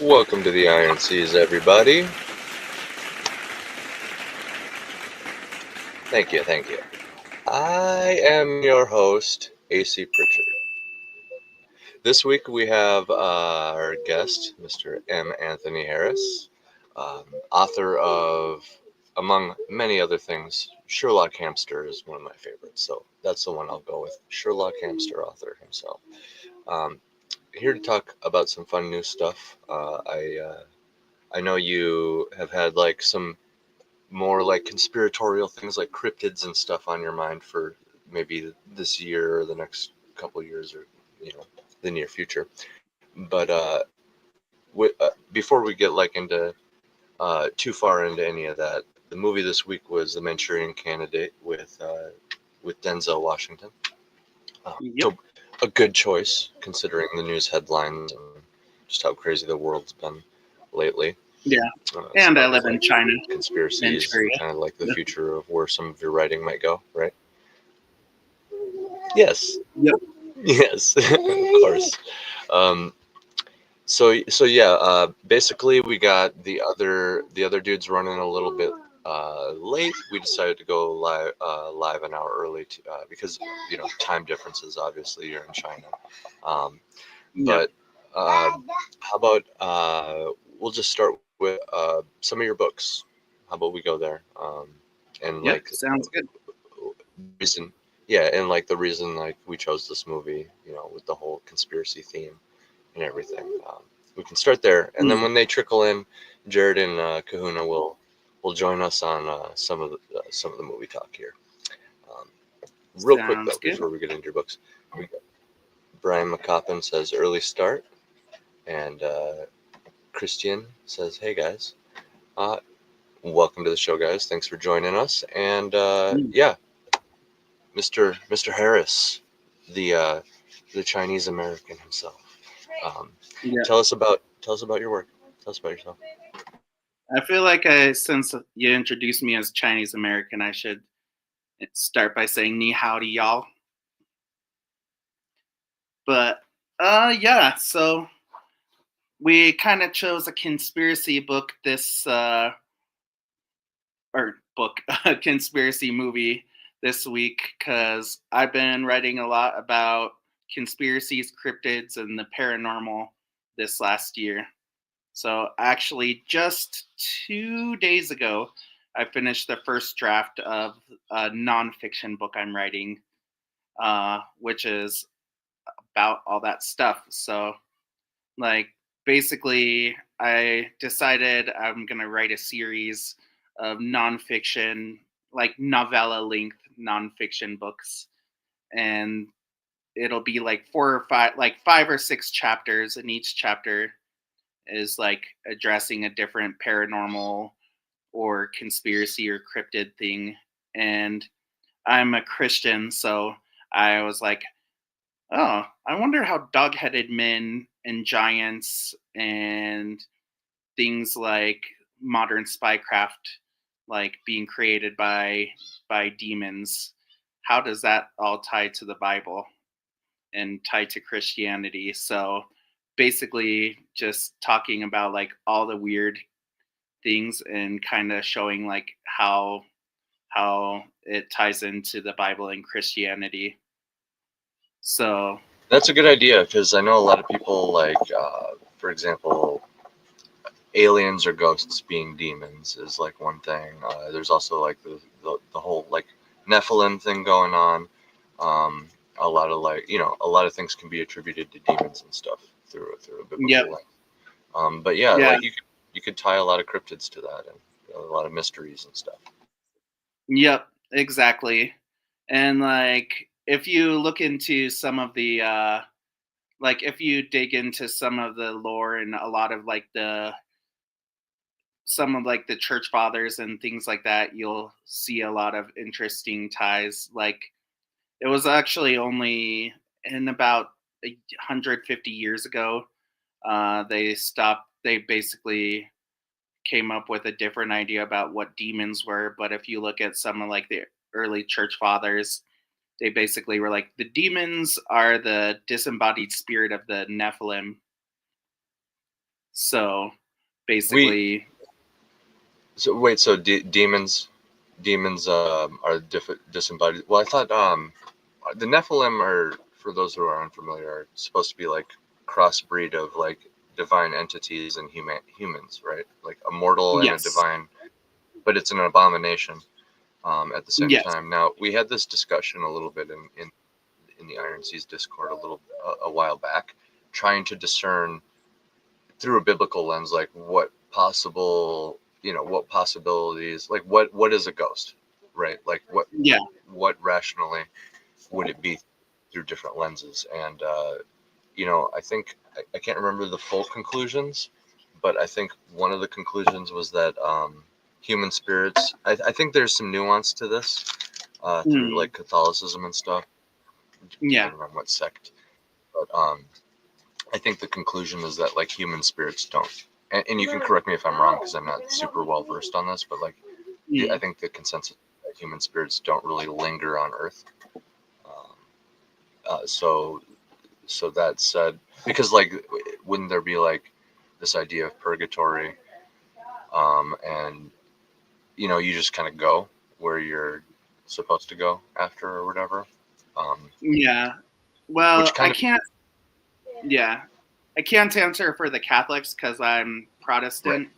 Welcome to the Iron Seas, everybody. Thank you, thank you. I am your host, A.C Pritchard. This week we have our guest, Mr. M. Anthony Harris, author of, among many other things, Sherlock Hamster is one of my favorites, so that's the one I'll go with. Sherlock Hamster author himself. Um, Here to talk about some fun new stuff. I know you have had like some more like conspiratorial things like cryptids and stuff on your mind for maybe this year or the next couple of years or the near future. But before we get like into too far into any of that, the movie this week was The Manchurian Candidate with Denzel Washington. Yep. So a good choice considering the news headlines and just how crazy the world's been lately. Yeah. As And I far live as in like China, conspiracies and Manchuria. kind of like the future of where some of your writing might go, right? Yes, Yep. yes, of course. Um, so yeah, basically we got the other dudes running a little bit late. We decided to go live an hour early because time differences. Obviously, you're in China, um, Yep. but how about we'll just start with some of your books. How about we go there? And Yep. like Sounds good. reason, yeah, and like the reason like we chose this movie, with the whole conspiracy theme and everything. We can start there, and then Mm, when they trickle in, Jared and Kahuna will join us on some of the movie talk here. Um, Real quick Sounds though, good. before we get into your books, we got Brian McCoppin says early start, and Christian says, "Hey guys, uh, welcome to the show, guys. Thanks for joining us." And Mm, yeah, Mr. Harris, the Chinese American himself. Um, yeah. tell us about your work. Tell us about yourself. I feel like since you introduced me as Chinese American, I should start by saying ni hao to y'all. But yeah. So we kind of chose a conspiracy book or book, a conspiracy movie this week because I've been writing a lot about conspiracies, cryptids, and the paranormal this last year. So actually, just 2 days ago, I finished the first draft of a nonfiction book I'm writing, which is about all that stuff. So, like, basically, I decided I'm gonna write a series of nonfiction, like novella length nonfiction books, and it'll be like five or six chapters, and each chapter is like addressing a different paranormal or conspiracy or cryptid thing. And I'm a Christian, so I was like, oh, I wonder how dog-headed men and giants and things like modern spycraft, like being created by demons, how does that all tie to the Bible and tie to Christianity? So basically just talking about like all the weird things and kind of showing like how it ties into the Bible and Christianity. So That's a good idea because I know a lot of people like, for example, aliens or ghosts being demons is like one thing. There's also like the whole like Nephilim thing going on. A lot of like a lot of things can be attributed to demons and stuff through a yep, biblical lens. But yeah, yeah, like you could tie a lot of cryptids to that and a lot of mysteries and stuff. yep, exactly. And like if you look into some of the like if you dig into some of the lore and a lot of like the some of like the church fathers and things like that, you'll see a lot of interesting ties. Like it was actually only in about 150 years ago, they basically came up with a different idea about what demons were. But if you look at some of like the early church fathers, they basically were like the demons are the disembodied spirit of the Nephilim. So We basically, so wait, so demons are disembodied. Well, I thought the Nephilim are, for those who are unfamiliar, are supposed to be like crossbreed of like divine entities and humans, right? Like a mortal and a yes, divine, but it's an abomination at the same yes, time. Now we had this discussion a little bit in the Iron Seas Discord a while back, trying to discern through a biblical lens, like what possibilities, like what is a ghost, right? Like yeah, what rationally would it be through different lenses? And I think I can't remember the full conclusions, but I think one of the conclusions was that human spirits. I think there's some nuance to this through mm, like Catholicism and stuff, yeah, depending on what sect. But I think the conclusion is that like human spirits don't. And you can correct me if I'm wrong because I'm not super well versed on this, but like I mm, think the consensus is that human spirits don't really linger on Earth. Um, so that said, because like wouldn't there be like this idea of purgatory, and you just kind of go where you're supposed to go after or whatever, um, yeah. Well, which kind of yeah, I can't answer for the Catholics because I'm right, Protestant.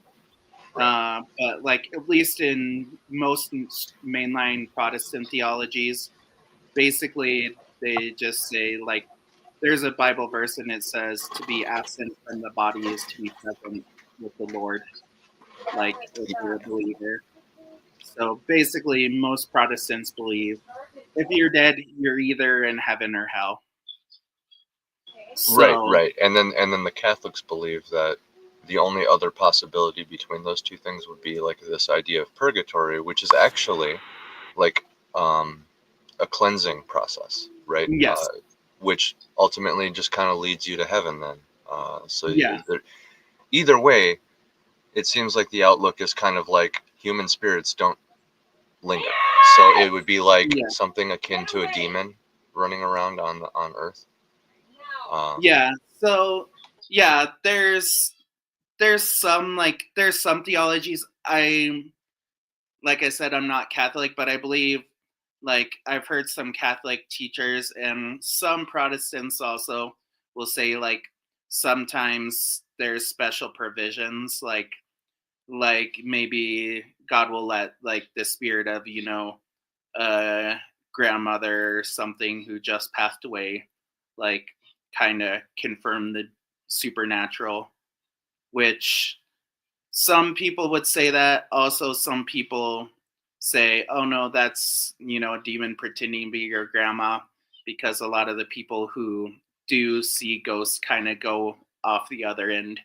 right, But like at least in most mainline Protestant theologies, basically they just say like there's a Bible verse and it says to be absent from the body is to be present with the Lord, like if you're a believer. So basically, most Protestants believe if you're dead, you're either in heaven or hell. right, So right, and then the Catholics believe that the only other possibility between those two things would be like this idea of purgatory, which is actually like um, a cleansing process, right? yes, Which ultimately just kind of leads you to heaven then. So yeah, either way, it seems like the outlook is kind of like human spirits don't linger. So it would be like yeah, something akin to a demon running around on Earth. Um, yeah. So yeah, there's some theologies. Like I said, I'm not Catholic, but I believe like I've heard some Catholic teachers and some Protestants also will say like sometimes there's special provisions like maybe God will let like the spirit of a grandmother or something who just passed away like kind of confirm the supernatural, which some people would say that. Also, some people say, "Oh no, that's a demon pretending to be your grandma," because a lot of the people who do see ghosts kind of go off the other end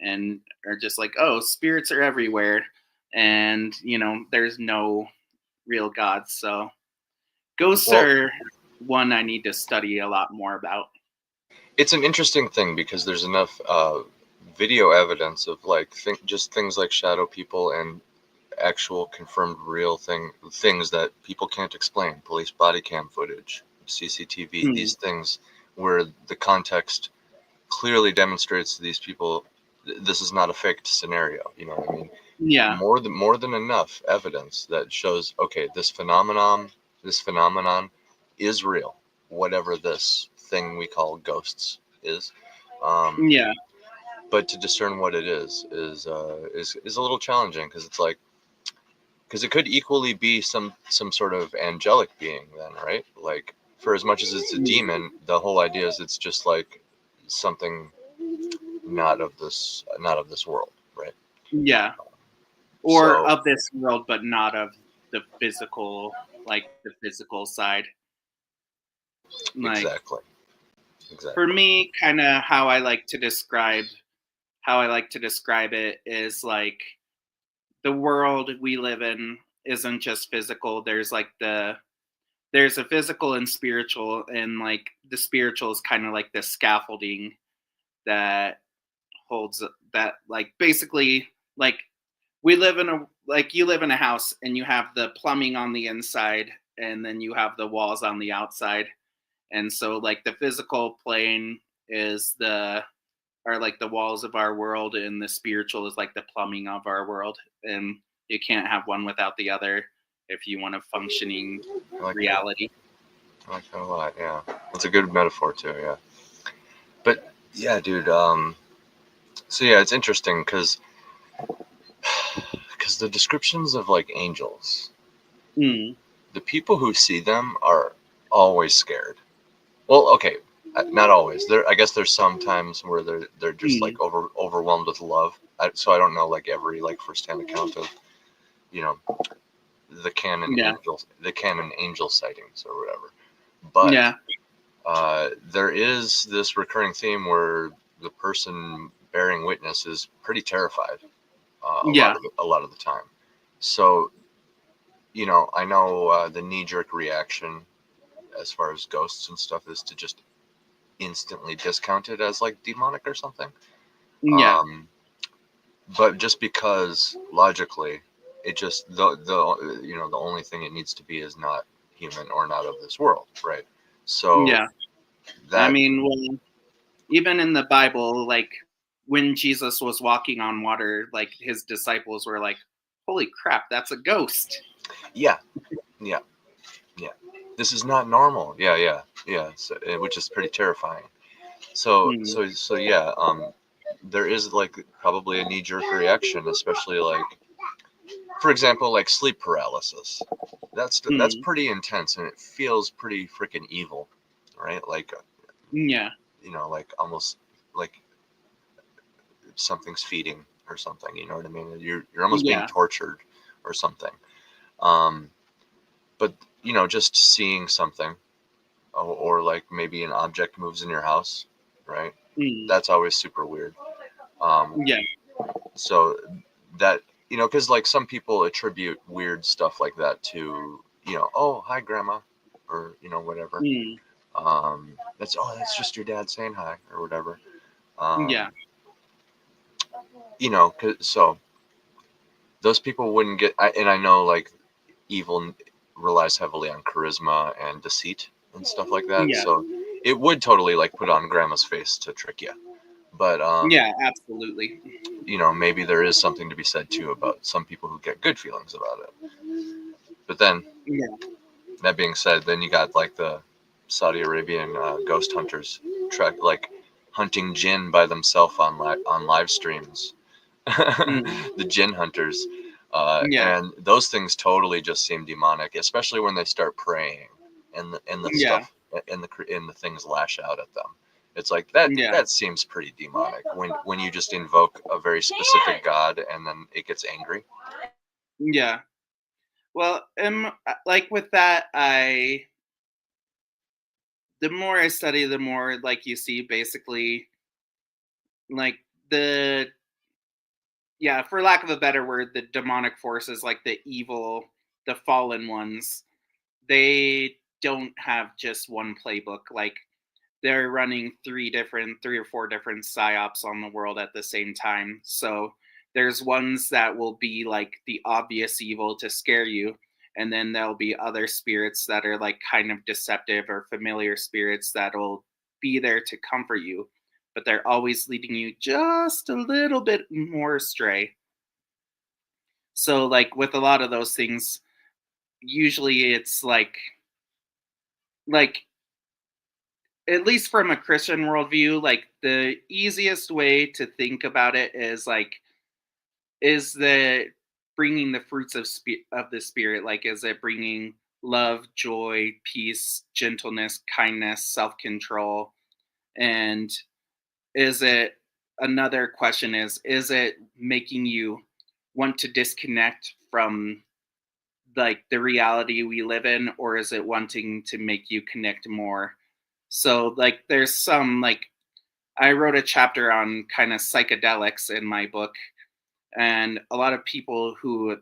and are just like, "Oh, spirits are everywhere," and there's no real God. So ghosts well, are one I need to study a lot more about. it's an interesting thing because there's enough video evidence of like just things like shadow people and actual confirmed real things that people can't explain. Police body cam footage, CCTV, Hmm. these things where the context clearly demonstrates to these people this is not a faked scenario. You know what I mean? Yeah, More than enough evidence that shows okay, this phenomenon is real, whatever this thing we call ghosts is. Um, yeah, but to discern what it is a little challenging because it's like because it could equally be some sort of angelic being then, right? Like for as much as it's a mm, demon, the whole idea is it's just like something not of this world, right? yeah. Or So of this world, but not of the physical, like the physical side. Like exactly, for exactly. me, kind of how I like to describe it is like the world we live in isn't just physical. There's a physical and spiritual, and like the spiritual is kind of like the scaffolding that holds that like basically like you live in a house and you have the plumbing on the inside and then you have the walls on the outside. And so like the physical plane is are like the walls of our world, and the spiritual is like the plumbing of our world, and you can't have one without the other if you want a functioning reality. I like that a lot. Yeah, that's a good metaphor too. Yeah, but yeah, dude. So yeah, it's interesting because the descriptions of like angels, Mm. the people who see them are always scared. Well, okay, not always. I guess there's some times where they're just like Mm. overwhelmed with love. So I don't know like every like firsthand account of you know the Yeah. canon angel sightings or whatever. But Yeah. there is this recurring theme where the person bearing witness is pretty terrified Yeah. a lot of the time. So I know the knee jerk reaction as far as ghosts and stuff is to just instantly discount it as like demonic or something. Yeah. Um, but just because logically, it just the only thing it needs to be is not human or not of this world, right? So Yeah. I that mean, well, even in the Bible, like when Jesus was walking on water, like his disciples were like, "Holy crap, that's a ghost." yeah, yeah, yeah. This is not normal. Yeah. So, which is pretty terrifying. So Mm. so so yeah. There is like probably a knee jerk reaction, especially like for example, like sleep paralysis. That's Mm. pretty intense and it feels pretty freaking evil, right? Like Yeah. like almost like something's feeding or something. You know what I mean? You're almost being Yeah. tortured or something. Um, but just seeing something or like maybe an object moves in your house, right? Mm. That's always super weird. Um, Yeah. so that because like some people attribute weird stuff like that to oh hi grandma or whatever. Mm. That's just your dad saying hi or whatever. Um, Yeah. so those people wouldn't get. And I know like evil relies heavily on charisma and deceit and stuff like that. Yeah. So it would totally like put on grandma's face to trick you. But Yeah. Absolutely. maybe there is something to be said too about some people who get good feelings about it. But then Yeah. that being said, then you got like the Saudi Arabian ghost hunters like hunting jinn by themselves on live streams. Mm. The jinn hunters, Yeah. and those things totally just seem demonic, especially when they start praying and the Yeah. stuff and the things lash out at them. It's like that Yeah. that seems pretty demonic when you just invoke a very specific god and then it gets angry. Yeah. Well, like with that, the more I study, the more like you see basically like the yeah, for lack of a better word, the demonic forces, like the evil, the fallen ones, they don't have just one playbook. Like they're running three or four different psyops on the world at the same time. So there's ones that will be like the obvious evil to scare you, and then there'll be other spirits that are like kind of deceptive or familiar spirits that'll be there to comfort you, but they're always leading you just a little bit more astray. So like with a lot of those things, usually it's like at least from a Christian worldview, like the easiest way to think about it is like, is the bringing the fruits of the spirit? Like, is it bringing love, joy, peace, gentleness, kindness, self control? And is it another question is it making you want to disconnect from like the reality we live in, or is it wanting to make you connect more? So like there's some like I wrote a chapter on kind of psychedelics in my book, and a lot of people who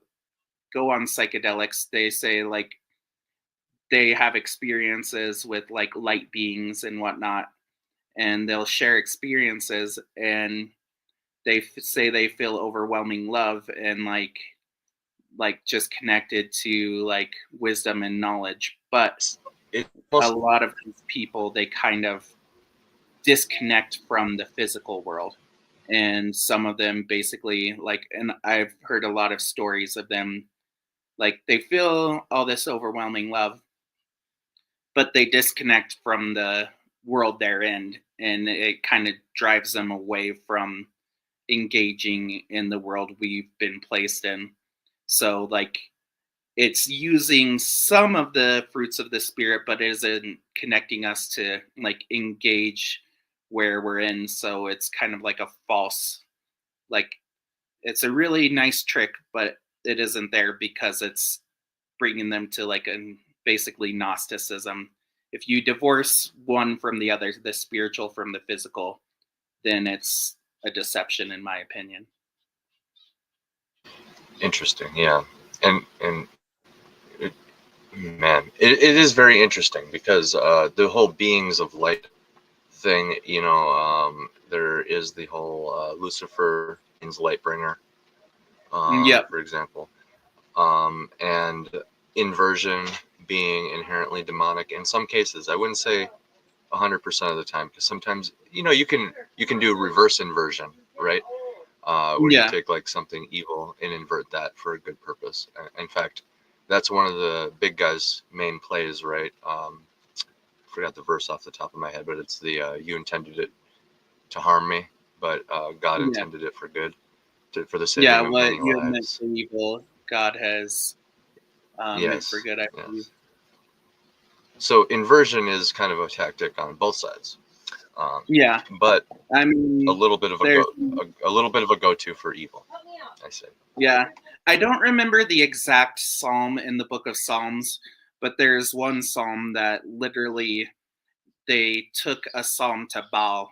go on psychedelics, they say like they have experiences with like light beings and whatnot, and they'll share experiences, and they say they feel overwhelming love and like just connected to like wisdom and knowledge. But It a almost lot of these people, they kind of disconnect from the physical world. And some of them basically like, and I've heard a lot of stories of them, like they feel all this overwhelming love, but they disconnect from the world they're in, and it kind of drives them away from engaging in the world we've been placed in. So like it's using some of the fruits of the spirit, but it isn't connecting us to like engage where we're in. So it's kind of like a false, like it's a really nice trick, but it isn't there because it's bringing them to like a basically Gnosticism. If you divorce one from the other, the spiritual from the physical, then it's a deception, in my opinion. Interesting, yeah. And it, man, it is very interesting because the whole beings of light thing, there is the whole Lucifer means light bringer, Yep. for example, and inversion being inherently demonic in some cases. I wouldn't say 100% of the time, because sometimes you can do reverse inversion, right? Where you Yeah. take like something evil and invert that for a good purpose. In fact, that's one of the big guy's main plays, right? Forgot the verse off the top of my head, but it's the you intended it to harm me, but God Yeah. intended it for good, for the Yeah. saving of What many you have meant lives. for evil, God has meant for Yes, good, I believe. yes. So inversion is kind of a tactic on both sides, um, Yeah. but I a mean, little bit of a there's, a little bit of a go-to for evil, I say. yeah. I don't remember the exact psalm in the book of Psalms, but there's one psalm that literally they took a psalm to Baal,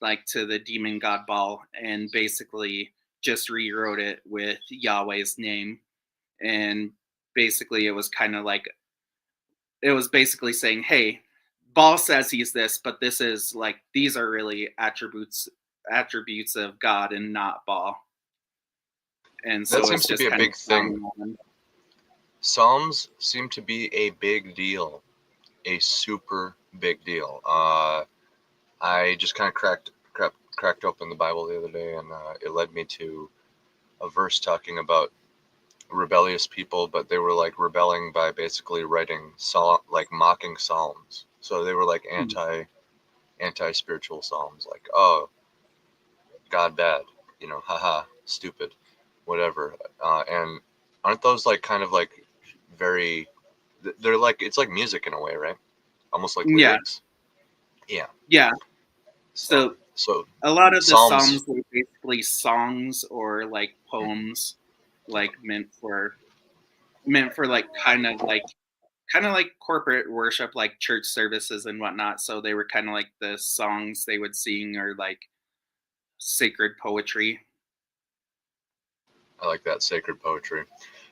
like to the demon god Baal, and basically just rewrote it with Yahweh's name. And basically, it was kind of like, it was basically saying, hey, Baal says he's this, but this is like, these are really attributes of God and not Baal. And That so it's seems to just be a kind of big thing. clowning on him. Psalms seem to be a big deal, a super big deal. I just kind of cracked open the Bible the other day, and it led me to a verse talking about rebellious people, but they were like rebelling by basically writing like mocking psalms. So they were like anti spiritual psalms, like, oh, God bad, haha, stupid, whatever. And aren't those like kind of like very? They're like, it's like music in a way, right? Almost like Yeah, lyrics. Yeah. yeah. So So so a lot of the psalms. psalms were basically songs or like poems, like meant for like kind of like corporate worship, like church services and whatnot. So they were kind of like the songs they would sing or like sacred poetry. I like that sacred poetry.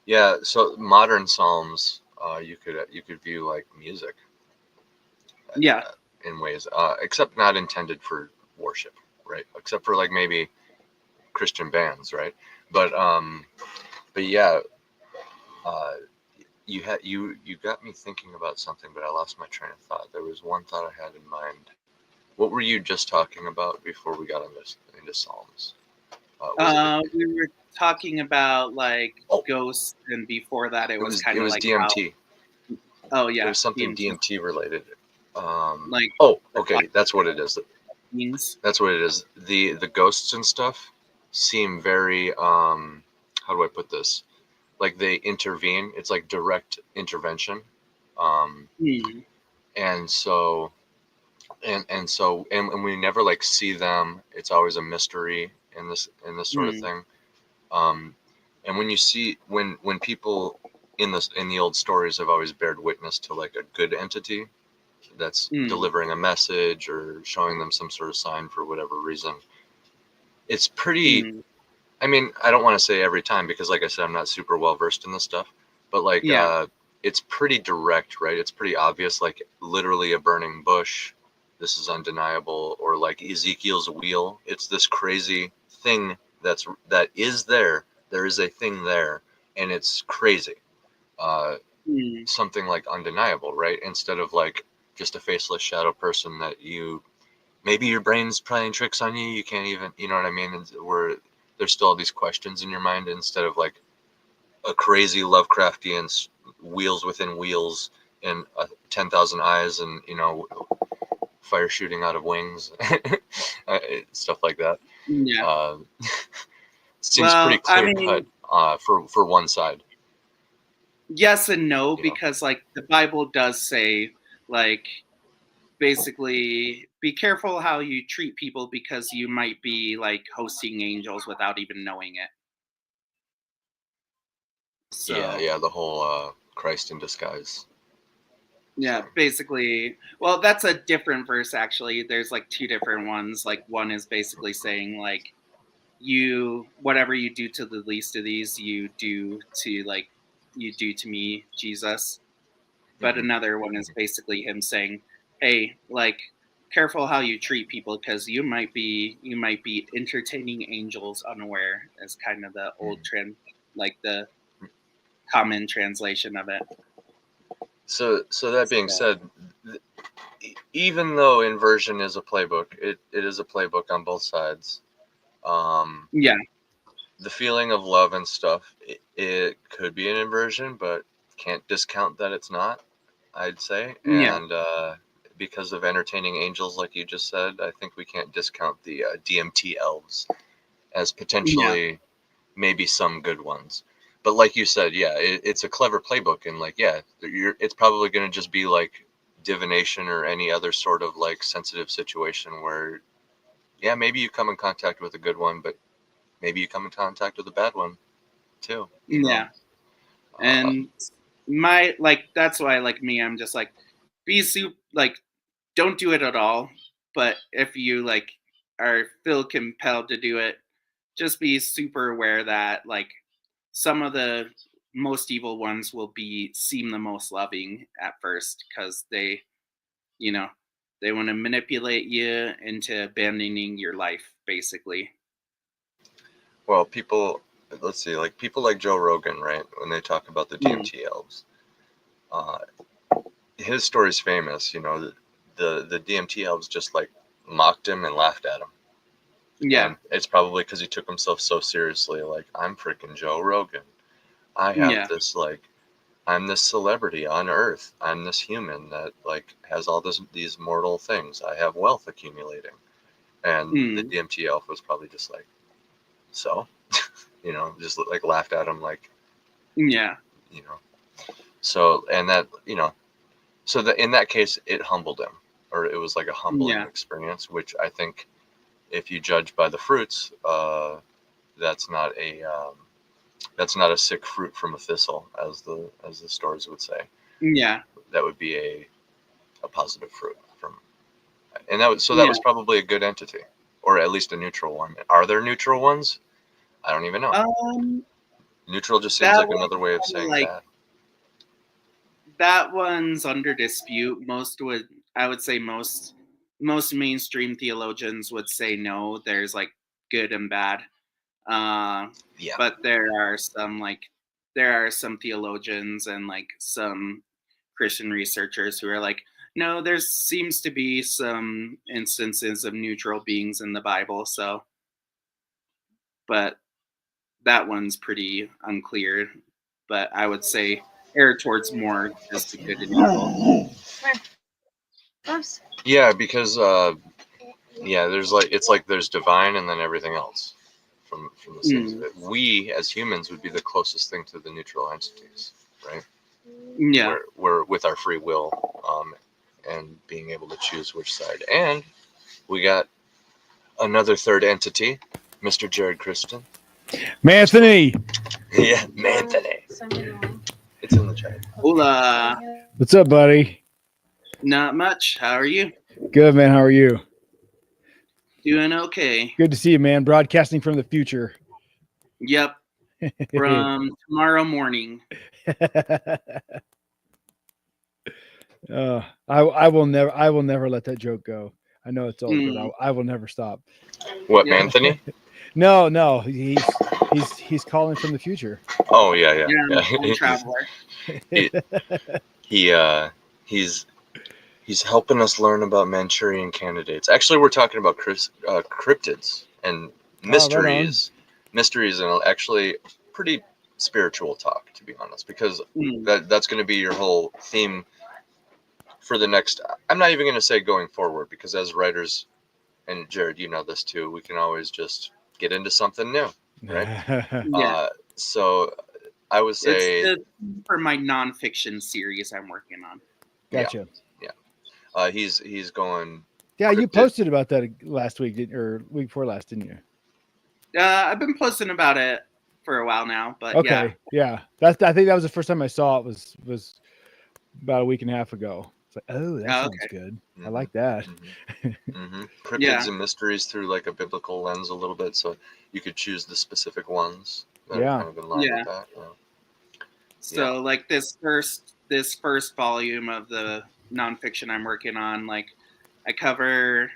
Yeah. So modern psalms, you could view like music Yeah, in ways, except not intended for worship, right? Except for like maybe Christian bands, right? But but yeah, uh, you got me thinking about something, but I lost my train of thought. There was one thought I had in mind. What were you just talking about before we got into Psalms? Was it? we were talking about like Oh, ghosts, and before that, it it was was kind it of was like how, DMT. oh It yeah, was something DMT, DMT related. like Oh, the okay, that's what it is. means. That's what it is. The ghosts and stuff seem very how do I put this? Like they intervene. It's like direct intervention. Um, Hmm. and so and we never like see them. It's always a mystery in this sort of Hmm. thing. Um, and when you see when people in the old stories have always bared witness to like a good entity that's Hmm. delivering a message or showing them some sort of sign for whatever reason. It's pretty. Hmm. I mean, I don't want to say every time because, like I said, I'm not super well versed in this stuff. But like, Yeah. it's pretty direct, right? It's pretty obvious. Like literally a burning bush. This is undeniable. Or like Ezekiel's wheel. It's this crazy thing that is there. There is a thing there, and it's crazy. Uh, Hmm. Something like undeniable, right? Instead of like just a faceless shadow person that you maybe your brain's playing tricks on you. You can't even, you know what I mean? Where there's still all these questions in your mind instead of like a crazy Lovecraftian wheels within wheels and 10,000 eyes and, you know, fire shooting out of wings, stuff like that. Yeah. Seems pretty I clear cut for one side. Yes and no, You know? because like the Bible does say, like, basically be careful how you treat people because you might be like hosting angels without even knowing it. So Yeah, the whole Christ in disguise. yeah, So. basically, well, that's a different verse actually. There's like two different ones. Like one is basically saying like whatever you do to the least of these, you do to me, Jesus. But another one is basically him saying, hey, like, careful how you treat people because you might be entertaining angels unaware, as kind of the old like the common translation of it. So that being said, even though inversion is a playbook, it is a playbook on both sides. Yeah. The feeling of love and stuff, it could be an inversion, but can't discount that it's not, I'd say. Yeah. And because of entertaining angels, like you just said, I think we can't discount the DMT elves as potentially maybe some good ones. But like you said, yeah, it's a clever playbook, and like, yeah, it's probably going to just be like divination or any other sort of like sensitive situation where, yeah, maybe you come in contact with a good one, but maybe you come in contact with a bad one too. You know? And that's why, like me, I'm just like, be like, don't do it at all. But if you like feel compelled to do it, just be super aware that like some of the most evil ones will seem the most loving at first because they, you know, they want to manipulate you into abandoning your life, basically. Well, let's see, like people like Joe Rogan, right? When they talk about the DMT elves, uh, his story's famous. You know, the DMT elves just like mocked him and laughed at him. Yeah. And it's probably because he took himself so seriously. Like, I'm freaking Joe Rogan. I have this like, I'm this celebrity on Earth. I'm this human that like has all these mortal things. I have wealth accumulating. And the DMT elf was probably just like, so, you know, just like laughed at him like, yeah. you know. So, and that, you know, so that in that case, it humbled him, or it was like a humbling experience, which I think, if you judge by the fruits, that's not a sick fruit from a thistle, as the stories would say. Yeah. That would be a positive fruit from, and that was probably a good entity, or at least a neutral one. Are there neutral ones? I don't even know. Neutral just seems like another way of saying like, bad. That one's under dispute. I would say most mainstream theologians would say no. There's like good and bad. But there are some theologians and like some Christian researchers who are like, no, there seems to be some instances of neutral beings in the Bible. So, but that one's pretty unclear. But I would say err towards more just the good and evil. Yeah, because there's like there's divine and then everything else from the sense of it. We as humans would be the closest thing to the neutral entities, right? Yeah. We're with our free will, and being able to choose which side. And we got another third entity, Mr. Jared Kristen. Manthony. Yeah, Manthony. It's in the chat. Hola. What's up, buddy? Not much. How are you? Good, man. How are you? Doing okay. Good to see you, man. Broadcasting from the future. Yep. From tomorrow morning. I will never let that joke go. I know it's old, but I will never stop. What, Manthony? No. He's calling from the future. Oh yeah. Traveler. He's He's helping us learn about Manchurian candidates. Actually, we're talking about cryptids and mysteries, and actually pretty spiritual talk, to be honest, because that's going to be your whole theme for the next. I'm not even going to say going forward, because as writers, and Jared, you know this too, we can always just get into something new, right? Yeah. So I would say it's for my nonfiction series I'm working on. Gotcha. Yeah. He's going. Yeah, you posted about that last week, or week before last, didn't you? I've been posting about it for a while now, but okay, yeah. I think that was the first time I saw it. Was about a week and a half ago. It's like, oh, that sounds good. Mm-hmm. I like that. Mm-hmm. Cryptids and mysteries through like a biblical lens a little bit, so you could choose the specific ones that are kind of in line with that. So like this first volume of the nonfiction I'm working on, like I cover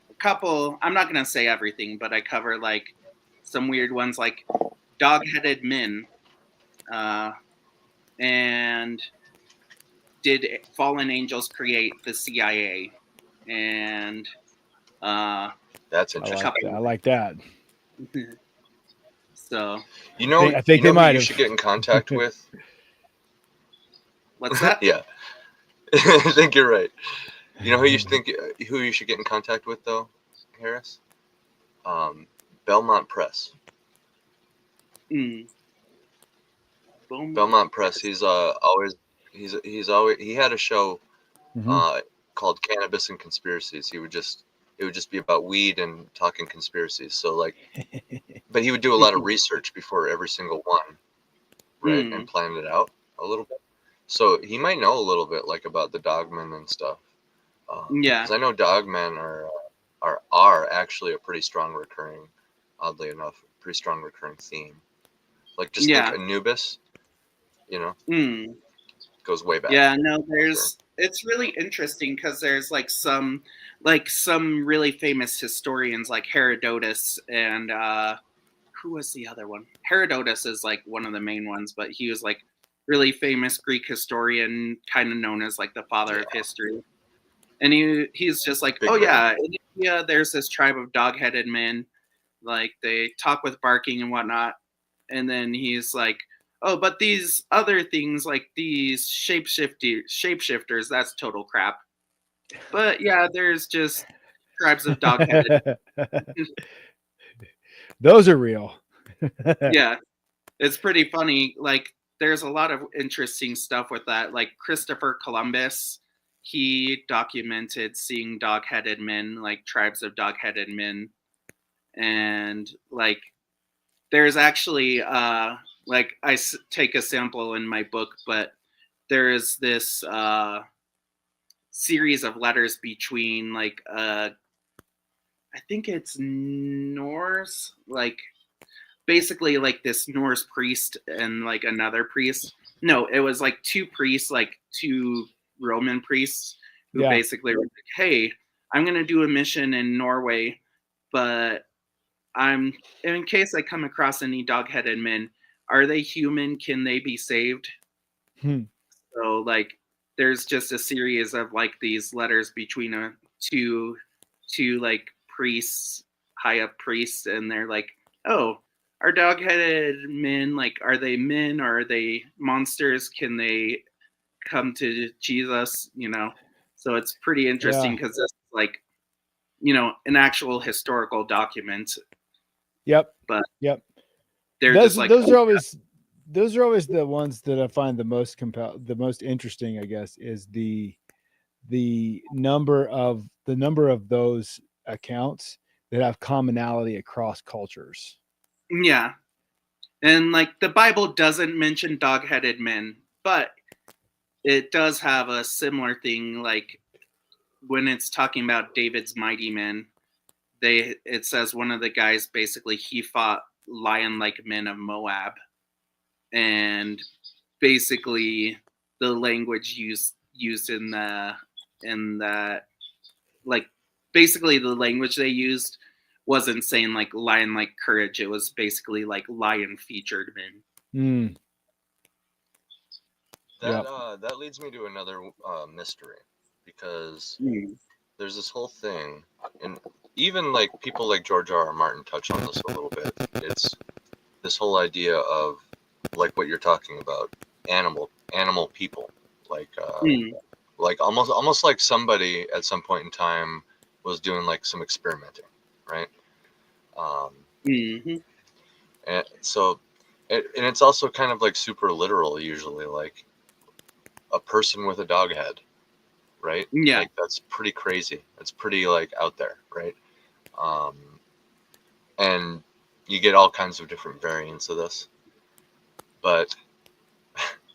a couple. I'm not gonna say everything, but I cover like some weird ones, like dog-headed men, and did fallen angels create the CIA? And that's interesting. I like that. So I think they might. You should get in contact with. What's that? Yeah, I think you're right. You know who you should get in contact with though, Harris? Belmont Press. He's he had a show called Cannabis and Conspiracies. It would just be about weed and talking conspiracies. So like, but he would do a lot of research before every single one, right, and plan it out a little bit. So he might know a little bit like about the dogmen and stuff. Because I know dogmen are actually a pretty strong recurring, oddly enough, pretty strong recurring theme. Like just think Anubis, goes way back. Yeah, no, it's really interesting because there's like some really famous historians like Herodotus and who was the other one? Herodotus is like one of the main ones, but he was like really famous Greek historian, kind of known as like the father of history. And he's just like, in India, there's this tribe of dog-headed men, like they talk with barking and whatnot. And then he's like, oh, but these other things, like these shapeshifters, that's total crap. But yeah, there's just tribes of dog-headed. Those are real. Yeah, it's pretty funny. Like, there's a lot of interesting stuff with that. Like Christopher Columbus, he documented seeing dog-headed men, like tribes of dog-headed men, and like there's actually like I take a sample in my book, but there is this series of letters between like I think it's Norse, like basically like this Norse priest and like another priest. No, it was like two priests, like two Roman priests who basically were like, hey, I'm going to do a mission in Norway, but in case I come across any dog-headed men, are they human? Can they be saved? So like there's just a series of like these letters between two like priests, high up priests, and they're like, oh, are dog-headed men, like, are they men or are they monsters? Can they come to Jesus? So it's pretty interesting because it's like, an actual historical document. Yep. But they're just like, those are always the ones that I find the most interesting, I guess, is the number of those accounts that have commonality across cultures. Yeah. And like the Bible doesn't mention dog-headed men, but it does have a similar thing. Like when it's talking about David's mighty men, it says one of the guys basically he fought lion-like men of Moab, and basically the language used in that, like basically the language they used wasn't saying like lion-like courage. It was basically like lion-featured men. That leads me to another mystery. because there's this whole thing, and even like people like George R.R. Martin touch on this a little bit. It's this whole idea of like what you're talking about, animal people, like almost like somebody at some point in time was doing like some experimenting, right? And so, and it's also kind of like super literal usually, like a person with a dog head, right? Yeah. Like that's pretty crazy. It's pretty like out there, right? And you get all kinds of different variants of this. But,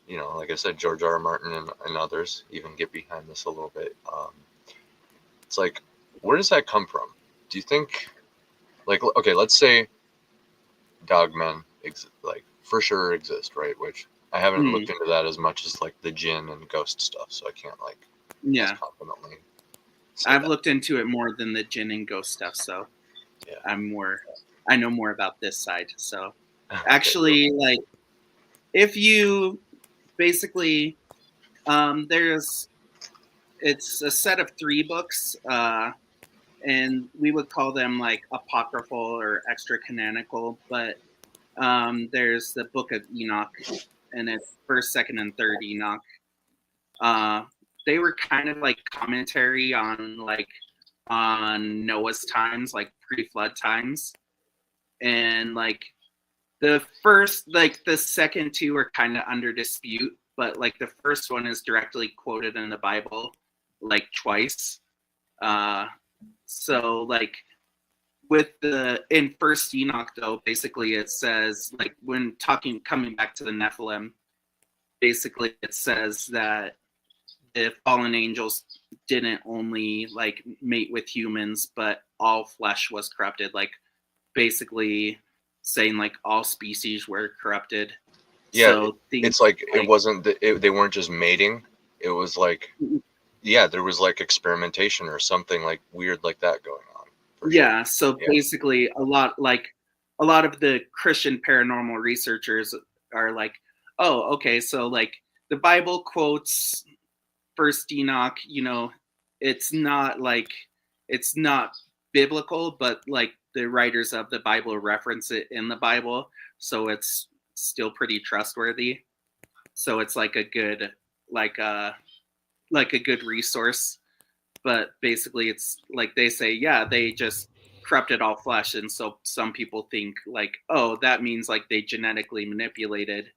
you know, like I said, George R. R. Martin and others even get behind this a little bit. It's like, where does that come from? Do you think, like, okay, let's say dog men, like, for sure exist, right? Which I haven't looked into that as much as, like, the jinn and ghost stuff, so I can't, like, yeah, confidently. I've looked into it more than the jinn and ghost stuff, so yeah. I know more about this side. So actually, like, if you basically, it's a set of 3 books, and we would call them like apocryphal or extra canonical, but there's the Book of Enoch, and it's first, second, and third Enoch. They were kind of like commentary on Noah's times, like pre-flood times, and like the second 2 are kind of under dispute, but like the first one is directly quoted in the Bible like twice. So like in First Enoch, though, basically it says, like, when coming back to the Nephilim, basically it says that the fallen angels didn't only like mate with humans, but all flesh was corrupted, like basically saying like all species were corrupted. Yeah, so it's like it wasn't they weren't just mating. It was like, yeah, there was like experimentation or something like weird like that going on. Yeah, so basically a lot of the Christian paranormal researchers are like, oh, okay, so like the Bible quotes First Enoch, you know, it's not biblical, but like the writers of the Bible reference it in the Bible, so it's still pretty trustworthy. So it's like a good good resource. But basically it's like they say, yeah, they just corrupted all flesh, and so some people think like, oh, that means like they genetically manipulated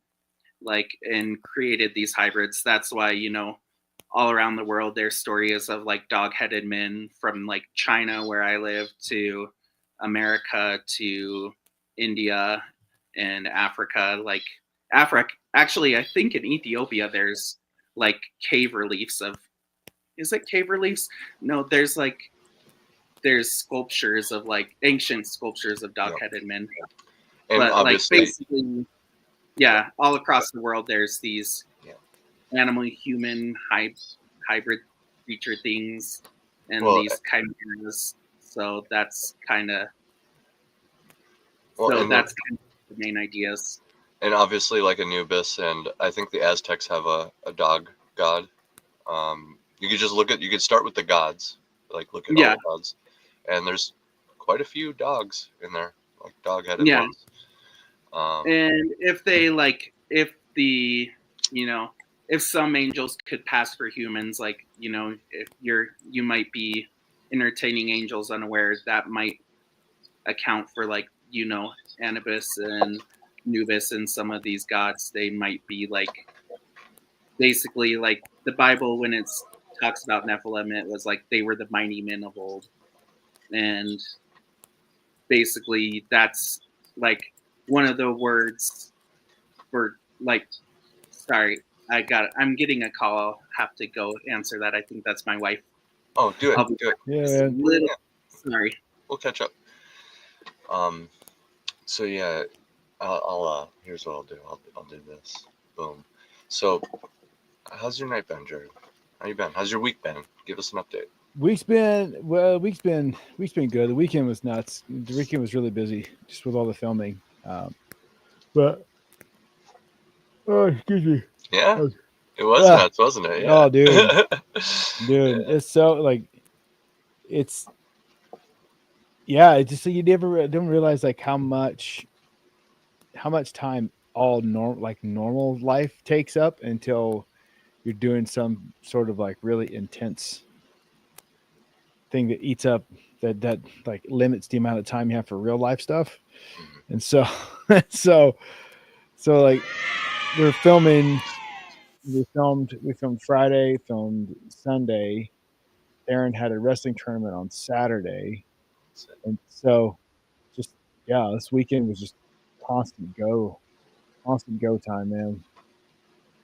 like and created these hybrids. That's why, you know, all around the world there's stories of like dog-headed men from like China, where I live, to America, to India and Africa. Like actually, I think in Ethiopia there's like cave reliefs of, is it cave reliefs? No, there's sculptures of like ancient sculptures of dog-headed men. And but like basically, yeah, all across the world there's these animal human hybrid creature things and these chimeras. So that's kind of that's kind of the main ideas. And obviously, like Anubis, and I think the Aztecs have a dog god. You could start with the gods, like look at all the gods, and there's quite a few dogs in there, like dog-headed ones. And if some angels could pass for humans, like, you know, if you might be entertaining angels unaware, that might account for, like, you know, Anubis and Nubis and some of these gods. They might be like, basically, like the Bible, when it talks about Nephilim, it was like they were the mighty men of old, and basically that's like one of the words for like, sorry, I'm getting a call. I'll have to go answer that. I think that's my wife. Oh, do it. Do it. Yeah. Sorry. We'll catch up. So yeah, I'll here's what I'll do. I'll do this. Boom. So, how's your night been, Jared? How you been? How's your week been? Give us an update. Week's been good. The weekend was nuts. The weekend was really busy, just with all the filming. But excuse me. Yeah. It was nuts, wasn't it? Yeah. Oh, dude, it's so like it's it's just you never don't realize like how much time all normal life takes up until you're doing some sort of like really intense thing that eats up that like limits the amount of time you have for real life stuff. And so so like we're filming we filmed Friday, filmed Sunday. Aaron had a wrestling tournament on Saturday. And so just this weekend was just constant go time, man.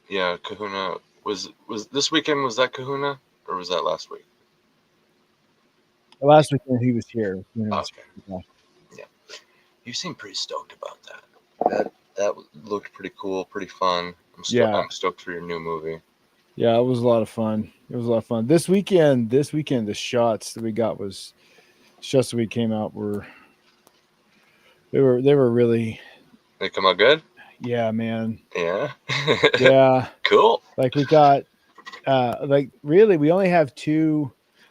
Yeah, Kahuna was this weekend, was that Kahuna or was that last week? Last weekend he was here. Okay. Yeah. You seem pretty stoked about that. That looked pretty cool, pretty fun. I'm stoked for your new movie. Yeah, it was a lot of fun. This weekend, the shots that we got shots that we came out they were really. They come out good? Yeah, man. Yeah. Yeah. Cool. Like we got like really we only have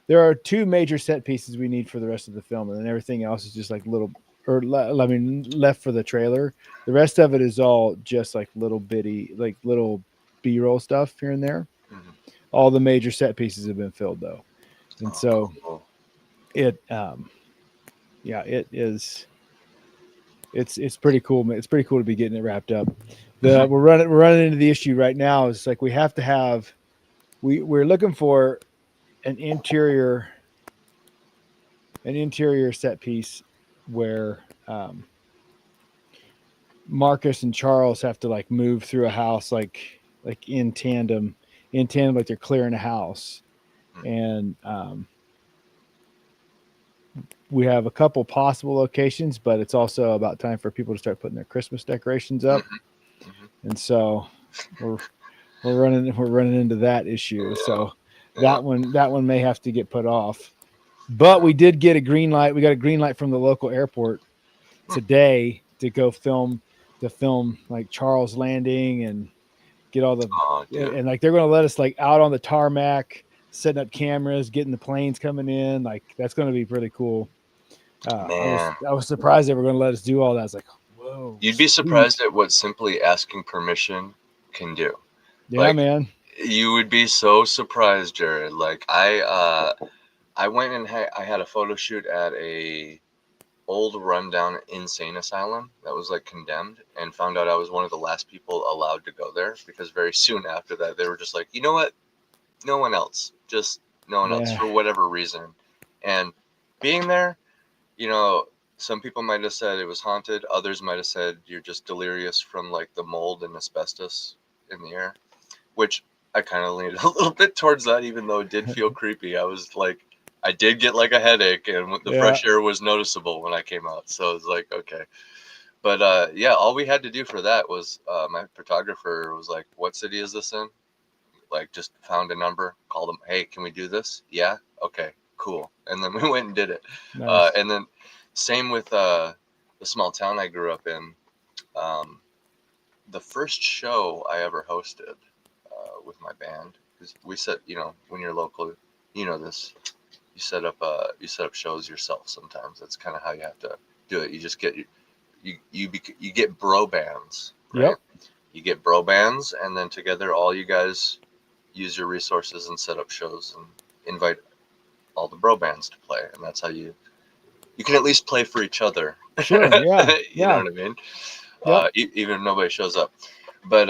there are two major set pieces we need for the rest of the film, and then everything else is just like left for the trailer. The rest of it is all just like little bitty, like little B-roll stuff here and there. Mm-hmm. All the major set pieces have been filled though. And cool. It it is it's pretty cool. It's pretty cool to be getting it wrapped up. We're running into the issue right now. It's like we have to have we're looking for an interior set piece where Marcus and Charles have to like move through a house like in tandem like they're clearing a house. And we have a couple possible locations, but it's also about time for people to start putting their Christmas decorations up. And so we're running into that issue. So that one may have to get put off. But we did get a green light. We got a green light from the local airport today to go film like Charles Landing and get all the and like they're going to let us like out on the tarmac, setting up cameras, getting the planes coming in. Like that's going to be pretty cool. I was surprised they were going to let us do all that. I was like, whoa. You'd be surprised at what simply asking permission can do. Yeah, like, man. You would be so surprised, Jared. Like I went and I had a photo shoot at a old rundown insane asylum that was like condemned, and found out I was one of the last people allowed to go there because very soon after that they were just like, you know what? No one else. Just no one else for whatever reason. And being there, some people might have said it was haunted. Others might have said you're just delirious from like the mold and asbestos in the air, which I kind of leaned a little bit towards that, even though it did feel creepy. I was like, I did get like a headache, and the fresh air was noticeable when I came out. So it was like, okay. But all we had to do for that was my photographer was like, what city is this in? Like, just found a number, called them, hey, can we do this? Yeah. Okay, cool. And then we went and did it. Nice. And then same with the small town I grew up in. The first show I ever hosted with my band, because we said, when you're local, this, you set up shows yourself. Sometimes that's kind of how you have to do it. You just get you get bro bands, right? Yep. You get bro bands, and then together all you guys use your resources and set up shows and invite all the bro bands to play, and that's how you can at least play for each other. Sure, yeah. You know what I mean? Yep. Even if nobody shows up. But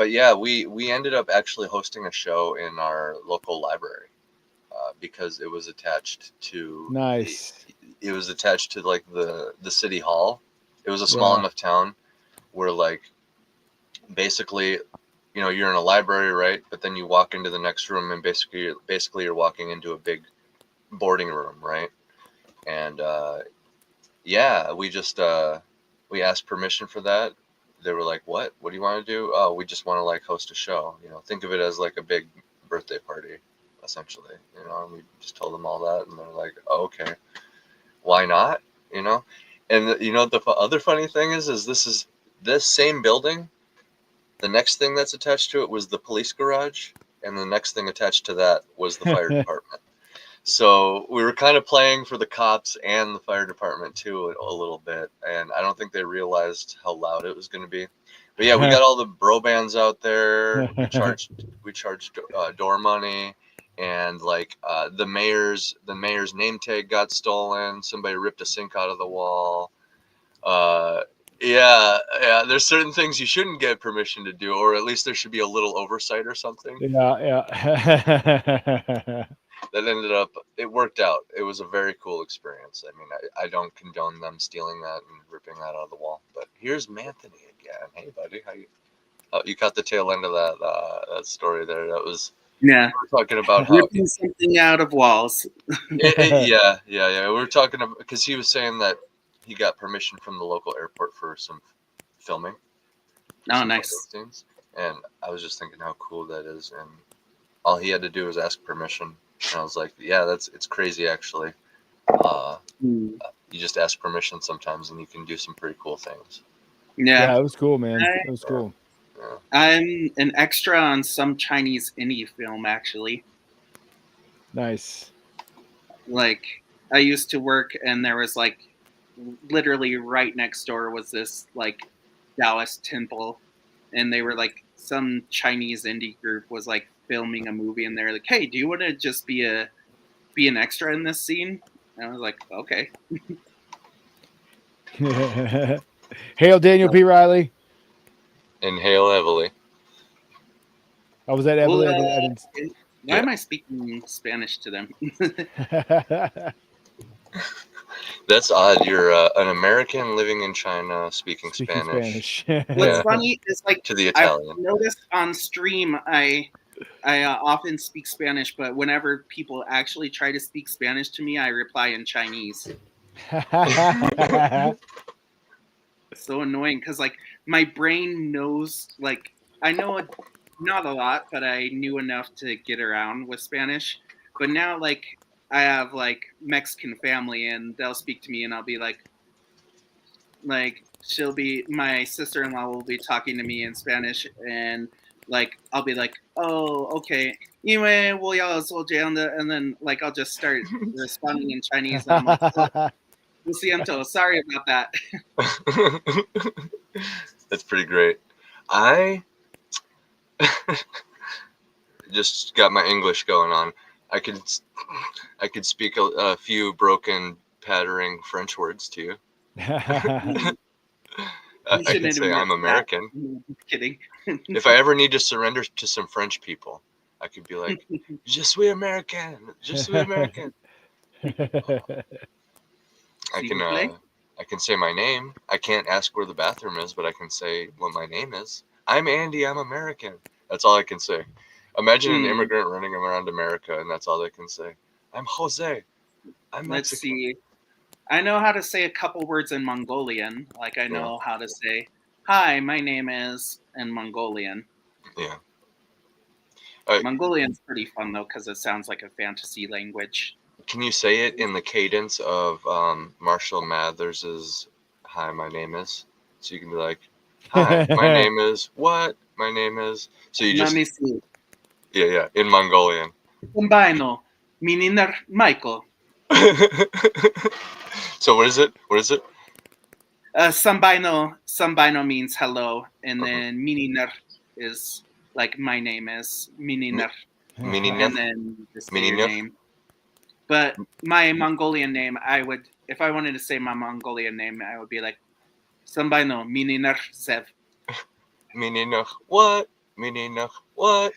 yeah, we ended up actually hosting a show in our local library because it was attached to it was attached to like the city hall. It was a small enough town where like basically you're in a library, right? But then you walk into the next room and basically you're walking into a big boarding room, right? And we just we asked permission for that. They were like, what do you want to do? Oh, we just want to like host a show. Think of it as like a big birthday party, essentially. And we just told them all that, and they're like, oh, okay, why not? And the other funny thing is this same building The next thing that's attached to it was the police garage, and the next thing attached to that was the fire department. So we were kind of playing for the cops and the fire department too a little bit, and I don't think they realized how loud it was going to be. But yeah, we got all the bro bands out there. We charged door money, and like the mayor's name tag got stolen. Somebody ripped a sink out of the wall. Yeah. There's certain things you shouldn't get permission to do, or at least there should be a little oversight or something. Yeah. That ended up, it worked out. It was a very cool experience. I mean, I don't condone them stealing that and ripping that out of the wall. But here's Manthony again. Hey, buddy, how you? Oh, you caught the tail end of that story there. That was we were talking about how ripping something out of walls. Yeah. We were talking about because he was saying that he got permission from the local airport for some filming. Oh, nice. Scenes. And I was just thinking how cool that is, and all he had to do was ask permission. And I was like, yeah, it's crazy actually. You just ask permission sometimes, and you can do some pretty cool things. Yeah, it was cool, man. It was cool. Yeah. I'm an extra on some Chinese indie film, actually. Nice. Like, I used to work, and there was like, literally right next door was this like Taoist temple, and they were like, some Chinese indie group was like filming a movie, and they're like, hey, do you want to just be an extra in this scene? And I was like, okay. Hail Daniel P. Riley. And hail heavily. Oh, was that Evaleighmusic? Why am I speaking Spanish to them? That's odd. You're an American living in China speaking Spanish. What's funny is like to the Italian. I've noticed on stream I often speak Spanish, but whenever people actually try to speak Spanish to me, I reply in Chinese. So annoying because like my brain knows, like I know not a lot, but I knew enough to get around with Spanish. But now like I have like Mexican family, and they'll speak to me, and I'll be like she'll be, my sister-in-law will be talking to me in Spanish, and like I'll be like, oh, okay, and then like I'll just start responding in Chinese, and I'm like, oh, lo siento, sorry about that. That's pretty great. I just got my English going on. I could speak a few broken, pattering French words to you. I can say I'm American. Kidding. If I ever need to surrender to some French people, I could be like, "Je suis American. Je suis American." I can say my name. I can't ask where the bathroom is, but I can say what my name is. I'm Andy. I'm American. That's all I can say. Imagine an immigrant running around America, and that's all they can say. I'm Jose. I'm Mexican. Let's see. I know how to say a couple words in Mongolian. Like I know how to say, "Hi, my name is," in Mongolian. Yeah. Mongolian's pretty fun though, because it sounds like a fantasy language. Can you say it in the cadence of Marshall Mathers's "Hi, my name is"? So you can be like, "Hi, my name is what? My name is." So you just. Let me see. Yeah, in Mongolian. Combino, Mininer Michael. So what is it? Sambino means hello, and then Mininer is like my name is Mininer. Mininer. And then just your name. But my Mongolian name, if I wanted to say my Mongolian name, I would be like Sambino Mininer Sev. Mininer what? Mininer what?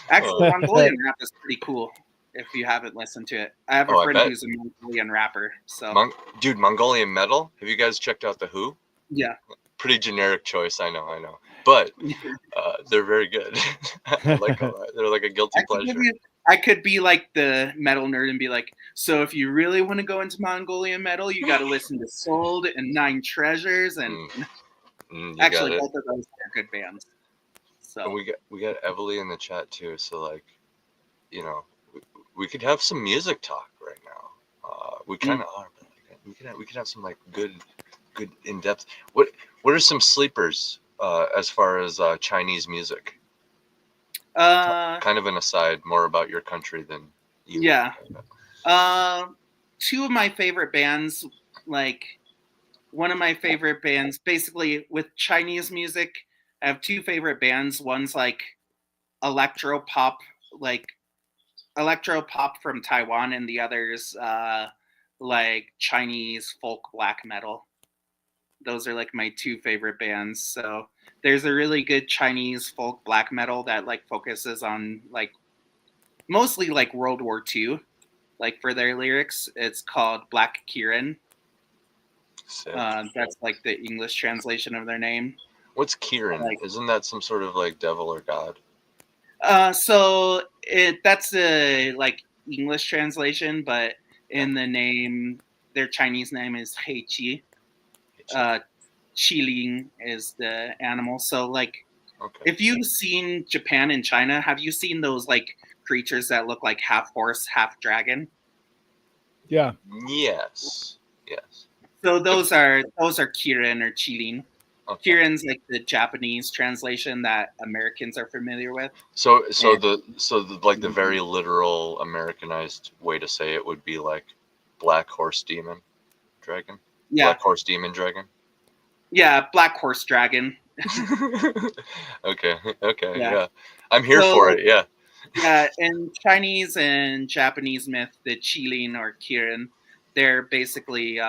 Actually, Mongolian rap is pretty cool. If you haven't listened to it, I have a friend who's a Mongolian rapper. So, dude, Mongolian metal. Have you guys checked out the Who? Yeah. Pretty generic choice, I know, but they're very good. I like all that. They're like a guilty pleasure. I could be like the metal nerd and be like, so if you really want to go into Mongolian metal, you got to listen to Sold and Nine Treasures, and actually both of those are good bands. So and we got Evalie in the chat too. So like, you know, we could have some music talk right now. We kind of are, but we could have some like good in depth. What are some sleepers as far as Chinese music? Kind of an aside, more about your country than you. Yeah. Two of my favorite bands, like one of my favorite bands, basically with Chinese music, I have two favorite bands. One's like electro pop from Taiwan, and the other's like Chinese folk black metal. Those are like my two favorite bands. So there's a really good Chinese folk black metal that like focuses on like mostly like World War II, like for their lyrics. It's called Black Kirin. That's like the English translation of their name. What's Kirin? Like, isn't that some sort of like devil or god? So that's the like English translation, but in the name, their Chinese name is Hei Qi. Qiling is the animal. So like, if you've seen Japan and China, have you seen those like creatures that look like half horse, half dragon? Yeah. Yes. So those are Kirin or Qiling. Okay. Kirin's like the Japanese translation that Americans are familiar with. So the very literal Americanized way to say it would be like black horse demon dragon. Yeah. Black horse demon dragon. Yeah, black horse dragon. Okay. Yeah. I'm here for it. Yeah. Yeah, in Chinese and Japanese myth, the Qiling or Kirin, they're basically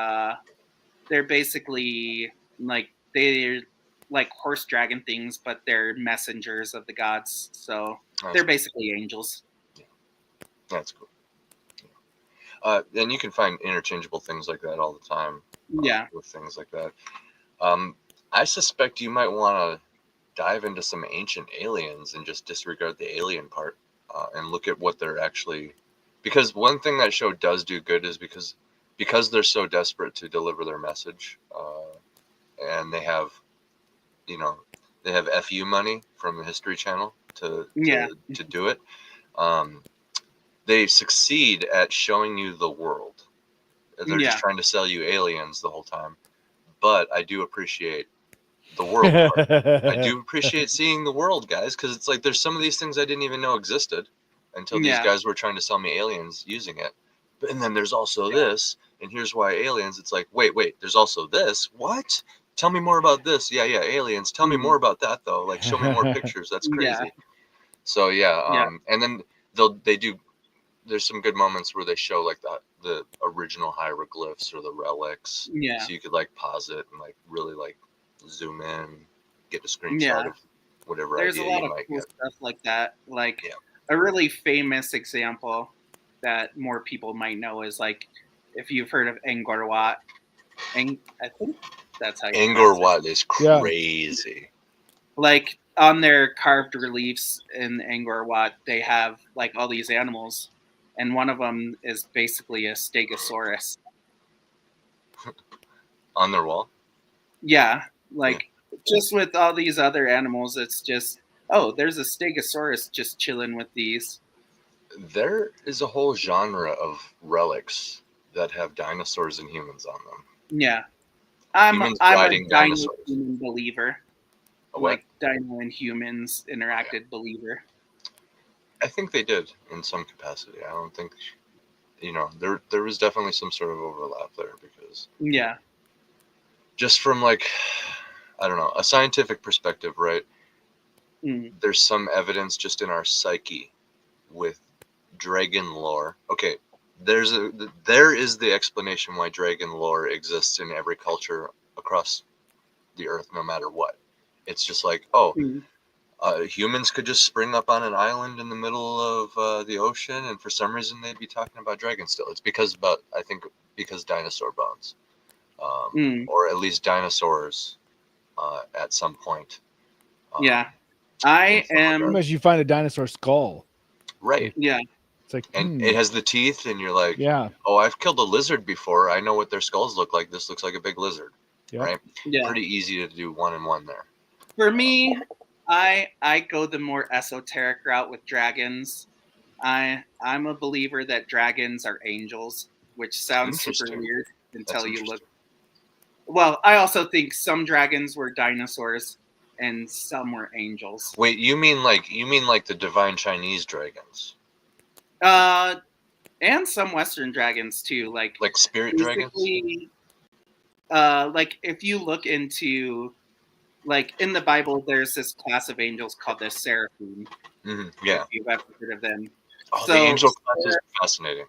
like they're like horse dragon things, but they're messengers of the gods. So they're basically angels. Yeah. That's cool. And you can find interchangeable things like that all the time. With things like that. I suspect you might want to dive into some ancient aliens and just disregard the alien part and look at what they're actually. Because one thing that show does do good is because they're so desperate to deliver their message, and they have FU money from the History Channel to do it. They succeed at showing you the world. They're just trying to sell you aliens the whole time. But I do appreciate the world part. I do appreciate seeing the world, guys, because it's like there's some of these things I didn't even know existed until these guys were trying to sell me aliens using it. And then there's also this, and here's why aliens. It's like, wait, there's also this. What? Tell me more about this. Yeah, aliens. Tell me more about that, though. Like, show me more pictures. That's crazy. Yeah. So, and then they do. There's some good moments where they show like the original hieroglyphs or the relics. Yeah. So you could like pause it and like really like zoom in, get a screenshot of whatever There's idea a lot you of might cool get. Stuff like that. Like a really famous example that more people might know is like if you've heard of Angkor Wat. I think that's how you Angkor Wat is crazy. Yeah. Like on their carved reliefs in Angkor Wat, they have like all these animals, and one of them is basically a stegosaurus. On their wall? Yeah, like just with all these other animals, it's just, oh, there's a stegosaurus just chilling with these. There is a whole genre of relics that have dinosaurs and humans on them. Yeah. I'm a dino human believer. Like dino and humans interacted believer. I think they did in some capacity. I don't think, there was definitely some sort of overlap there because. Yeah. Just from like, I don't know, a scientific perspective, right? There's some evidence just in our psyche with dragon lore. Okay, there is the explanation why dragon lore exists in every culture across the earth, no matter what. It's just like, humans could just spring up on an island in the middle of the ocean, and for some reason they'd be talking about dragons still. It's because dinosaur bones. Or at least dinosaurs at some point. I am. Unless you find a dinosaur skull. Right. Yeah. It's like, and it has the teeth, and you're like, oh, I've killed a lizard before. I know what their skulls look like. This looks like a big lizard. Yep. Right? Yeah. Pretty easy to do one and one there. For me, I go the more esoteric route with dragons. I'm a believer that dragons are angels, which sounds super weird until you look. Well, I also think some dragons were dinosaurs and some were angels. Wait, you mean like the divine Chinese dragons? And some Western dragons too, like spirit dragons. Like if you look into, like in the Bible, there's this class of angels called the seraphim. Mm-hmm. Yeah. If you've ever heard of them. Oh, so, the angel class is fascinating.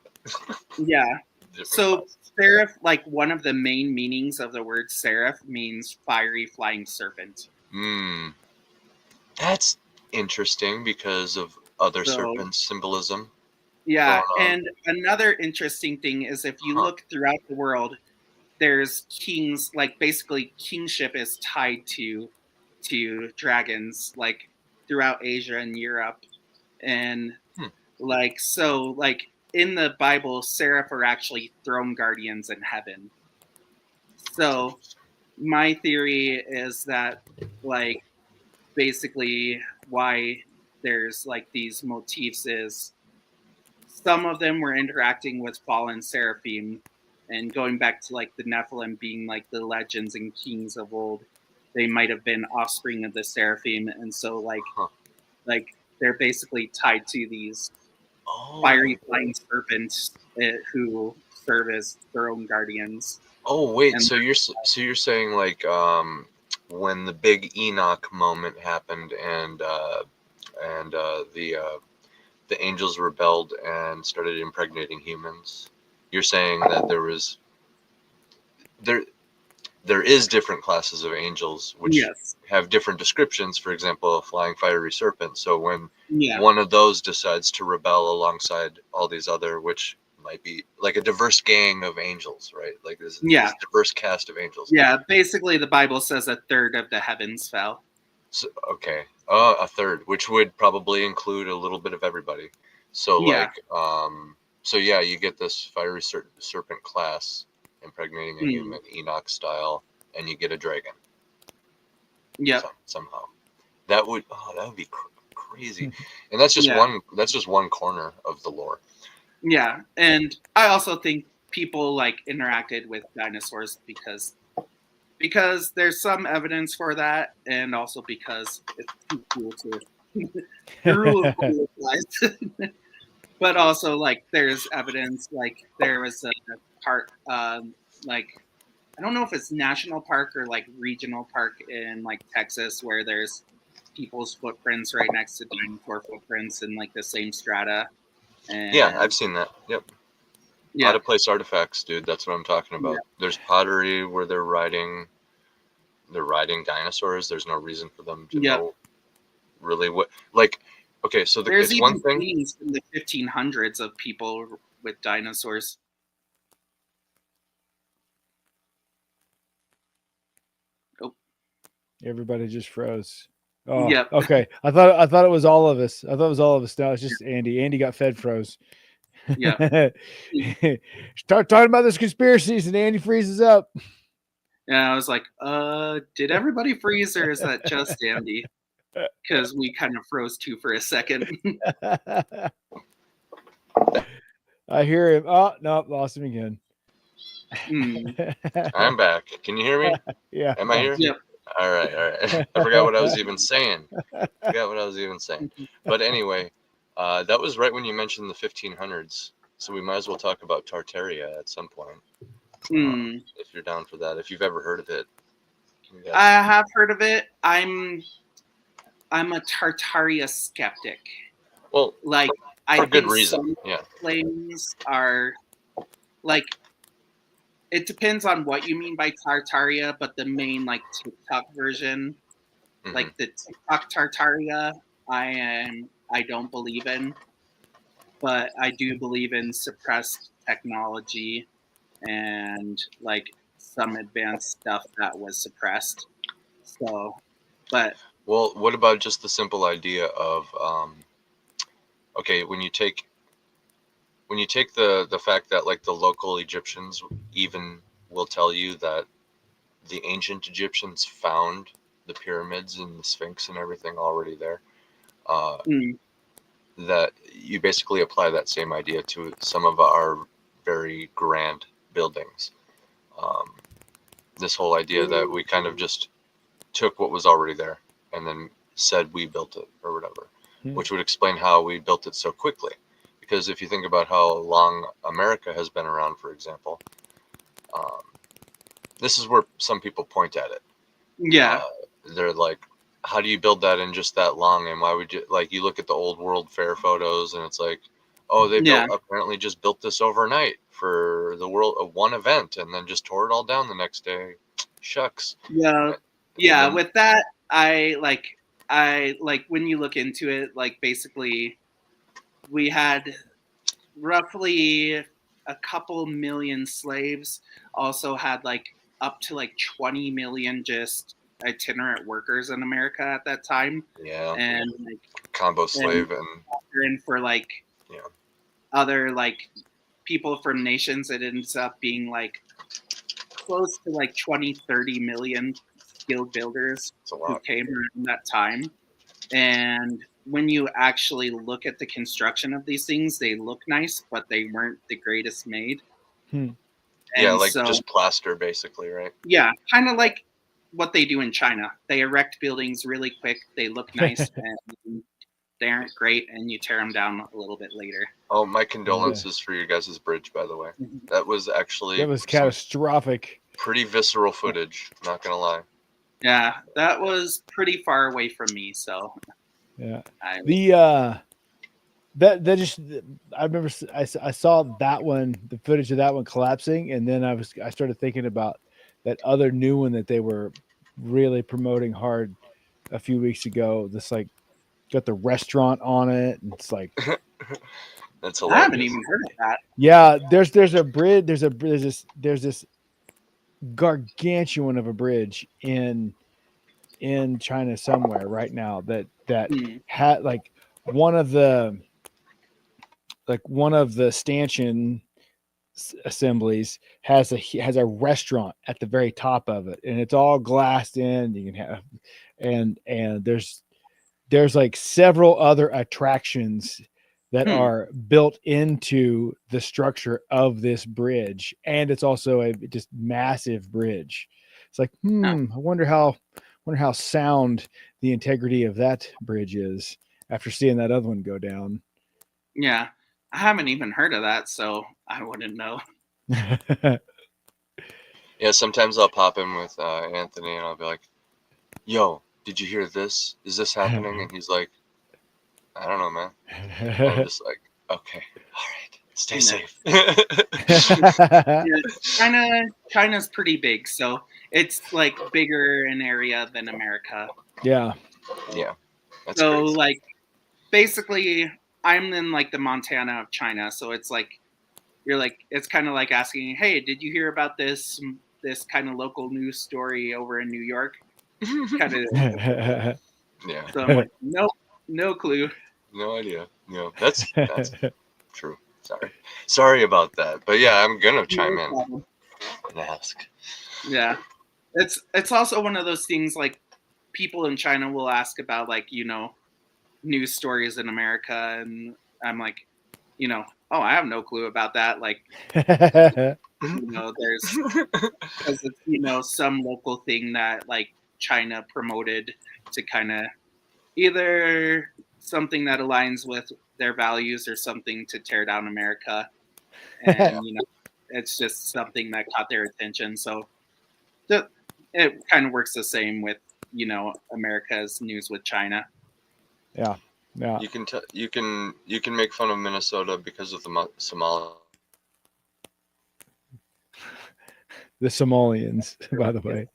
Yeah. So seraph, like one of the main meanings of the word seraph means fiery flying serpent. That's interesting because of other serpent symbolism. Yeah, and another interesting thing is if you look throughout the world, there's kings, like basically kingship is tied to dragons, like throughout Asia and Europe. And like, so like in the Bible, seraph are actually throne guardians in heaven. So my theory is that like basically why there's like these motifs is some of them were interacting with fallen seraphim, and going back to like the Nephilim being like the legends and kings of old, they might have been offspring of the seraphim, and so like they're basically tied to these fiery flying serpents who serve as their own guardians. Oh wait, so you're saying like when the big Enoch moment happened and the angels rebelled and started impregnating humans, you're saying that there is different classes of angels which have different descriptions. For example, a flying fiery serpent. So when one of those decides to rebel alongside all these other, which might be like a diverse gang of angels, right? Like this diverse cast of angels. Yeah, basically the Bible says a third of the heavens fell. So, okay, a third, which would probably include a little bit of everybody. So so yeah, you get this fiery serpent class impregnating a human, Enoch style, and you get a dragon. Yeah. Somehow, that would be crazy, and that's just one corner of the lore. Yeah, and I also think people like interacted with dinosaurs because there's some evidence for that, and also because it's too cool to the rule of cool applies. But also like there's evidence, like there was a part like I don't know if it's national park or like regional park in like Texas where there's people's footprints right next to dinosaur footprints in like the same strata. And yeah, I've seen that. Yep. Yeah. Out of place artifacts, dude. That's what I'm talking about. Yeah. There's pottery where they're riding dinosaurs. There's no reason for them to know really what, like, okay, so there's it's even one thing paintings in the 1500s of people with dinosaurs. Oh, everybody just froze. Oh, yeah. Okay. I thought it was all of us. I thought it was all of us. No, it's just Andy. Andy got fed froze. Yeah. Start talking about this conspiracies and Andy freezes up. Yeah, I was like, did everybody freeze or is that just Andy? Because we kind of froze too for a second. I hear him. Oh, no, lost him again. I'm back. Can you hear me? Yeah. Am I here? Yep. All right. I forgot what I was even saying. But anyway, that was right when you mentioned the 1500s. So we might as well talk about Tartaria at some point. If you're down for that, if you've ever heard of it. I have heard of it. I'm a Tartaria skeptic. Well, like for I good think reason. Some claims are like, it depends on what you mean by Tartaria, but the main like TikTok version, like the TikTok Tartaria, I don't believe in, but I do believe in suppressed technology and like some advanced stuff that was suppressed. So, but well, what about just the simple idea of okay, when you take the fact that like the local Egyptians even will tell you that the ancient Egyptians found the pyramids and the Sphinx and everything already there, that you basically apply that same idea to some of our very grand buildings. this whole idea that we kind of just took what was already there and then said we built it or whatever, which would explain how we built it so quickly. Because if you think about how long America has been around, for example, this is where some people point at it. Yeah. They're like, how do you build that in just that long? And why would you, like, you look at the old World Fair photos and it's like, oh, they apparently just built this overnight for the world, one event, and then just tore it all down the next day. Shucks. Yeah. Yeah. Then, with that, I like when you look into it, like basically we had roughly a couple million slaves, also had like up to like 20 million just itinerant workers in America at that time. Yeah. And like combo slave and for like other like people from nations, it ends up being like close to like 20-30 million skilled builders who came around that time. And when you actually look at the construction of these things, they look nice, but they weren't the greatest made. Yeah, like so, just plaster, basically, right? Yeah, kind of like what they do in China. They erect buildings really quick. They look nice, and they aren't great, and you tear them down a little bit later. Oh, my condolences for your guys' bridge, by the way. That was actually catastrophic. Pretty visceral footage, not gonna lie. Yeah, that was pretty far away from me, so yeah. That just, I remember I saw that one, the footage of that one collapsing, and then I started thinking about that other new one that they were really promoting hard a few weeks ago. This like got the restaurant on it, and it's like that's hilarious. I haven't even heard of that. Yeah, there's a bridge, there's this gargantuan of a bridge in China somewhere right now that had like one of the stanchion assemblies has a restaurant at the very top of it, and it's all glassed in. You can have and there's like several other attractions that are built into the structure of this bridge, and it's also a just massive bridge. It's like, I wonder how sound the integrity of that bridge is after seeing that other one go down. Yeah, I haven't even heard of that, so I wouldn't know. Yeah, sometimes I'll pop in with Anthony, and I'll be like, "Yo, did you hear this? Is this happening?" And he's like, "I don't know, man." And I'm just like, "Okay, all right, stay safe." Yeah, China's pretty big, so it's like bigger in area than America. Yeah. That's so crazy. Like basically, I'm in like the Montana of China, so it's like it's kind of like asking, "Hey, did you hear about this kind of local news story over in New York?" Kind of. Yeah. So I'm like, nope, no clue. No idea. No, that's true. Sorry about that, but yeah, I'm gonna chime in and ask. Yeah, it's also one of those things like people in China will ask about like news stories in America, and I'm like, oh, I have no clue about that. Like, there's because it's some local thing that like China promoted to kind of either something that aligns with their values or something to tear down America, and it's just something that caught their attention. So it kind of works the same with America's news with China. Yeah. You can make fun of Minnesota because of the Somali. The Somalians, by the way.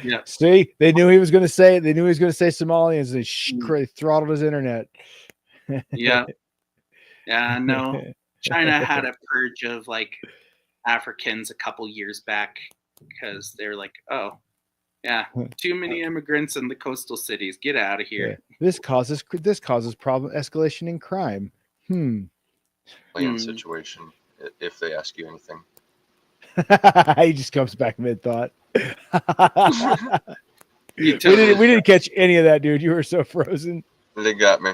Yeah. See, they knew he was going to say. They knew he was going to say Somalians. They throttled his internet. Yeah. Yeah. No, China had a purge of like Africans a couple years back because they're like, oh, yeah, too many immigrants in the coastal cities. Get out of here. Yeah. This causes problem escalation in crime. Situation. If they ask you anything, he just comes back mid thought. we didn't catch any of that, dude. You were so frozen. They got me.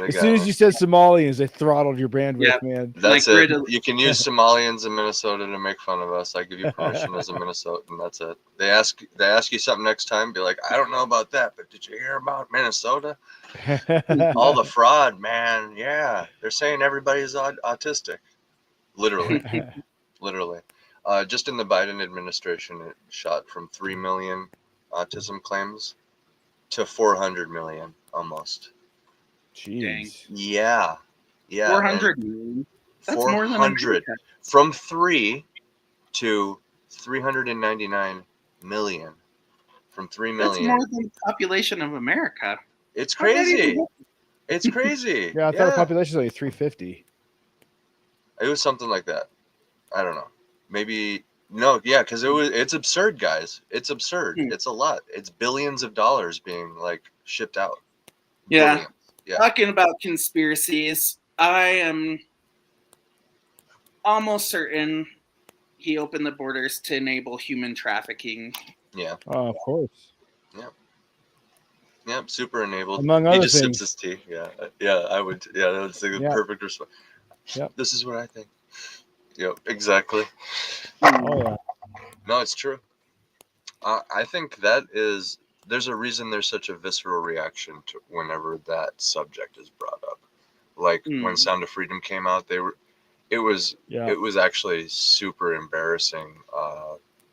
As soon as you said Somalians, they throttled your bandwidth, man. That's it. You can use Somalians in Minnesota to make fun of us. I give you permission as a Minnesotan. That's it. They ask you something next time, be like, I don't know about that, but did you hear about Minnesota? All the fraud, man. Yeah, they're saying everybody's autistic. Literally. Just in the Biden administration, it shot from 3 million autism claims to 400 million almost. Jeez. Yeah. 400 million. That's 400 more than from 3 to 399 million. From 3 million. That's more than the population of America. It's crazy. It's crazy. Yeah, I thought the population was only 350. It was something like that. I don't know. Maybe no. Yeah, because it's absurd, guys. It's absurd. It's a lot. It's billions of dollars being like shipped out. Yeah. Billions. Yeah. Talking about conspiracies, I am almost certain he opened the borders to enable human trafficking. Yeah. Oh, of course. Yeah, super enabled. Among other he just things. sips his tea. Yeah, I would. Yeah, that would be the perfect response. Yep. This is what I think. Yep, exactly. Oh yeah. No, it's true. I think there's a reason there's such a visceral reaction to whenever that subject is brought up. Like when Sound of Freedom came out, it was actually super embarrassing,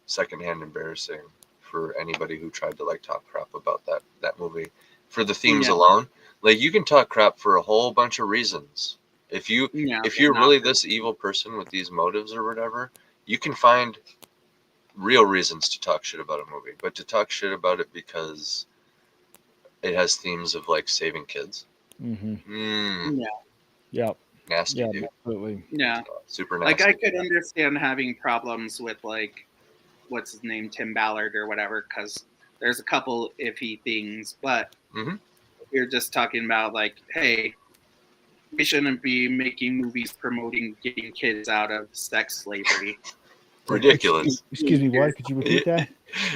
secondhand embarrassing for anybody who tried to like talk crap about that movie for the themes alone. Like you can talk crap for a whole bunch of reasons. If you're really this evil person with these motives or whatever, you can find real reasons to talk shit about a movie. But to talk shit about it because it has themes of like saving kids. Yep. Nasty, dude. Absolutely. Yeah. Super nasty. Like I could understand having problems with like what's his name, Tim Ballard or whatever, because there's a couple iffy things, but you're just talking about like, hey, we shouldn't be making movies promoting getting kids out of sex slavery. Ridiculous. Excuse me, what? Could you repeat that?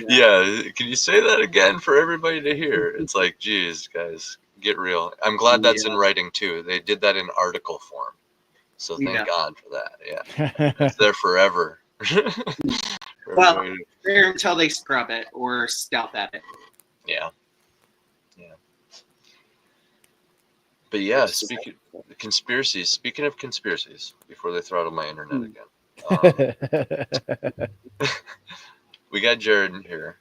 Yeah, can you say that again for everybody to hear? It's like, geez, guys, get real. I'm glad that's in writing too. They did that in article form. So thank God for that. Yeah. It's there forever. Well, there until they scrub it or stealth at it. Yeah. But yeah, speaking of conspiracies, before they throttle my internet again. We got Jared here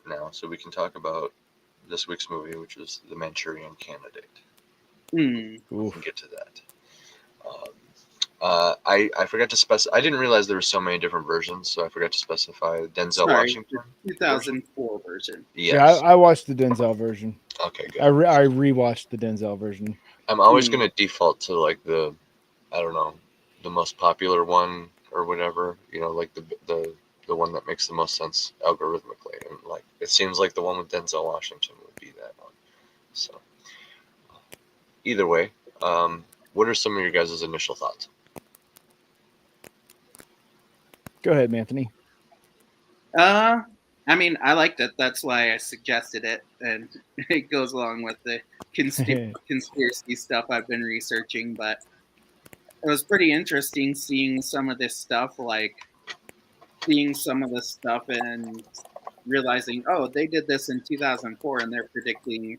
now, so we can talk about this week's movie, which is The Manchurian Candidate. We can get to that. I forgot to specify. I didn't realize there were so many different versions, so I forgot to specify Denzel Washington. 2004 version. Yes. Yeah, I watched the Denzel version. Okay, good. I rewatched the Denzel version. I'm always going to default to like the most popular one or whatever. You know, like the one that makes the most sense algorithmically, and like it seems like the one with Denzel Washington would be that one. So either way, what are some of your guys' initial thoughts? Go ahead, Anthony. I mean, I liked it. That's why I suggested it, and it goes along with the conspiracy stuff I've been researching. But it was pretty interesting seeing some of this stuff, and realizing, oh, they did this in 2004, and they're predicting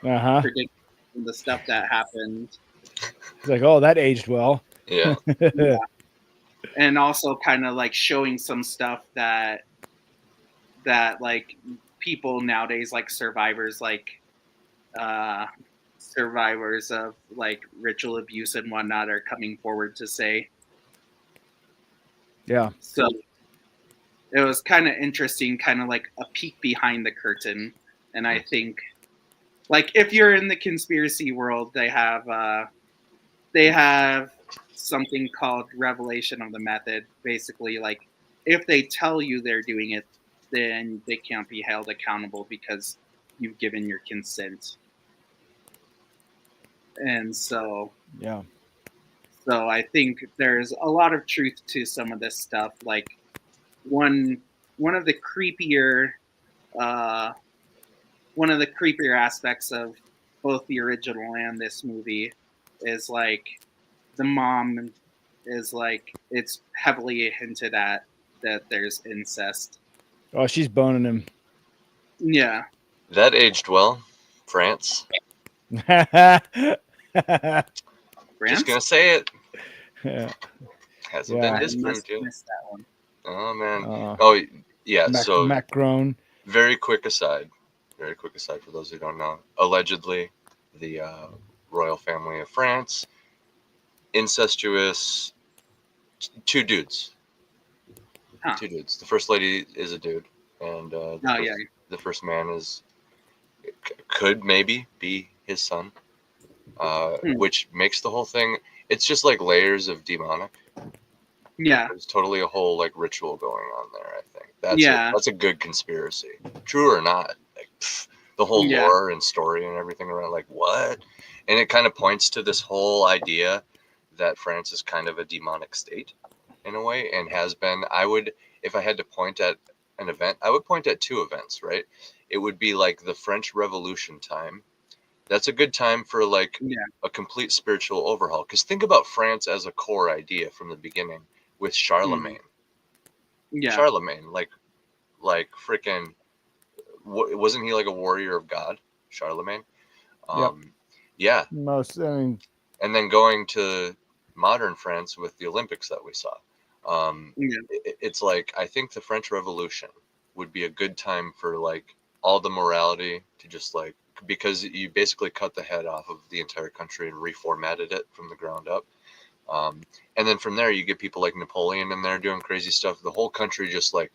the stuff that happened. It's like, oh, that aged well. Yeah. And also kind of like showing some stuff that like people nowadays, like survivors of like ritual abuse and whatnot, are coming forward to say. Yeah. So it was kind of interesting, kind of like a peek behind the curtain. And I think, like, if you're in the conspiracy world, they have something called revelation of the method. Basically, like, if they tell you they're doing it, then they can't be held accountable because you've given your consent. And so I think there's a lot of truth to some of this stuff. Like one of the creepier aspects of both the original and this movie is like the mom is like it's heavily hinted at that there's incest. Oh, she's boning him. Yeah. That aged well. France. Just gonna say it. Yeah. Hasn't Yeah. been I disproved must yet. miss that one. Oh man. Oh yeah. So Macron. very quick aside for those who don't know. Allegedly, the royal family of France, incestuous, two dudes. Huh. Two dudes. The first lady is a dude, and the first man could maybe be his son, which makes the whole thing. It's just like layers of demonic. Yeah. There's totally a whole like ritual going on there. I think that's a good conspiracy, true or not. Like the whole lore and story and everything around, like what, and it kind of points to this whole idea that France is kind of a demonic state in a way, and has been. If I had to point at an event, I would point at two events. Right, it would be like the French Revolution time. That's a good time for like a complete spiritual overhaul. Because think about France as a core idea from the beginning with Charlemagne. Charlemagne, like freaking, wasn't he like a warrior of God, Charlemagne? Yeah. Most, I mean, and then going to modern France with the Olympics that we saw. It's like, I think the French Revolution would be a good time for like all the morality to just like, because you basically cut the head off of the entire country and reformatted it from the ground up. And then from there, you get people like Napoleon in there doing crazy stuff. The whole country just like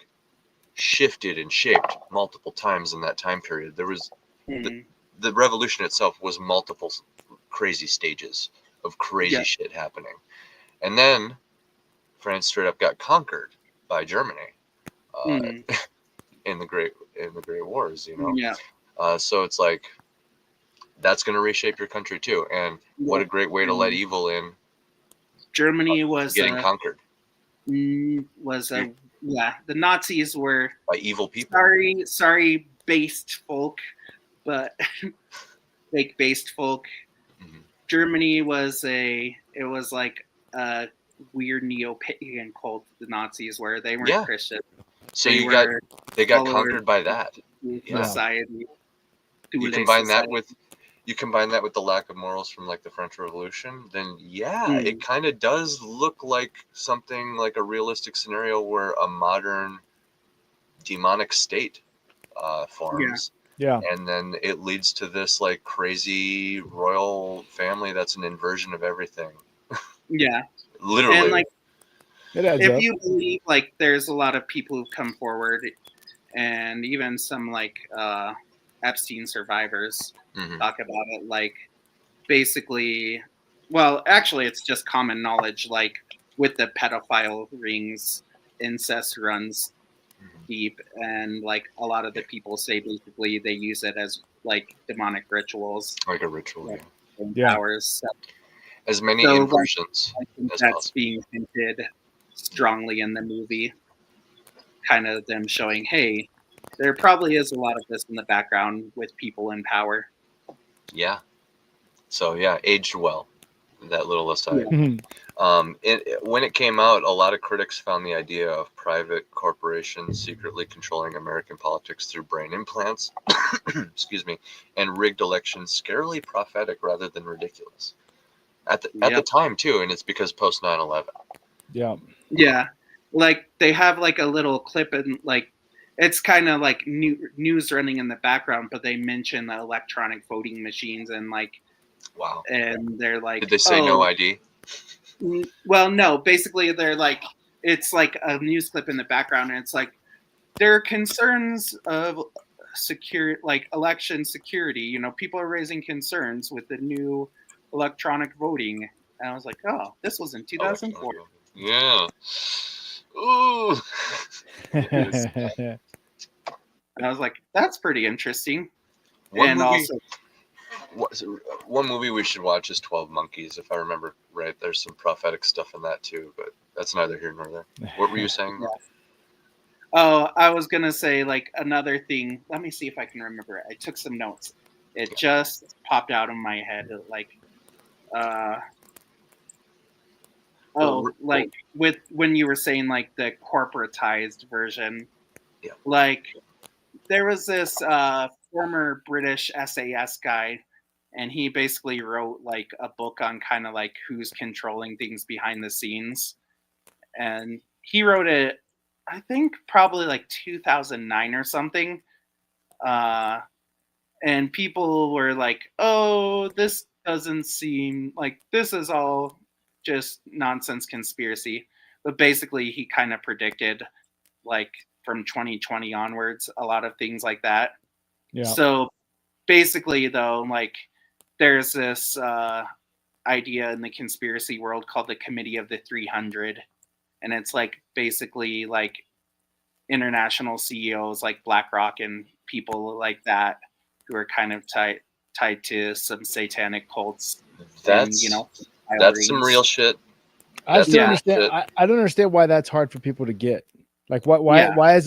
shifted and shaped multiple times in that time period. There was the revolution itself was multiple crazy stages of crazy shit happening. And then France straight up got conquered by Germany in the Great Wars, you know? So it's like, that's going to reshape your country too. And what a great way to let evil in. Germany was getting conquered. The Nazis were by evil people. Sorry, based folk, but fake based folk. Mm-hmm. Germany was like a weird neo-pagan cult. The Nazis were. They weren't Christian. So they got conquered by that. Society. You combine that with the lack of morals from like the French Revolution, then it kind of does look like something like a realistic scenario where a modern demonic state forms. Yeah. And then it leads to this like crazy royal family that's an inversion of everything. Yeah. Literally. And like, if up. you believe, like, there's a lot of people who've come forward, and even some like Epstein survivors talk about it, like basically, well, actually it's just common knowledge, like with the pedophile rings, incest runs deep, and like a lot of the people say basically they use it as like demonic rituals, like a ritual, powers. So, as many inversions I think that's being hinted strongly in the movie, kind of them showing, hey, there probably is a lot of this in the background with people in power. Yeah. So aged well. That little aside. When it came out, a lot of critics found the idea of private corporations secretly controlling American politics through brain implants, excuse me, and rigged elections scarily prophetic rather than ridiculous. At the time too, and it's because post 9/11. Yeah, like they have like a little clip, and like it's kind of like news running in the background, but they mention the electronic voting machines and like. Wow. And they're like, did they say no ID? Well, no. Basically, they're like, it's like a news clip in the background, and it's like there are concerns of like election security. You know, people are raising concerns with the new electronic voting. And I was like, oh, this was in 2004. Yeah. Ooh. And I was like, that's pretty interesting. One movie we should watch is 12 Monkeys, if I remember right. There's some prophetic stuff in that too, but that's neither here nor there. What were you saying? Oh, I was going to say like another thing. Let me see if I can remember it. I took some notes. It just popped out of my head. Like, like with when you were saying like the corporatized version, like there was this former British SAS guy, and he basically wrote like a book on kind of like who's controlling things behind the scenes. And he wrote it, I think probably like 2009 or something. And people were like, oh, this doesn't seem like this is all just nonsense conspiracy. But basically, he kind of predicted like from 2020 onwards, a lot of things like that. Yeah. So basically, though, like there's this idea in the conspiracy world called the Committee of the 300. And it's like basically like international CEOs like BlackRock and people like that who are kind of tied to some satanic cults. That's some real shit. I still understand. I don't understand why that's hard for people to get. Like why is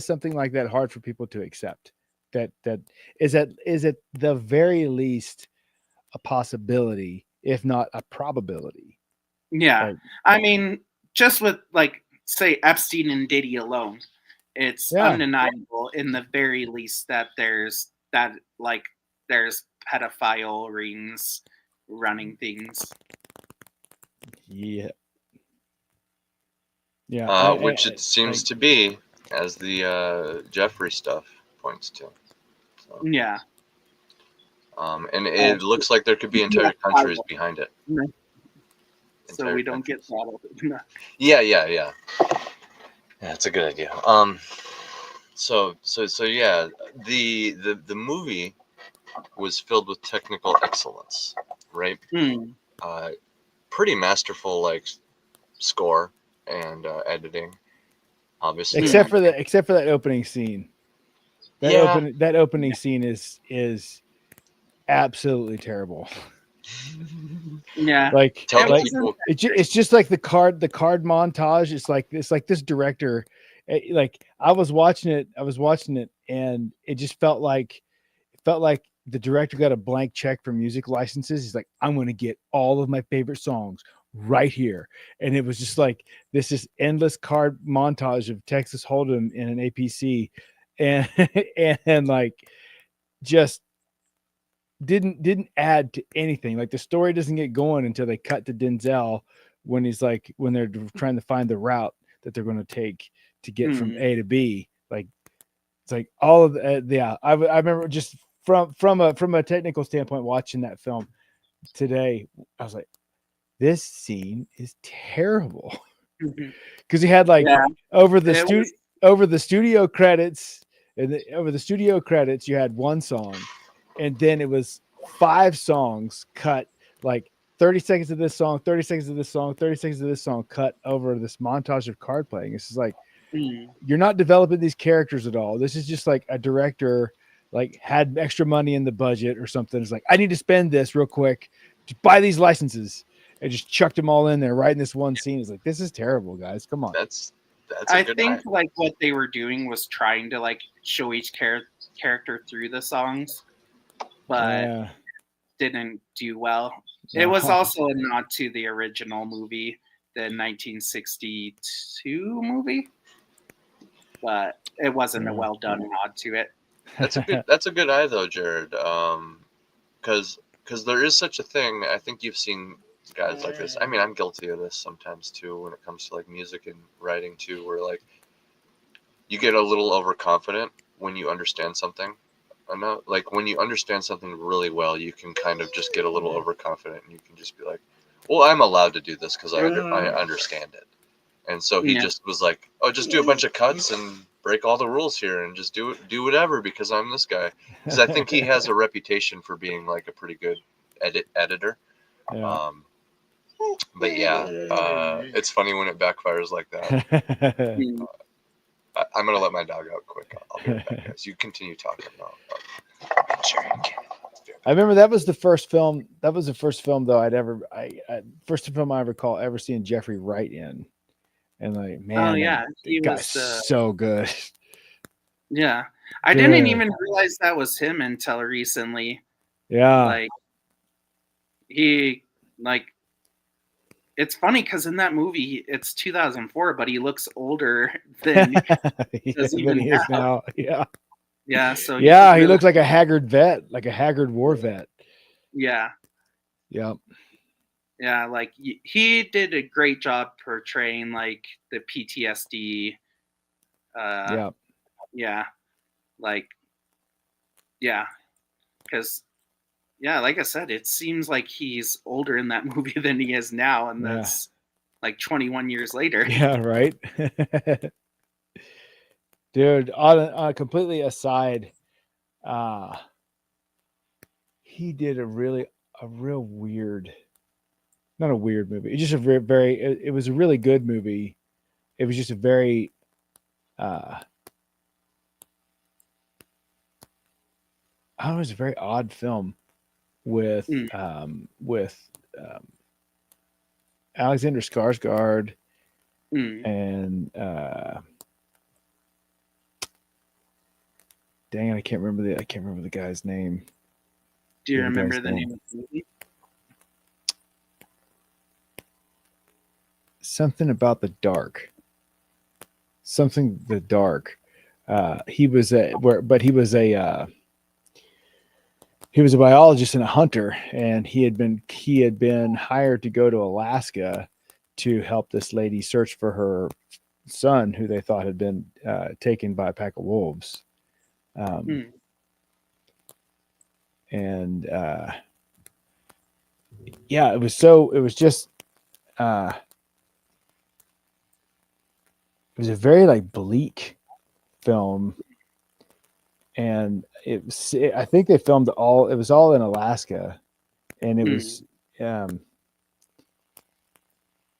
something like that hard for people to accept? That is at the very least a possibility, if not a probability. Yeah. Like, I mean, just with like say Epstein and Diddy alone, it's undeniable in the very least that there's pedophile rings running things. Yeah. Yeah. Which it seems to be, as the Jeffrey stuff points to. So. Yeah. And it looks like there could be entire countries behind it. So we don't get throttled. Yeah. That's a good idea. So yeah, the movie was filled with technical excellence, right? Pretty masterful, like score and editing, obviously. Except for that opening scene. That opening scene is absolutely terrible. Yeah, like it's just like the card montage. It's like this director, like I was watching it, and it just felt like the director got a blank check for music licenses. He's like, I'm going to get all of my favorite songs right here, and it was just like this is endless card montage of Texas Hold'em in an APC, and and like just didn't add to anything. Like the story doesn't get going until they cut to Denzel when they're trying to find the route that they're going to take to get from A to B. Like it's like all of I remember just from a technical standpoint watching that film today, I was like, this scene is terrible. Because you had like over the studio credits you had one song, and then it was 5 songs cut, like 30 seconds of this song, 30 seconds of this song, 30 seconds of this song cut over this montage of card playing. It's just like you're not developing these characters at all. This is just like a director like had extra money in the budget or something. It's like, I need to spend this real quick to buy these licenses, and just chucked them all in there right in this one scene. It's like, this is terrible, guys. Come on. I think like what they were doing was trying to like show each character through the songs, but didn't do well. It was also a nod to the original movie, the 1962 movie, but it wasn't a well done nod to it. That's a good eye though, Jared. Because there is such a thing. I think you've seen guys like this. I mean, I'm guilty of this sometimes too when it comes to like music and writing too, where like you get a little overconfident when you understand something. Like when you understand something really well, you can kind of just get a little overconfident, and you can just be like, well, I'm allowed to do this because I understand it. And so he just was like, oh, just do a bunch of cuts and break all the rules here and just do whatever because I'm this guy. Because I think he has a reputation for being like a pretty good editor. Yeah. But yeah, it's funny when it backfires like that. I'm gonna let my dog out quick. I'll be right back, guys. You continue talking about Manchurian. I remember that was the first film. That was the first film though first film I recall ever seeing Jeffrey Wright in, and like, man, he was so good. Yeah, I didn't even realize that was him until recently. Yeah. Like he like it's funny because in that movie it's 2004, but he looks older than than he is now. Yeah. Yeah. So he looks like a haggard vet, like a haggard war vet. Yeah. Yep. Yeah, like he did a great job portraying like the PTSD. Yeah. Yeah. Like, yeah, because like I said, it seems like he's older in that movie than he is now, and that's like 21 years later. Yeah, right. Dude, on completely aside, he did a real weird, not a weird movie. It's just a very it was a really good movie. It was just a very I don't know, it was a very odd film with Alexander Skarsgård and dang it, I can't remember the guy's name. Do you remember the name of the movie? Something about the dark. Something the dark. He was a biologist and a hunter, and he had been hired to go to Alaska to help this lady search for her son, who they thought had been taken by a pack of wolves. And yeah, it was a very like bleak film, and I think they filmed it was all in Alaska, and it was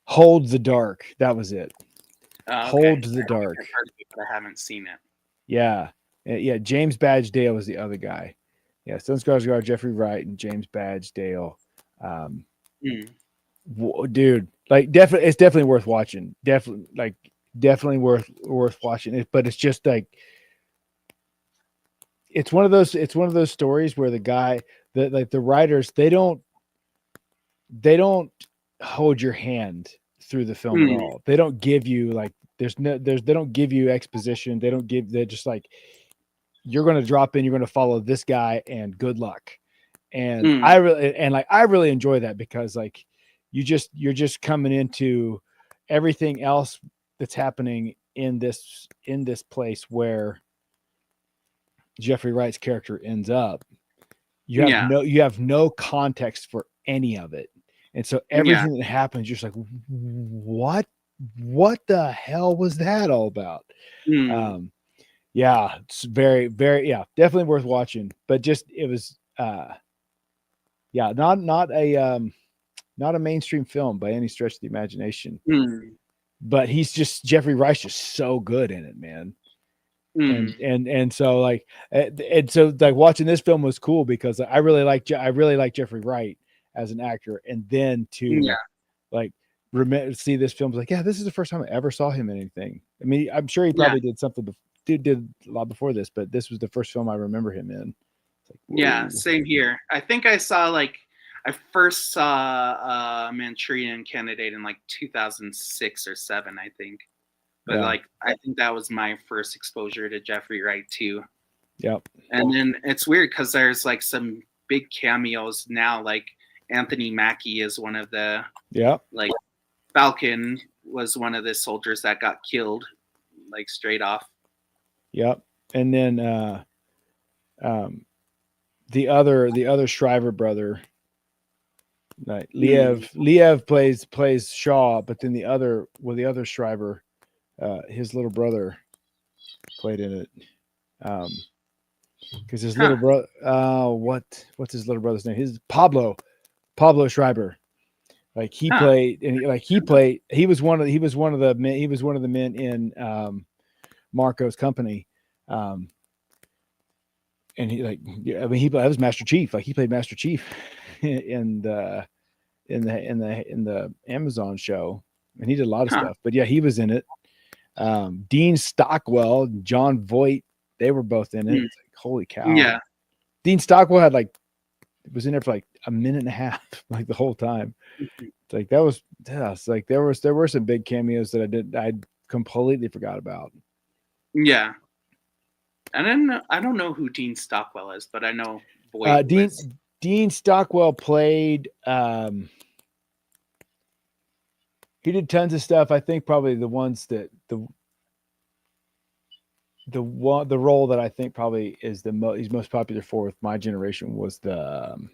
Hold the Dark. That was it. Hold the Dark. I've heard of it, but I haven't seen it. Yeah. James Badge Dale was the other guy. Yeah, Stellan Skarsgård, Jeffrey Wright, and James Badge Dale. Dude, like it's definitely worth watching. Definitely worth watching it. But it's just like it's one of those stories where the writers they don't hold your hand through the film at all. They don't give you like they don't give you exposition. They're just like, you're going to drop in, you're going to follow this guy, and good luck. And I really enjoy that, because like you're just coming into everything else that's happening in this place where Jeffrey Wright's character ends up. You have no context for any of it. And so everything that happens, you're just like, what the hell was that all about? Yeah, it's very, very, definitely worth watching. But just, it was, not a mainstream film by any stretch of the imagination. But Jeffrey Wright's just so good in it, man. And so like, watching this film was cool, because I really like Jeffrey Wright as an actor, and then to see this film, like, this is the first time I ever saw him in anything. I mean, I'm sure he probably did something did a lot before this, but this was the first film I remember him in. Like, same here. I think I first saw Manchurian Candidate in like 2006 or 7, I think. But I think that was my first exposure to Jeffrey Wright too. Yep. And then it's weird because there's like some big cameos now. Like Anthony Mackie is one of the like Falcon was one of the soldiers that got killed, like straight off. Yep. And then the other Shriver brother, like Liev plays Shaw, but then the other Shriver, his little brother played in it. Because his little brother, what's his little brother's name? His Pablo Schreiber. Like he played, and he was one of the men in Marco's company. And that was Master Chief. Like he played Master Chief in the Amazon show, and he did a lot of stuff. But he was in it. Dean Stockwell, John Voight, they were both in it. It's like, holy cow. Yeah. Dean Stockwell had like was in there for like a minute and a half, like the whole time. It's like that was it's like there were some big cameos that I completely forgot about. Yeah. I don't know who Dean Stockwell is, but I know Dean Stockwell played he did tons of stuff. I think probably the ones that the role that I think probably is he's most popular for with my generation was the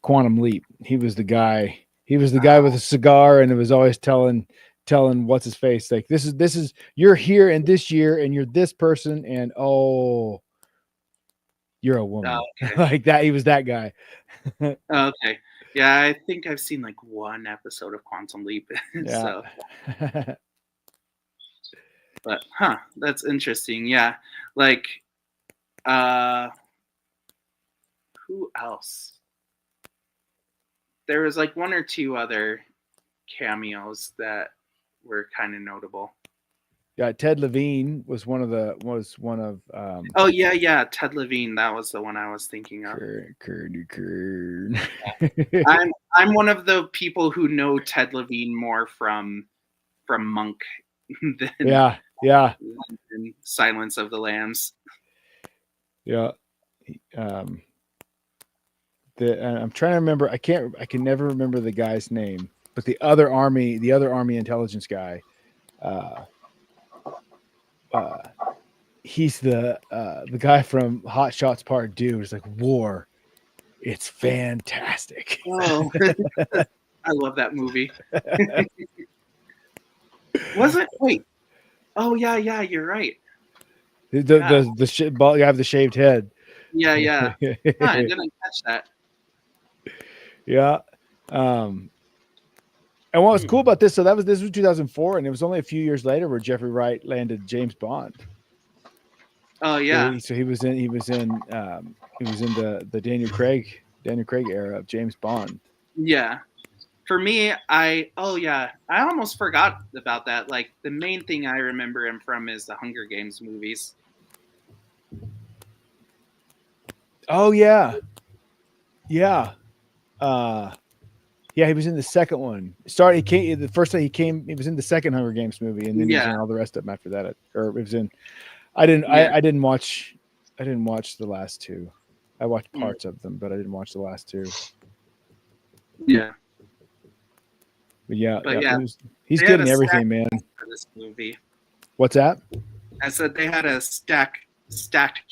Quantum Leap. He was the guy. He was the guy with a cigar, and it was always telling what's his face like this is you're here in this year, and you're this person, and oh, you're a woman. Okay. Like that. He was that guy. Okay. Yeah, I think I've seen like one episode of Quantum Leap. Yeah. So, but that's interesting. Yeah. Like who else? There was like one or two other cameos that were kind of notable. Yeah, Ted Levine was one of oh yeah, Ted Levine, that was the one I was thinking of. Kern. I'm one of the people who know Ted Levine more from Monk than than Silence of the Lambs. Yeah. I'm trying to remember. I can never remember the guy's name, but the other army intelligence guy, he's the guy from Hot Shots Part 2. It's like war. It's fantastic. Oh, I love that movie. Was it? Wait. Oh yeah, you're right. The ball guy with the shaved head. Yeah. I didn't catch that. Yeah. And what was cool about this? So this was 2004, and it was only a few years later where Jeffrey Wright landed James Bond. Oh yeah. So he was in the Daniel Craig era of James Bond. Yeah. For me, I almost forgot about that. Like the main thing I remember him from is the Hunger Games movies. Oh yeah. Yeah. Yeah, he was in the second one. The first time he was in the second Hunger Games movie, and then he was in all the rest of them after that. Or it was in. I didn't watch the last two. I watched parts of them, but I didn't watch the last two. Yeah. But he's good in everything, man. For this movie. What's that? I said they had a stacked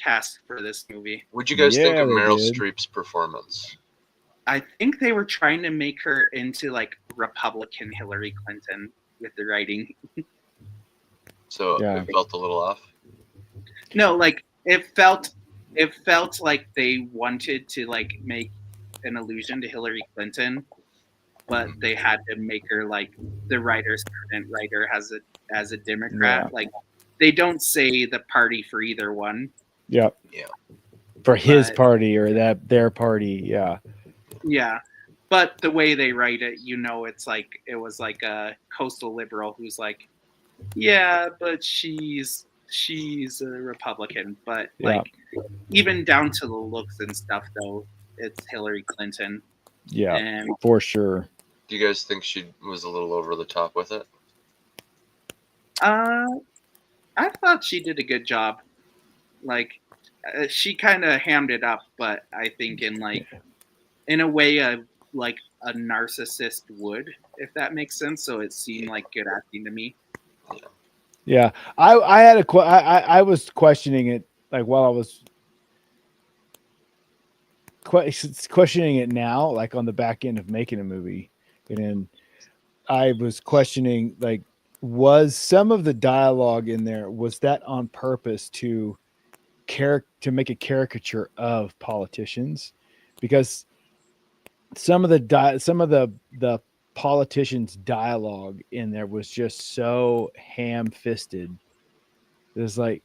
cast for this movie. What'd you guys think of Meryl Streep's performance? I think they were trying to make her into like Republican Hillary Clinton with the writing. So it felt a little off? No, like it felt like they wanted to like make an allusion to Hillary Clinton, but they had to make her like the writer's current writer as a Democrat. Like they don't say the party for either one. Yep. Yeah. For his party or their party, yeah. Yeah. But the way they write it, it's like it was like a coastal liberal who's like, yeah, but she's a Republican. But like even down to the looks and stuff though, it's Hillary Clinton. Yeah, and for sure. Do you guys think she was a little over the top with it? I thought she did a good job. Like, she kind of hammed it up, but I think in a way like a narcissist would, if that makes sense. So it seemed like good acting to me. Yeah, I was questioning it like while I was questioning it now, like on the back end of making a movie, and I was questioning like, was some of the dialogue in there, was that on purpose to make a caricature of politicians? Because some of the politicians' dialogue in there was just so ham-fisted. It was like,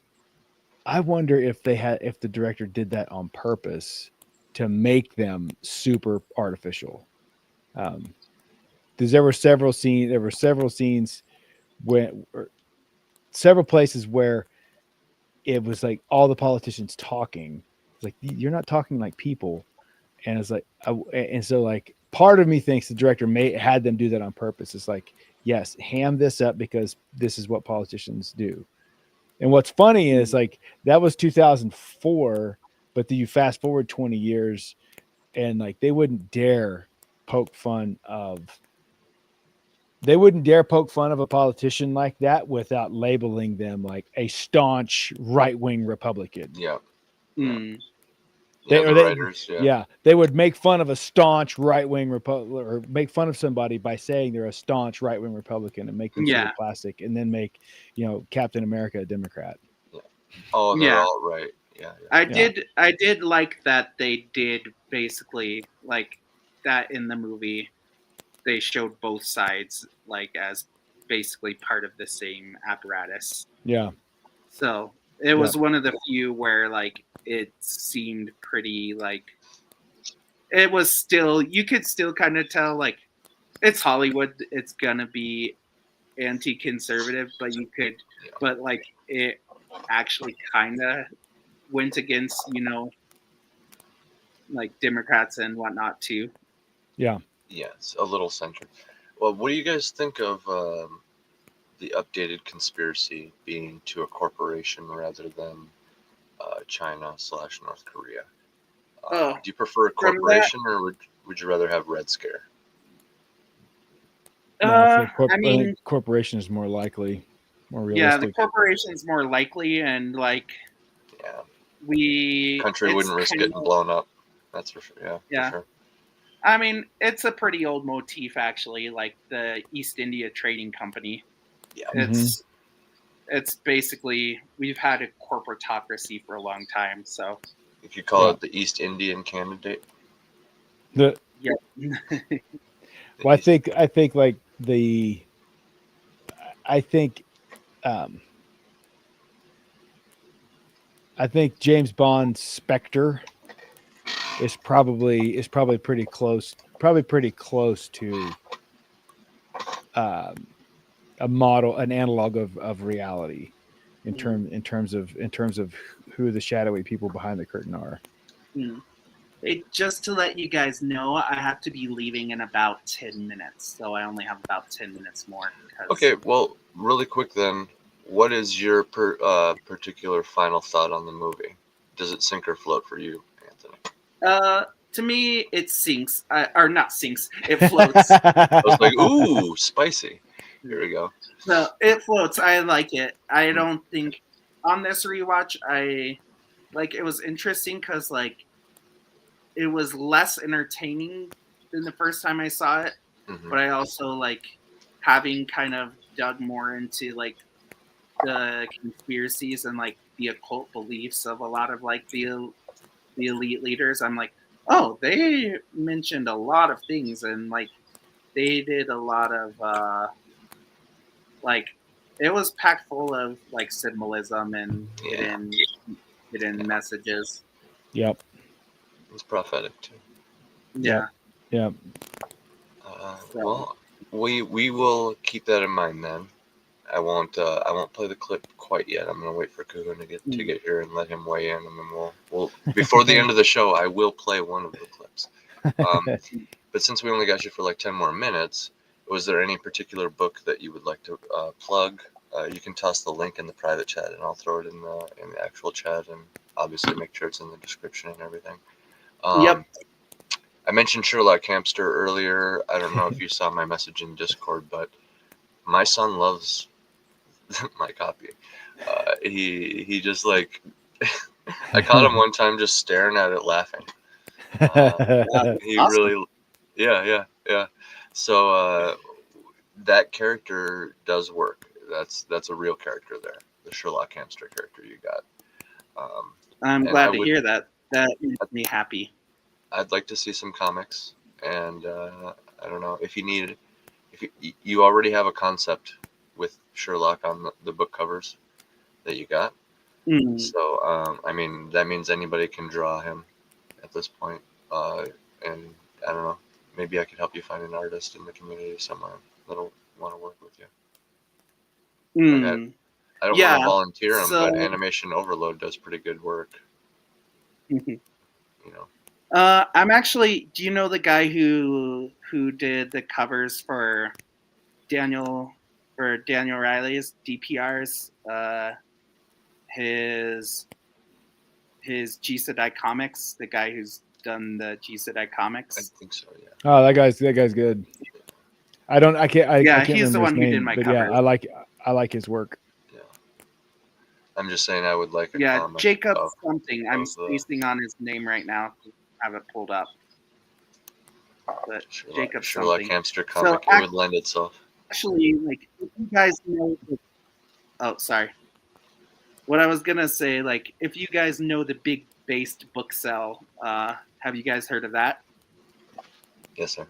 I wonder if the director did that on purpose to make them super artificial. Because there were several scenes several places where it was like all the politicians talking. It's like, you're not talking like people. And it's like, and so like part of me thinks the director had them do that on purpose. It's like, yes, ham this up because this is what politicians do. And what's funny is like that was 2004, but then you fast forward 20 years and like they wouldn't dare poke fun of a politician like that without labeling them like a staunch right-wing Republican. Yeah. Mm. Yeah, the writers, they would make fun of a staunch right-wing Republican, or make fun of somebody by saying they're a staunch right-wing Republican and make them feel plastic, and then make, Captain America a Democrat. Yeah. Oh, they're all right. Yeah. I did like that they did basically like that in the movie. They showed both sides like as basically part of the same apparatus. Yeah. So it was one of the few where like it seemed pretty like it was still, you could still kind of tell like it's Hollywood, it's gonna be anti-conservative, but like it actually kind of went against, like Democrats and whatnot too. Yeah. Yes, a little centered. Well, what do you guys think of the updated conspiracy being to a corporation rather than China/North Korea? Do you prefer a corporation, or would you rather have Red Scare? I think corporation is more likely, more realistic. Yeah, the corporation's more likely, and like, country wouldn't risk getting blown up. That's for sure. Yeah. For sure. I mean, it's a pretty old motif, actually. Like the East India Trading Company. Yeah. It's basically, we've had a corporatocracy for a long time. So if you call it the East Indian Candidate. Well, I think like I think James Bond's Spectre is probably pretty close to a model, an analog of reality in terms of who the shadowy people behind the curtain are. Hey, just to let you guys know, I have to be leaving in about 10 minutes, so I only have about 10 minutes more. Okay, well, really quick then, what is your particular final thought on the movie? Does it sink or float for you, Anthony? To me, it sinks. Or not sinks, it floats. I was like, ooh, spicy. Here we go. So it floats. I like it. I don't think on this rewatch, it was interesting because like it was less entertaining than the first time I saw it, but I also like having kind of dug more into like the conspiracies and like the occult beliefs of a lot of like the elite leaders. I'm like, oh, they mentioned a lot of things, and like they did a lot of like it was packed full of like symbolism and hidden messages. Yep. It's prophetic too. Yeah. Yeah. Well, we will keep that in mind then. I won't play the clip quite yet. I'm gonna wait for Kahuna to get here and let him weigh in, and then we'll before the end of the show I will play one of the clips. But since we only got you for like 10 more minutes, was there any particular book that you would like to plug? You can toss the link in the private chat, and I'll throw it in the actual chat, and obviously make sure it's in the description and everything. Yep. I mentioned Sherlock Hamster earlier. I don't know if you saw my message in Discord, but my son loves my copy. He just like I caught him one time just staring at it laughing. He awesome. Really, yeah. So that character does work. That's a real character there. The Sherlock Hamster character you got. I'm glad to hear that. That makes me happy. I'd like to see some comics, and I don't know if you already have a concept with Sherlock on the book covers that you got. So I mean that means anybody can draw him at this point, and I don't know, maybe I could help you find an artist in the community somewhere that'll want to work with you. I don't want to volunteer him, but Animation Overload does pretty good work. But Animation Overload does pretty good work. I'm actually. Do you know the guy who did the covers for Daniel Riley's DPRs? His G Sedai comics. The guy who's done the G Sedai comics. I think so. Yeah. Oh, that guy's good. I can't he's the one who did my but cover. Yeah, I like his work. Yeah. I'm just saying I would like a comic. Jacob something. I'm spacing on his name right now to have it pulled up. But Jacob Sherlock something. Hamster comic, it would lend itself. Actually, like, if you guys know. Oh, sorry. What I was gonna say, like, if you guys know the Big Based Book Cell, have you guys heard of that? Yes, sir.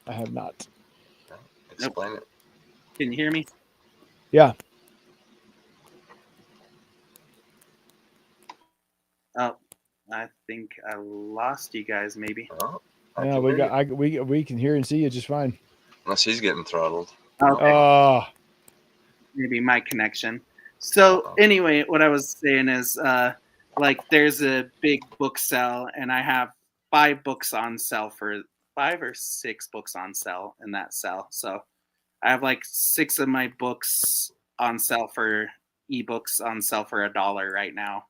I have not. Explain it. Can you hear me? Yeah. Oh, I think I lost you guys. Maybe. Oh, yeah, we can hear and see you just fine. Unless he's getting throttled. Okay. Maybe my connection. So anyway, what I was saying is, like, there's a big book sale, and I have 5 books on sale for 5 or 6 books on sale in that sale. So I have like 6 of my books on sale for ebooks on sale for $1 right now.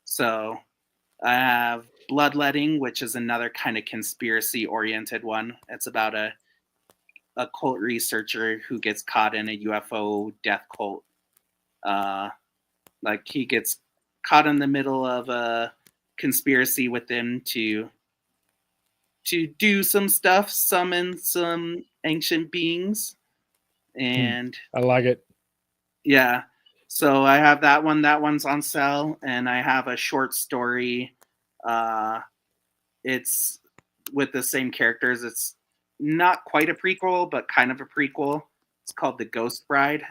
So I have Bloodletting, which is another kind of conspiracy-oriented one. It's about a cult researcher who gets caught in a UFO death cult. Like, he gets caught in the middle of a conspiracy with them to do some stuff, summon some ancient beings, and I like it. Yeah, so I have that one. That one's on sale, and I have a short story. It's with the same characters. It's not quite a prequel, but kind of a prequel. It's called The Ghost Bride,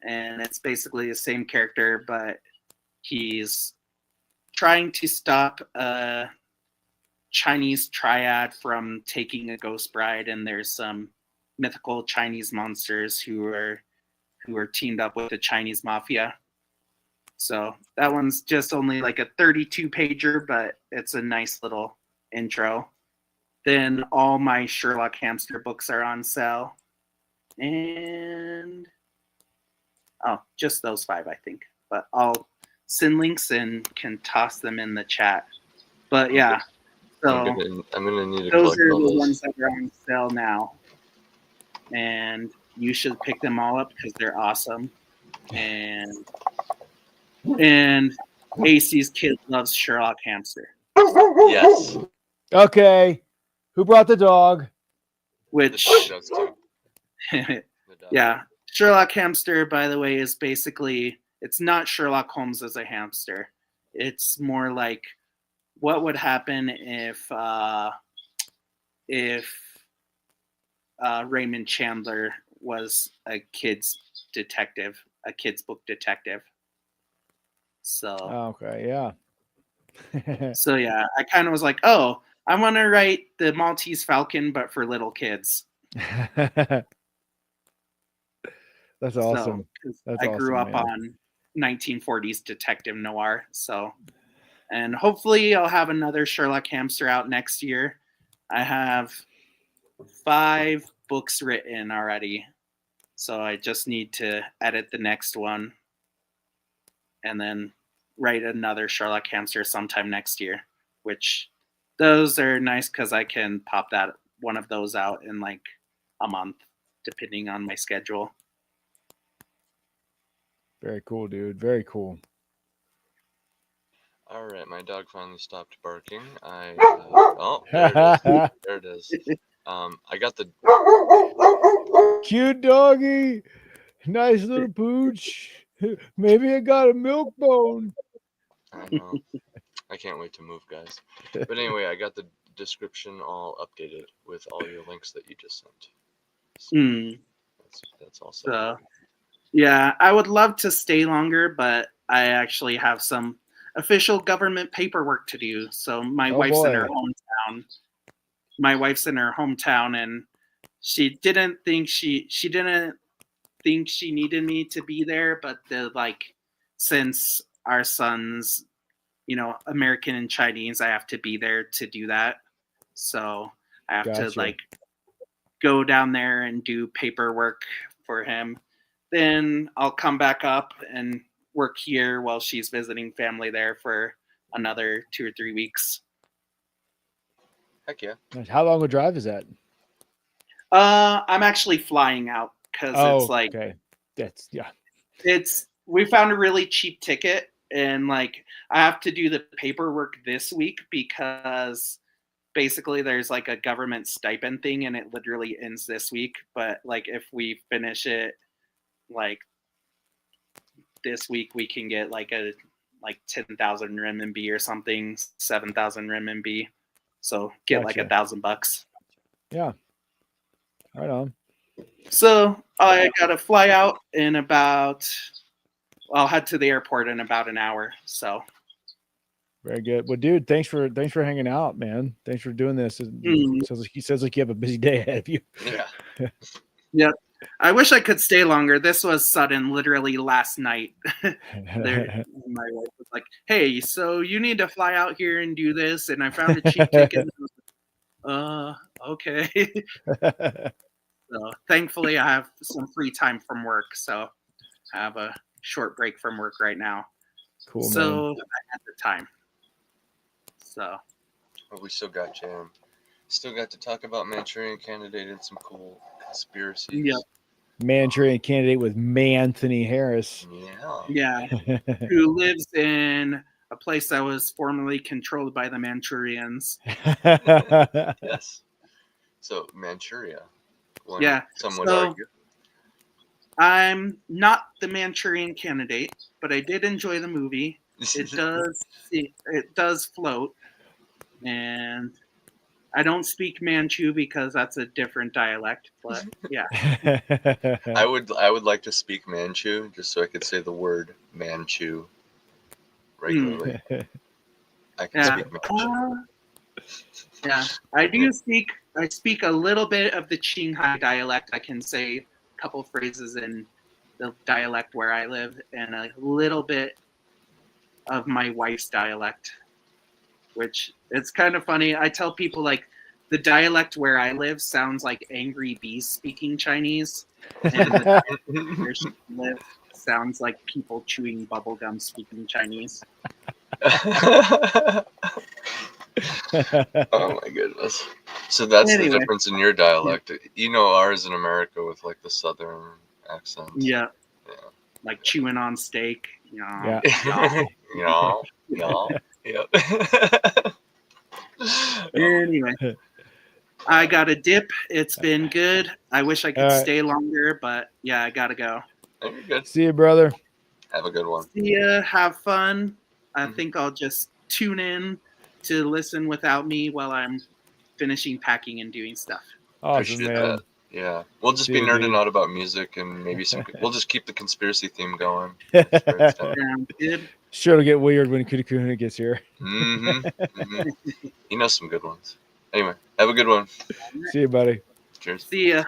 and it's basically the same character, but he's trying to stop a Chinese triad from taking a ghost bride, and there's some mythical Chinese monsters who are teamed up with the Chinese mafia. So that one's just only like a 32 pager, but it's a nice little intro. Then all my Sherlock Hamster books are on sale. And just those 5, I think. But I'll send links and can toss them in the chat. But yeah, so I'm gonna need to those collect are all the those. ones that are on sale now. And you should pick them all up because they're awesome. And AC's kid loves Sherlock Hamster. Yes. Okay. Who brought the dog? Which, yeah, Sherlock Hamster, by the way, is basically, it's not Sherlock Holmes as a hamster. It's more like, what would happen if Raymond Chandler was a kid's detective, a kid's book detective. So okay, yeah. So yeah, I kind of was like, oh, I want to write the Maltese Falcon, but for little kids. That's awesome. I grew up on 1940s detective noir. So, and hopefully I'll have another Sherlock Hamster out next year. I have 5 books written already. So I just need to edit the next one and then write another Sherlock Hamster sometime next year, which those are nice because I can pop that one of those out in like a month, depending on my schedule. Very cool, dude. Very cool. All right, my dog finally stopped barking. Oh, there it is. There it is. I got the cute doggy. Nice little pooch. Maybe I got a milk bone. I know. I can't wait to move, guys. But anyway, I got the description all updated with all your links that you just sent. So that's all set. So, yeah, I would love to stay longer, but I actually have some official government paperwork to do. So my wife's in her hometown. My wife's in her hometown, and she didn't think she didn't think she needed me to be there, but since our son's, American and Chinese, I have to be there to do that. So I have to go down there and do paperwork for him. Then I'll come back up and work here while she's visiting family there for another 2 or 3 weeks. Heck yeah. How long a drive is that? I'm actually flying out because it's like, okay. That's we found a really cheap ticket, and like I have to do the paperwork this week because basically there's like a government stipend thing and it literally ends this week. But like if we finish it like this week, we can get like 10,000 renminbi or something, 7,000 renminbi. So get like $1,000. Yeah. Right on. So I gotta fly out in I'll head to the airport in about an hour. So very good. Well, dude, thanks for hanging out, man. Thanks for doing this. Sounds like you have a busy day ahead of you. Yeah. Yeah. I wish I could stay longer. This was sudden, literally last night. My wife was like, "Hey, so you need to fly out here and do this," and I found a cheap ticket. Okay. So thankfully, I have some free time from work, so I have a short break from work right now. Cool. So man. I had the time. So. Well, we still got Jam. Still got to talk about Manchurian Candidate and some cool conspiracies. Yep. Manchurian Candidate with Anthony Harris. Yeah. Who lives in a place that was formerly controlled by the Manchurians. Yes. So Manchuria. Some would argue. I'm not the Manchurian Candidate, but I did enjoy the movie. It does float, and I don't speak Manchu because that's a different dialect. But yeah, I would like to speak Manchu just so I could say the word Manchu regularly. I can speak Manchu. Yeah, I speak a little bit of the Qinghai dialect. I can say a couple phrases in the dialect where I live, and a little bit of my wife's dialect, which it's kind of funny. I tell people like the dialect where I live sounds like angry bees speaking Chinese, and the dialect where she lives sounds like people chewing bubblegum speaking Chinese. Oh my goodness. So that's the difference in your dialect. You know ours in America with like the southern accent. Yeah. Like chewing on steak. Yeah. Anyway. I got a dip. It's been good. I wish I could stay longer, but yeah, I gotta go. You're good. See you, brother. Have a good one. See ya. Have fun. I think I'll just tune in to listen without me while I'm finishing packing and doing stuff. Awesome, man. That. Yeah, we'll just be nerding out about music and maybe we'll just keep the conspiracy theme going. Good. Sure, it'll get weird when Kahuna gets here. He knows some good ones. Anyway, have a good one. See you, buddy. Cheers. See ya.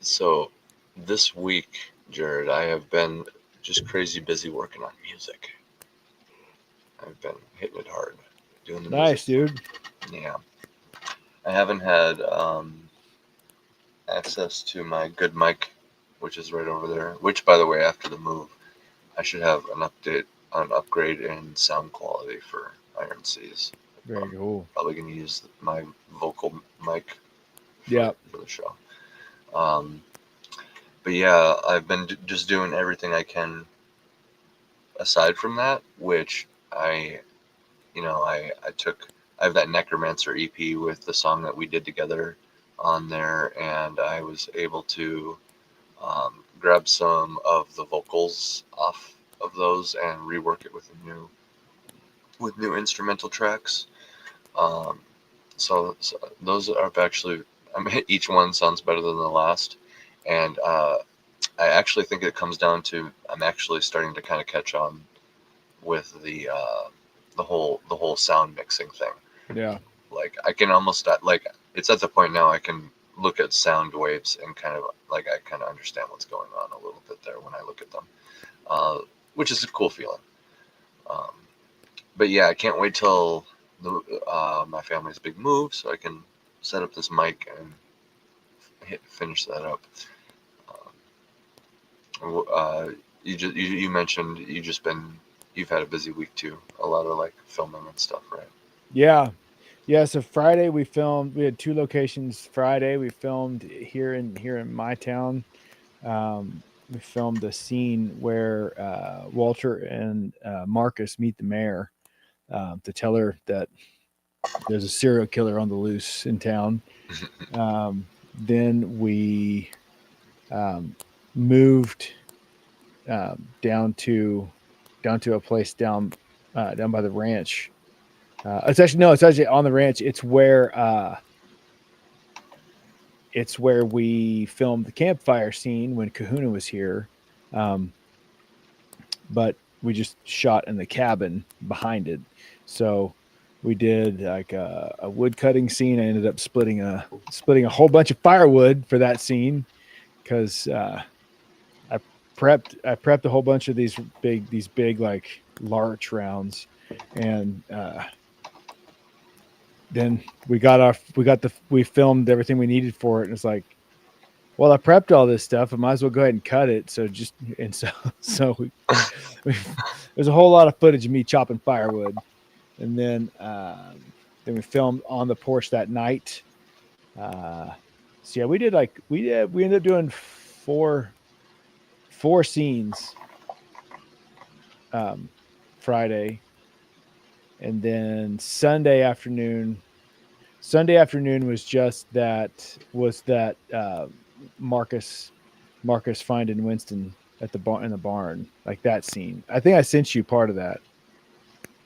So, this week, Jared, I have been just crazy busy working on music. I've been hitting it hard. Doing the nice, music. Dude. Yeah. I haven't had access to my good mic, which is right over there. Which, by the way, after the move, I should have an upgrade in sound quality for Iron Seas. Very cool. Probably going to use my vocal mic for the show. But yeah, I've been just doing everything I can aside from that, which I have that Necromancer EP with the song that we did together on there, and I was able to grab some of the vocals off of those and rework it with new instrumental tracks. So those are actually, each one sounds better than the last, and I actually think it comes down to I'm actually starting to kind of catch on with the whole sound mixing thing. Yeah. Like I can almost it's at the point now I can look at sound waves and kind of like I kind of understand what's going on a little bit there when I look at them, which is a cool feeling. But yeah, I can't wait till my family's big move so I can set up this mic and finish that up. You mentioned you've had a busy week too, a lot of like filming and stuff, right? Yeah. So Friday we filmed. We had 2 locations. Friday we filmed here in my town. We filmed a scene where Walter and Marcus meet the mayor to tell her that there's a serial killer on the loose in town. Then we moved down to a place down by the ranch. It's actually on the ranch. It's where we filmed the campfire scene when Kahuna was here. But we just shot in the cabin behind it. So we did like a wood cutting scene. I ended up splitting a whole bunch of firewood for that scene because I prepped a whole bunch of these big like larch rounds, and then we filmed everything we needed for it, and it's like, well, I prepped all this stuff. I might as well go ahead and cut it. So there's a whole lot of footage of me chopping firewood, and then we filmed on the porch that night. So yeah, we ended up doing four scenes Friday, and then Sunday afternoon was just that Marcus finding Winston at the in the barn, like that scene. I think I sent you part of that.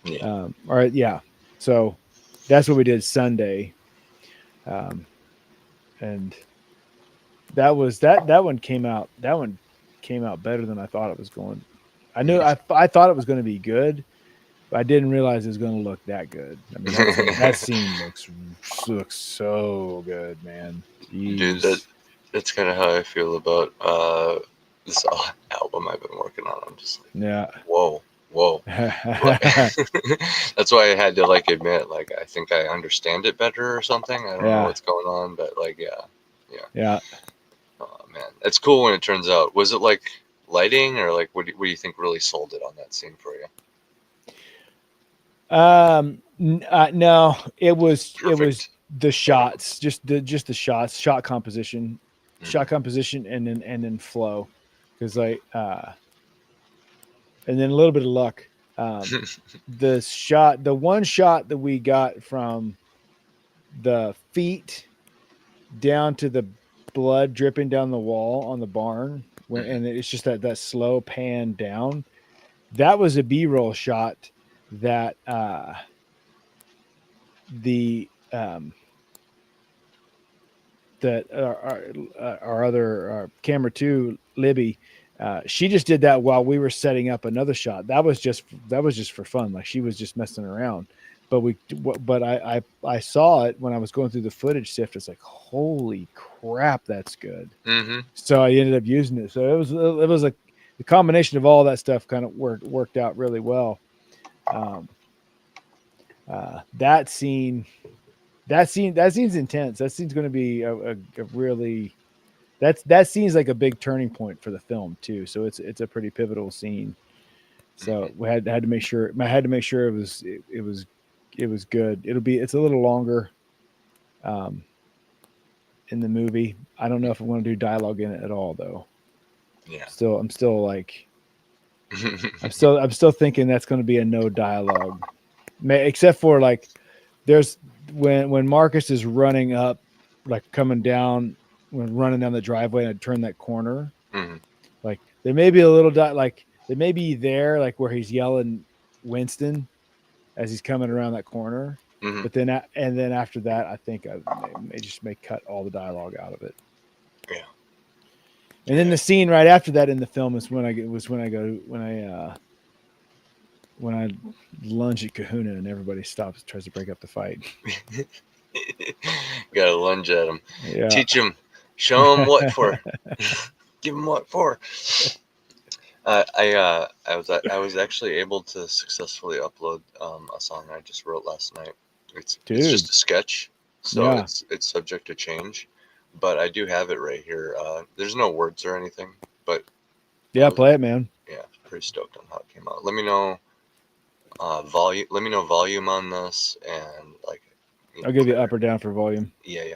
Yeah. All right, yeah. So that's what we did Sunday, and that one came out. That one came out better than I thought it was going. I knew I thought it was going to be good, but I didn't realize it was going to look that good. I mean, that scene looks so good, man. Jeez. Dude, that's kind of how I feel about this album I've been working on. I'm just like, yeah. Whoa. That's why I had to like admit, like, I think I understand it better or something. I don't know what's going on, but like, yeah. Oh man, it's cool when it turns out. Was it like lighting or like what do you think really sold it on that scene for you? No, it was Perfect. It was the shots, just the shots, shot composition, and then flow, because like and then a little bit of luck. The one shot that we got from the feet down to the blood dripping down the wall on the barn, and it's just that slow pan down. That was a B-roll shot that our other camera 2, Libby, she just did that while we were setting up another shot. That was just for fun. Like, she was just messing around. But I saw it when I was going through the footage sift. It's like, holy crap, that's good. So I ended up using it. So it was like the combination of all that stuff kind of worked out really well. That scene's intense. That scene's going to be a really, that scene's like a big turning point for the film too. So it's a pretty pivotal scene. So we had to make sure. I had to make sure it was good. It's a little longer in the movie. I don't know if I want to do dialogue in it at all though. Yeah. I'm still I'm still thinking that's going to be a no dialogue, except for like there's when Marcus is running up, like coming down, running down the driveway and I turn that corner, like there may be a little like there may be there like where he's yelling Winston as he's coming around that corner, but then after that, I think I may cut all the dialogue out of it. Yeah. And then the scene right after that in the film is when I lunge at Kahuna and everybody tries to break up the fight. Gotta lunge at him. Yeah. Teach him. Show him what for. Give him what for. I was actually able to successfully upload a song I just wrote last night. It's just a sketch, so it's subject to change, but I do have it right here. There's no words or anything, but yeah, play it, man. Yeah, pretty stoked on how it came out. Let me know volume. Let me know volume on this, and like I'll give you up or down for volume. Yeah.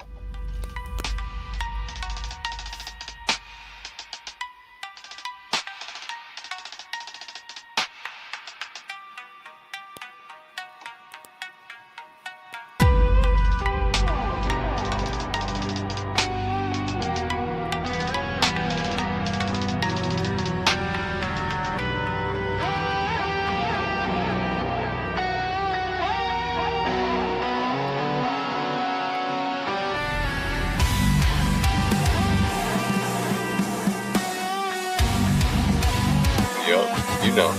Yep, you know.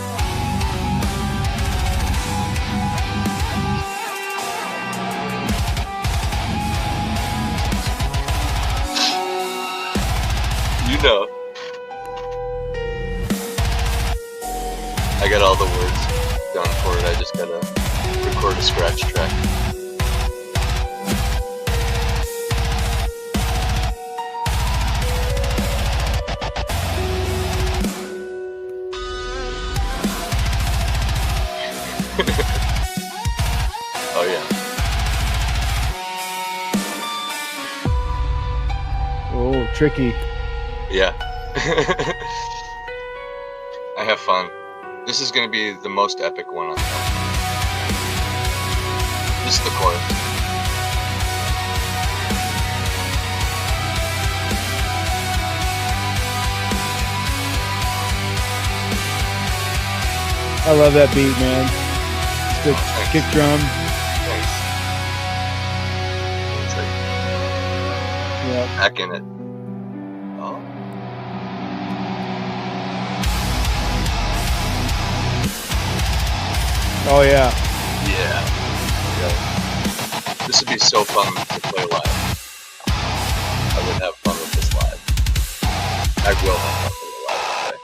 You know. I got all the words done for it. I just gotta record a scratch track. Oh yeah. Oh, tricky. Yeah. I have fun. This is gonna be the most epic one on the album. This is the chorus. I love that beat, man. The kick drum. Thanks. It's like, yeah. Back in it. Oh. Oh yeah. Yeah. This would be so fun to play live. I would have fun with this live. I will have fun with it live today.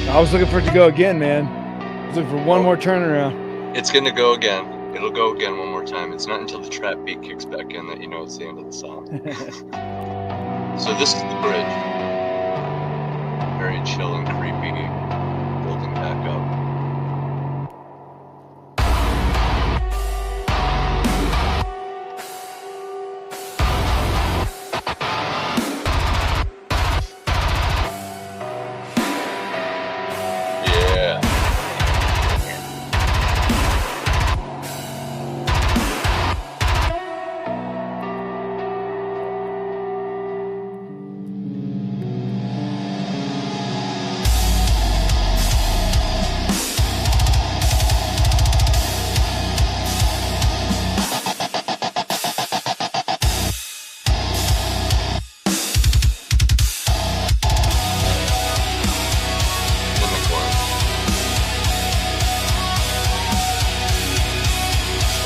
I was looking for it to go again, man. I was looking for one more turnaround. It's gonna go again. It'll go again one more time. It's not until the trap beat kicks back in that you know it's the end of the song. So this is the bridge. Very chill and creepy, building back up.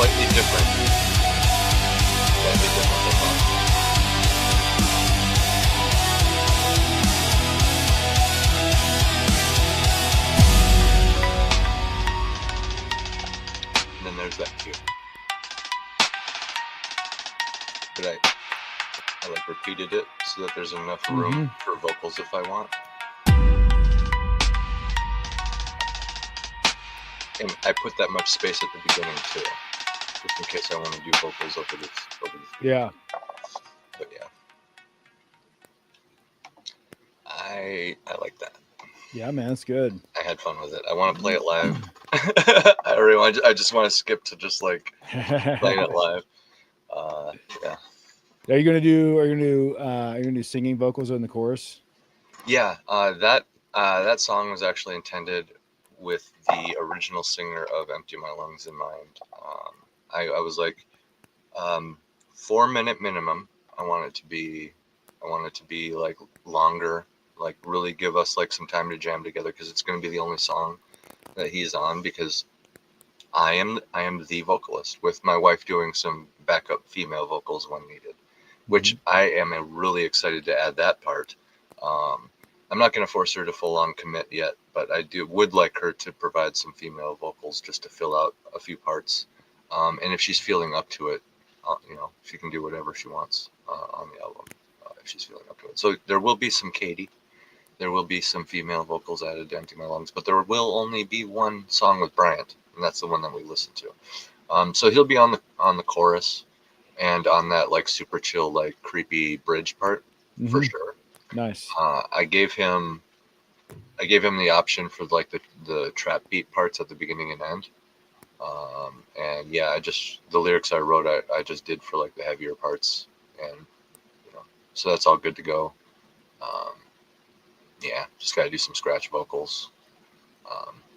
Slightly different. And then there's that cue. But I like repeated it so that there's enough room for vocals if I want. And I put that much space at the beginning too, just in case I want to do vocals over this. Yeah. But yeah. I like that. Yeah, man, it's good. I had fun with it. I want to play it live. I just want to skip to just like playing it live. Yeah. Are you gonna do singing vocals in the chorus? Yeah. That song was actually intended with the original singer of "Empty My Lungs" in mind. I was like, 4-minute minimum. I want it to be like longer, like really give us like some time to jam together, because it's going to be the only song that he's on, because I am the vocalist, with my wife doing some backup female vocals when needed, which I am really excited to add that part. I'm not going to force her to full on commit yet, but I would like her to provide some female vocals just to fill out a few parts. And if she's feeling up to it, she can do whatever she wants on the album, if she's feeling up to it. So there will be some Katie. There will be some female vocals added to "Empty My Lungs," but there will only be one song with Bryant, and that's the one that we listen to. So he'll be on the chorus and on that like super chill, like creepy bridge part for sure. Nice. I gave him the option for like the trap beat parts at the beginning and end. And yeah, the lyrics I wrote, I just did for like the heavier parts, and so that's all good to go. Yeah, just gotta do some scratch vocals.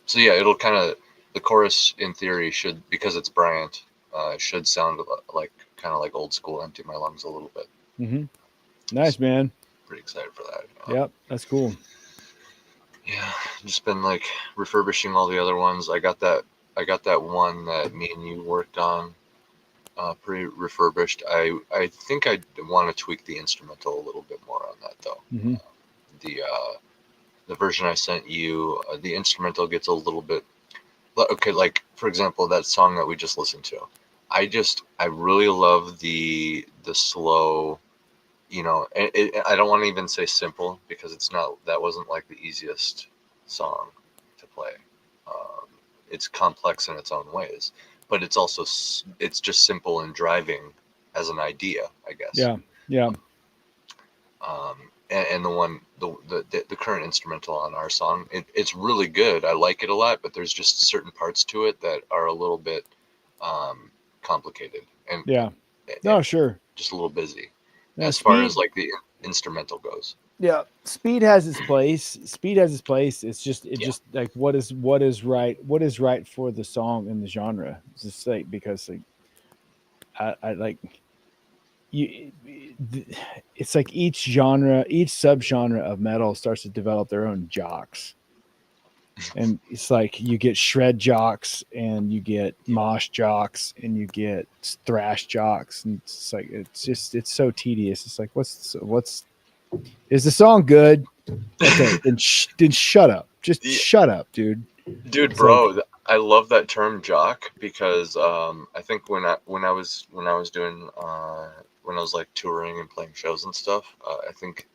So yeah, it'll the chorus in theory should, because it's Bryant, should sound like kind of like old school "Empty My Lungs" a little bit. Nice, man. Pretty excited for that. Yep, that's cool. Yeah, just been like refurbishing all the other ones. I got that one that me and you worked on, pretty refurbished. I think I want to tweak the instrumental a little bit more on that though. The version I sent you, the instrumental gets a little bit okay. Like for example, that song that we just listened to, I really love the slow. I don't want to even say simple, because that wasn't like the easiest song to play. It's complex in its own ways, but it's also it's just simple and driving as an idea, I guess. Yeah. And the current instrumental on our song, it's really good. I like it a lot, but there's just certain parts to it that are a little bit complicated and sure, just a little busy. Now, as far as like the instrumental goes. Yeah, speed has its place. It's just just like what is right for the song and the genre. It's just like, because like I like it's like each subgenre of metal starts to develop their own jocks. And it's like you get shred jocks, and you get mosh jocks, and you get thrash jocks, and it's like it's so tedious. It's like what's is the song good? Okay, then shut up. Just shut up, dude. Dude, bro, I love that term jock, because I think when I was doing when I was like touring and playing shows and stuff, I think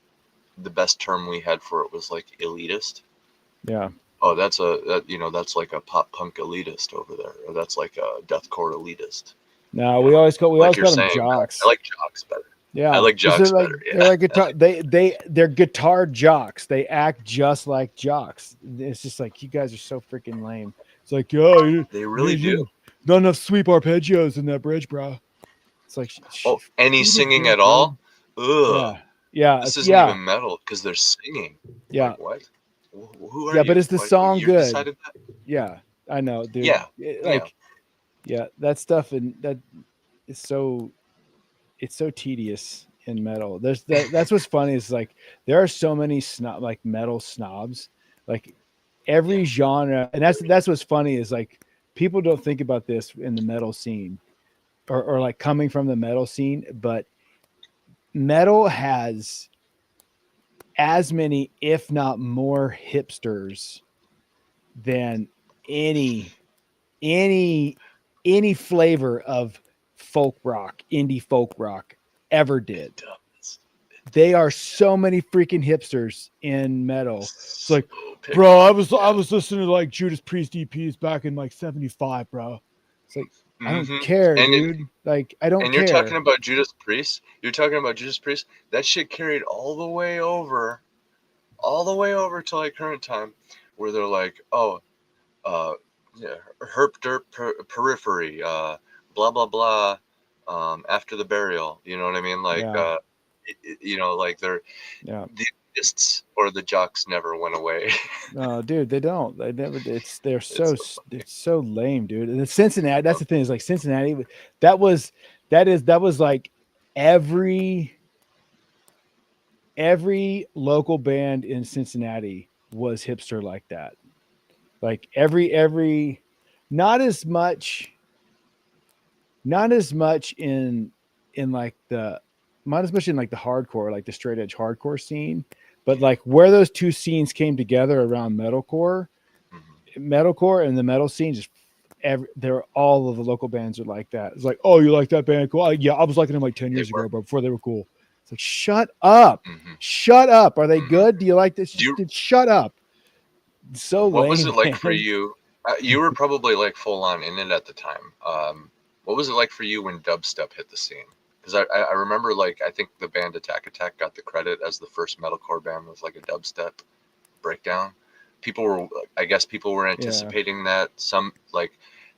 the best term we had for it was like elitist. Yeah. Oh, that's like a pop punk elitist over there, or that's like a deathcore elitist. No, we always call them jocks. I like jocks better. Yeah, I like jocks better. Yeah. They're like guitar. They're guitar jocks. They act just like jocks. It's just like, you guys are so freaking lame. It's like, they really do. Not enough sweep arpeggios in that bridge, bro. It's like, any singing at all? Ugh. Yeah. This isn't even metal, because they're singing. Yeah. Like, what? Who are you? But is the song good? Decided that? Yeah, I know, dude. Yeah. That stuff, and that is so. It's so tedious in metal. That's what's funny, is like there are so many metal snobs, like every genre, and that's what's funny, is like people don't think about this in the metal scene, or like coming from the metal scene, but metal has as many, if not more, hipsters than any flavor of folk rock, indie folk rock ever did. They are so many freaking hipsters in metal. It's like, bro, I was listening to like Judas Priest EPs back in like 75, bro. It's like, I don't care, dude. I don't care. And you're talking about Judas Priest. That shit carried all the way over all the way over to like current time, where they're like, oh, yeah, herp derp periphery, blah blah blah, after the burial. You know what I mean? Like, Yeah. Like they're Yeah. the artists or the jocks never went away. No, dude, they don't. They never. They're It's so so funny. it's so lame, dude. And it's Cincinnati. That's the thing. Is like Cincinnati. That was like every local band in Cincinnati was hipster like that. Like every not as much in like the not as much in like the hardcore, like the straight edge hardcore scene, but like where those two scenes came together around metalcore and the metal scene, just they're all of the local bands are like that. It's like, oh, you like that band? Cool. Yeah, I was liking them like 10 years ago, but before they were cool. It's like, shut up. Shut up. Are they good? Do you like this? Shut up. It's so what lame. was it like man. for you? You were probably like full on in it at the time. What was it like for you when dubstep hit the scene? Because I remember, like, I think the band Attack Attack got the credit as the first metalcore band with like a dubstep breakdown. I guess people were anticipating that some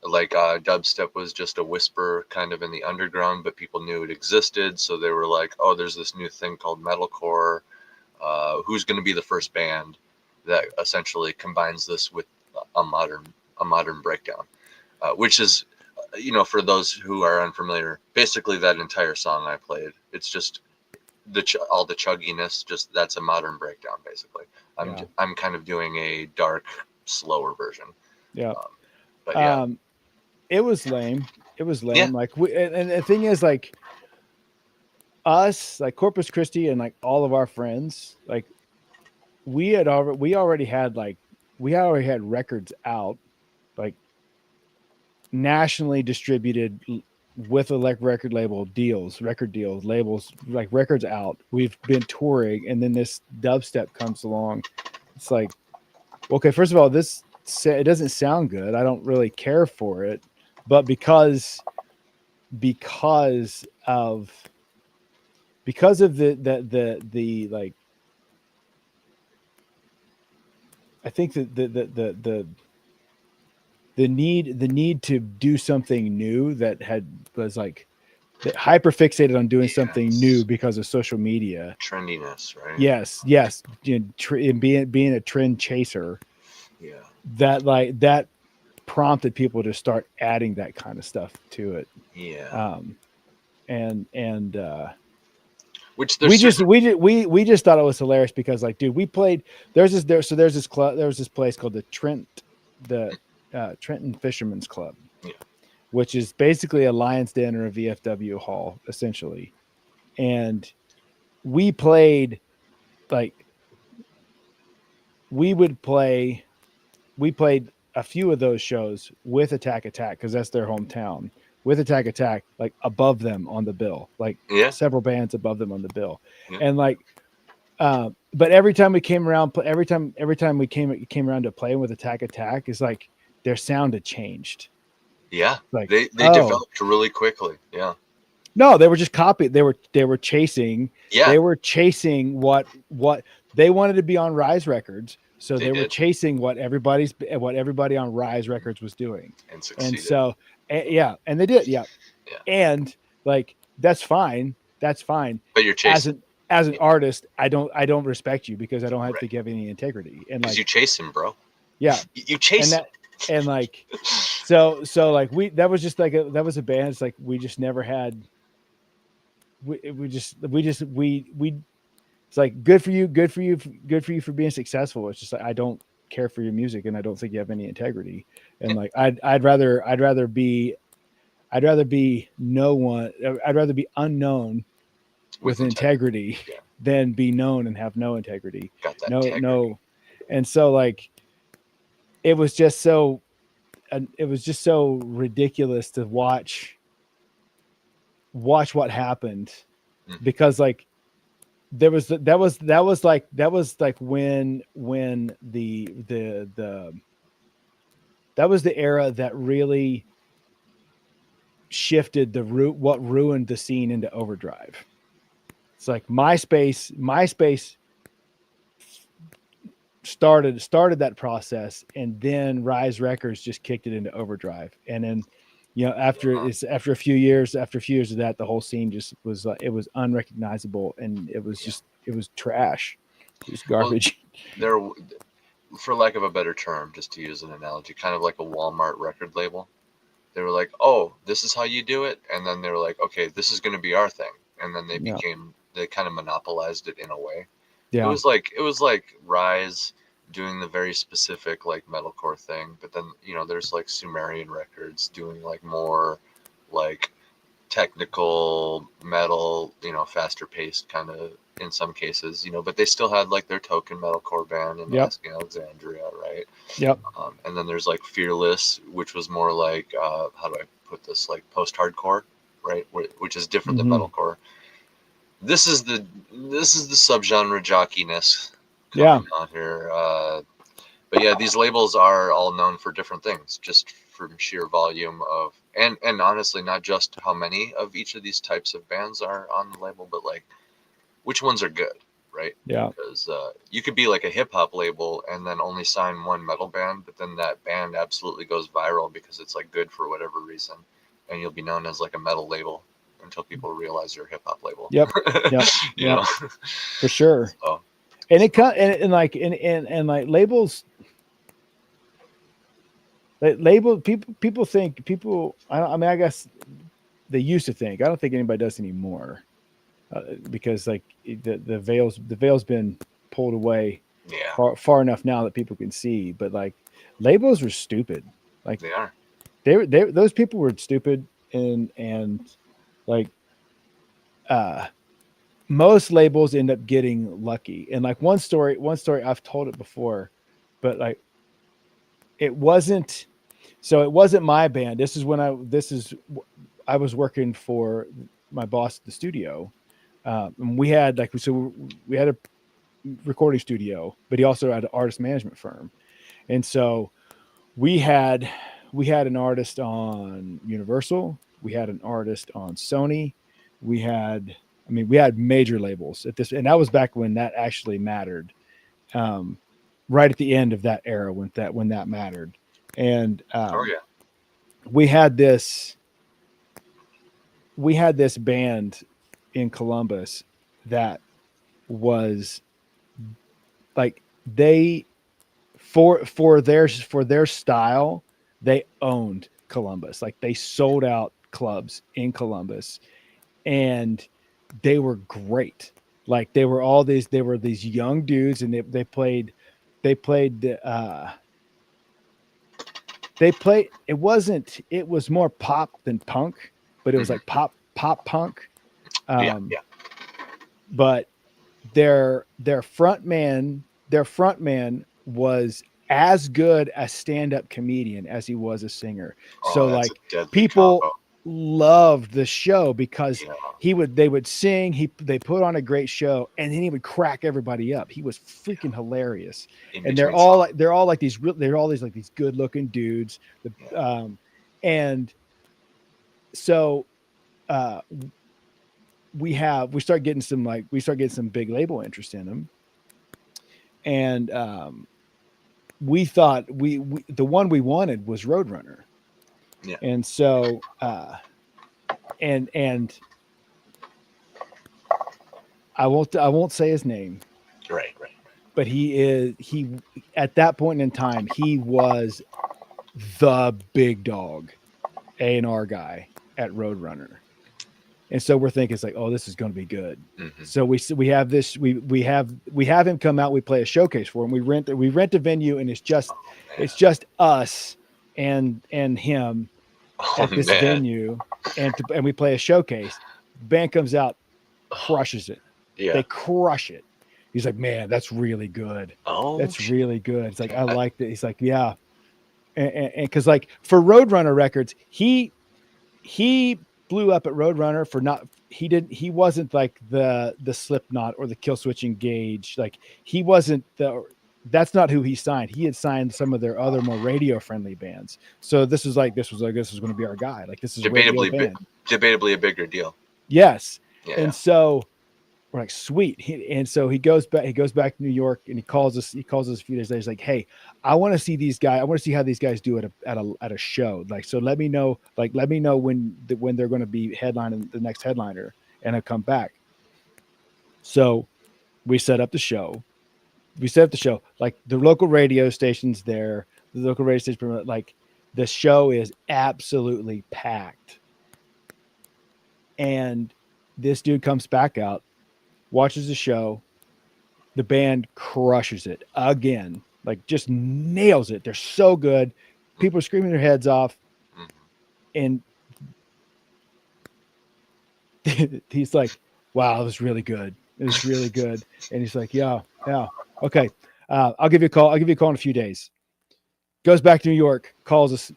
dubstep was just a whisper kind of in the underground, but people knew it existed, so they were like, oh, there's this new thing called metalcore. Who's going to be the first band that essentially combines this with a modern breakdown, which is, for those who are unfamiliar, basically that entire song I played. It's just all the chugginess. Just that's a modern breakdown, basically. I'm kind of doing a dark, slower version. Yeah. But yeah, it was lame. It was lame. Yeah. Like and the thing is, like us, like Corpus Christi, and like all of our friends, like we already had records out, like nationally distributed with a record label record deals, labels, like records out. We've been touring, and then this dubstep comes along. It's like, okay, first of all, it doesn't sound good. I don't really care for it, but because of the like, I think that the need to do something new that was like hyper fixated on doing something new because of social media trendiness, right? Yes, and being a trend chaser. Yeah, that prompted people to start adding that kind of stuff to it. Yeah. And which we just thought it was hilarious because, like, dude, we played. There's this place called the Trenton Fisherman's Club, which is basically a Lions Den or a VFW hall, essentially. And we played, like, we played a few of those shows with Attack Attack because that's their hometown. With Attack Attack, like above them on the bill, like several bands above them on the bill, and like, but every time we came around, every time we came around to playing with Attack Attack, is like their sound had changed. Yeah, like they developed really quickly. Yeah. No, they were just copied. They were chasing. Yeah. They were chasing what they wanted to be on Rise Records. So they were chasing what everybody on Rise Records was doing. And succeeded. And so, and they did. Yeah. And like, that's fine. But you're chasing. As an artist, I don't respect you because I don't have to give any integrity. And like, you chase him, bro. Yeah. You chase him. And like, so like that was just like that was a band. It's like, we just never had, it's like, good for you for being successful. It's just like, I don't care for your music and I don't think you have any integrity. And like, I'd rather be unknown with integrity than be known and have no integrity. Got that integrity. No. And so, like, it was just so ridiculous to watch what happened, because like that was like when that was the era that really shifted what ruined the scene into overdrive. It's like MySpace started that process, and then Rise Records just kicked it into overdrive. And then, after a few years of that, the whole scene just was it was unrecognizable, and it was it was trash. It was garbage. Well, for lack of a better term, just to use an analogy, kind of like a Walmart record label. They were like, "Oh, this is how you do it," and then they were like, "Okay, this is going to be our thing," and then they kind of monopolized it in a way. Yeah, it was like Rise doing the very specific like metalcore thing, but then there's like Sumerian Records doing like more like technical metal, faster paced kind of in some cases, but they still had like their token metalcore band in Asking Alexandria, right? Yep. And then there's like Fearless, which was more like how do I put this, like post-hardcore, right? Which is different than metalcore. This is the subgenre jockiness coming on here. But yeah, these labels are all known for different things, just from sheer volume of, and honestly, not just how many of each of these types of bands are on the label, but like which ones are good, right? Yeah. Because you could be like a hip hop label and then only sign one metal band, but then that band absolutely goes viral because it's like good for whatever reason, and you'll be known as like a metal label until people realize you're a hip hop label. Yep. You know? For sure. So, and it and like labels. Label people think I mean, I guess they used to think. I don't think anybody does anymore, because like the veil's been pulled away far enough now that people can see. But like labels were stupid. Like they are. They those people were stupid, and like most labels end up getting lucky. And like one story I've told it before, but like it wasn't my band. This is when I was working for my boss at the studio. And we had a recording studio, but he also had an artist management firm. And so we had an artist on Universal. We had an artist on Sony. We had major labels at this, and that was back when that actually mattered. Right at the end of that era when that mattered. And we had this band in Columbus that was like, they for their style, they owned Columbus. Like they sold out clubs in Columbus, and they were great. Like they were these young dudes, and they played it was more pop than punk, but it was like pop punk. But their frontman was as good a stand-up comedian as he was a singer. So like people loved the show because they would sing, they put on a great show, and then he would crack everybody up. He was freaking hilarious. And they're all these good looking dudes. And so we start getting some big label interest in them. And we thought the one we wanted was Roadrunner. Yeah. And so and I won't say his name. Right. But he at that point in time, he was the big dog A&R guy at Roadrunner. And so we're thinking, it's like, oh, this is going to be good. Mm-hmm. So we have him come out. We play a showcase for him. We rent a venue, and it's just us and him at this venue, and we play a showcase. Band comes out, crushes it. Yeah, they crush it. He's like, man, that's really good. Oh, that's really good. It's like, I like that. He's like, yeah, and because like for Roadrunner Records, he blew up at Roadrunner he wasn't like the Slipknot or the Killswitch Engage. Like he wasn't that's not who he signed. He had signed some of their other more radio friendly bands. So this was going to be our guy. Like this is debatably a bigger deal. Yes. Yeah. And so we're like, sweet. And so he goes back to New York, and he calls us a few days later. He's like, hey, I want to see these guys. I want to see how these guys do at a show. Like, so let me know when they're going to be headlining the next headliner, and I come back. So we set up the show. Like the local radio station's there. The local radio station, like the show is absolutely packed. And this dude comes back out, watches the show. The band crushes it again, like just nails it. They're so good. People are screaming their heads off. And he's like, wow, it was really good. It was really good. And he's like, yeah. Okay. I'll give you a call. In a few days. Goes back to New York, calls us.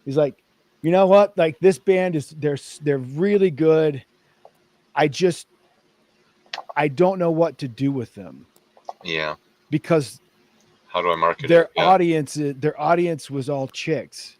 He's like, you know what? Like, this band they're really good. I don't know what to do with them. Yeah. Because how do I market their it? Their audience was all chicks.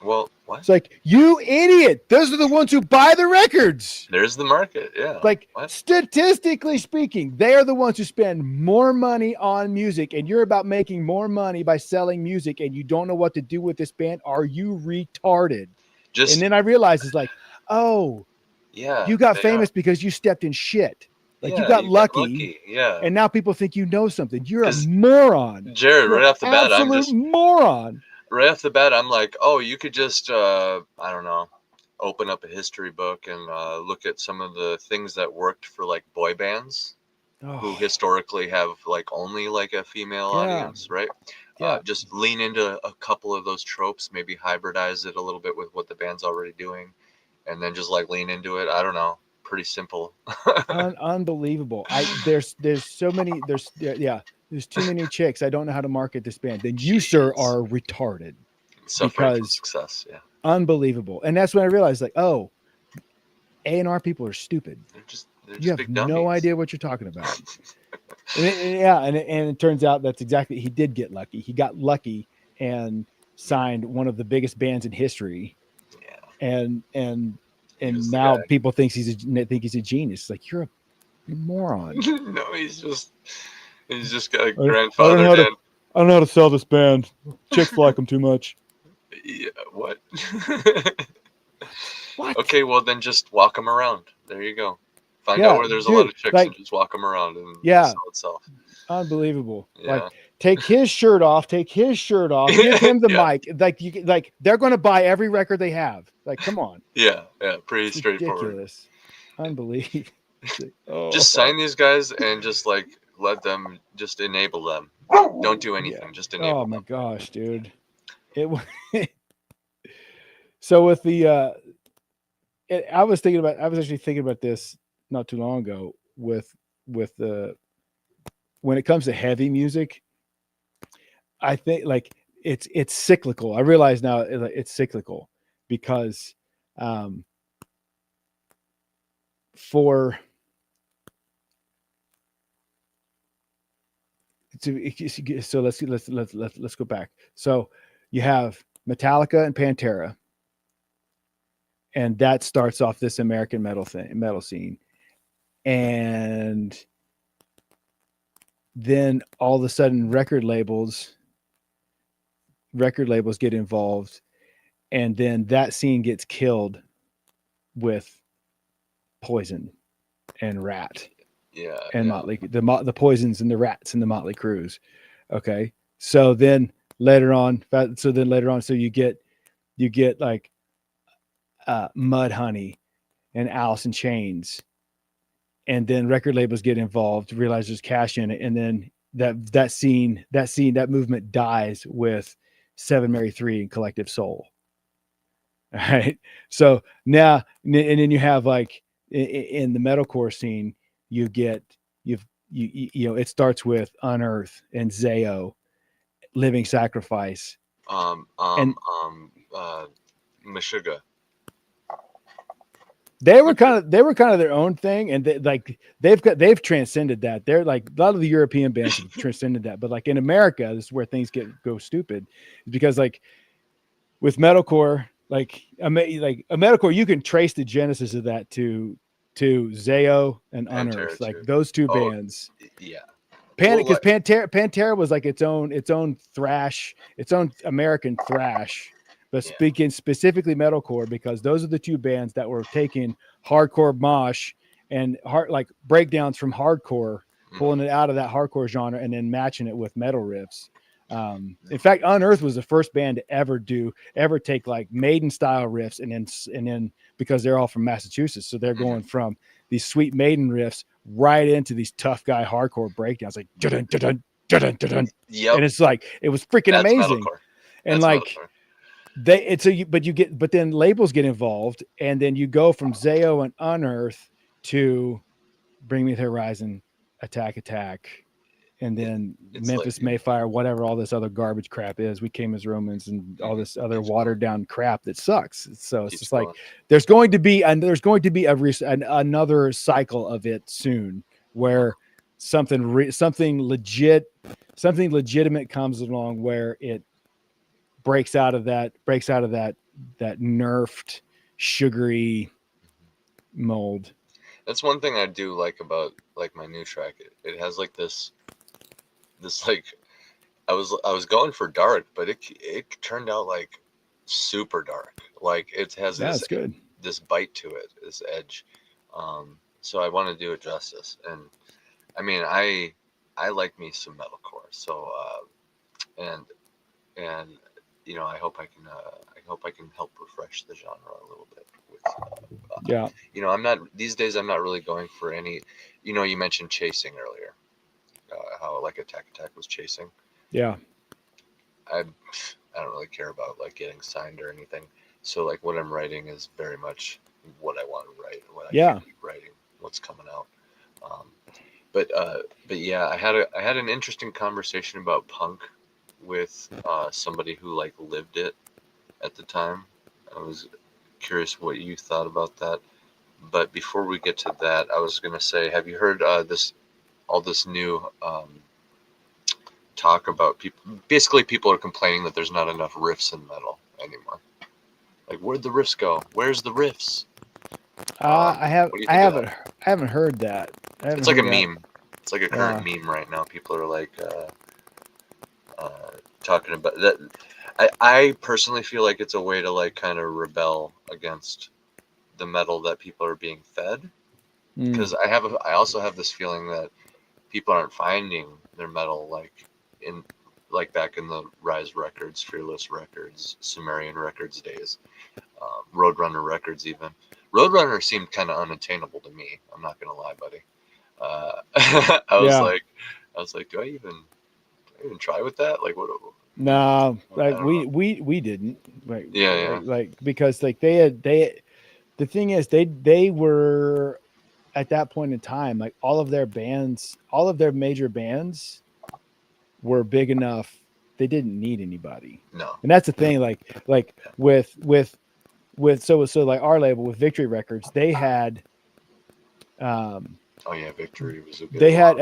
Well, what? It's like, you idiot. Those are the ones who buy the records. There's the market. Yeah. Like, statistically speaking, they are the ones who spend more money on music, and you're about making more money by selling music, and you don't know what to do with this band. Are you retarded? And then I realized, it's like, oh, yeah, you got famous because you stepped in shit. Like, you got lucky. Yeah. And now people think you know something. You're a moron. Jared, right off the bat, I'm just moron. Right off the bat, I'm like, oh, you could just, I don't know, open up a history book and look at some of the things that worked for like boy bands who historically have like only like a female audience, right? Yeah. Just lean into a couple of those tropes, maybe hybridize it a little bit with what the band's already doing, and then just like lean into it. I don't know. Pretty simple. Unbelievable. There's so many. There's too many chicks. I don't know how to market this band. Then you, sir, are retarded. Suffering from success. Yeah. Unbelievable. And that's when I realized, like, oh, A&R people are stupid. They're just you have no idea what you're talking about. and it turns out that's exactly, he did get lucky. He got lucky and signed one of the biggest bands in history. Yeah. And now people think he's a genius. Like, you're a moron. No, he's just got a grandfather. I don't know how to sell this band. Chicks like them too much. Yeah, what? What? Okay, well then just walk them around. There you go. Find out where there's a lot of chicks, and just walk them around and sell itself. Unbelievable. Yeah. Like, take his shirt off. Give him the mic. Like they're going to buy every record they have. Like, come on. Yeah, pretty straightforward. Ridiculous. Unbelievable. Just sign these guys and just like let them, just enable them. Don't do anything. Just enable them. Oh my gosh, dude. So with the I was actually thinking about this not too long ago with the, when it comes to heavy music, I think like it's cyclical. I realize now it's cyclical because so let's go back. So you have Metallica and Pantera, and that starts off this American metal scene, and then all of a sudden record labels get involved, and then that scene gets killed with Poison and Rat. Yeah. And Motley, the Poisons and the Rats and the Motley Crues. Okay. So then later on, so you get like Mudhoney and Alice in Chains, and then record labels get involved, realize there's cash in it, and then that movement dies with Seven Mary 3 and Collective Soul. All right. So now, and then you have like in the metalcore scene, it starts with Unearth and Zao, Living Sacrifice, Meshuggah. They were kind of their own thing, and they've transcended that. They're like, a lot of the European bands have transcended that, but like in America, this is where things go stupid, because like with metalcore, like a metalcore, you can trace the genesis of that to to Zayo and Pantera Unearth, like too. those two Oh, bands. yeah. Because Pantera was like its own thrash, its own American thrash, but speaking specifically metalcore, because those are the two bands that were taking hardcore mosh and like breakdowns from hardcore, pulling it out of that hardcore genre and then matching it with metal riffs. In fact, Unearth was the first band to ever take like Maiden style riffs and then because they're all from Massachusetts, so they're going from these sweet Maiden riffs right into these tough guy hardcore breakdowns, like dun, dun, dun, dun, dun, dun. Yep. And it's like it was freaking amazing. Metalcore. And like but then labels get involved, and then you go from Zayo and Unearth to Bring Me the Horizon, Attack, and then Memphis Mayfire, whatever all this other garbage crap is. We Came as Romans and all this other watered down crap that sucks. So it's just like there's going to be another cycle of it soon, where something legitimate comes along, where it breaks out of that nerfed sugary mold. That's one thing I do like about like my new track. It has like this like I was going for dark, but it turned out like super dark. Like it has this bite to it, this edge. So I want to do it justice. And I mean, I like me some metalcore. So and you know, I hope I can help refresh the genre a little bit with you know, I'm not these days I'm not really going for any, you know, you mentioned chasing earlier. How like Attack was chasing. Yeah. I don't really care about like getting signed or anything. So like what I'm writing is very much what I want to write, what I can keep writing, what's coming out. But yeah, I had an interesting conversation about punk with somebody who like lived it at the time. I was curious what you thought about that. But before we get to that, I was gonna say, have you heard all this new talk about people? Basically, people are complaining that there's not enough riffs in metal anymore. Like, where'd the riffs go? Where's the riffs? I haven't heard that. It's like a meme. It's like a current meme right now. People are like talking about that. I personally feel like it's a way to like kind of rebel against the metal that people are being fed. Because I also have this feeling that people aren't finding their metal like back in the Rise Records, Fearless Records, Sumerian Records days, Roadrunner Records even. Roadrunner seemed kind of unattainable to me. I'm not gonna lie, buddy. I was like, do I even try with that? Like, what? No, like we didn't. Like, yeah. Like because like the thing is they were at that point in time, like all of their major bands were big enough. They didn't need anybody. No. And that's the thing, like with so like our label with Victory Records, they had oh yeah, Victory was a good they had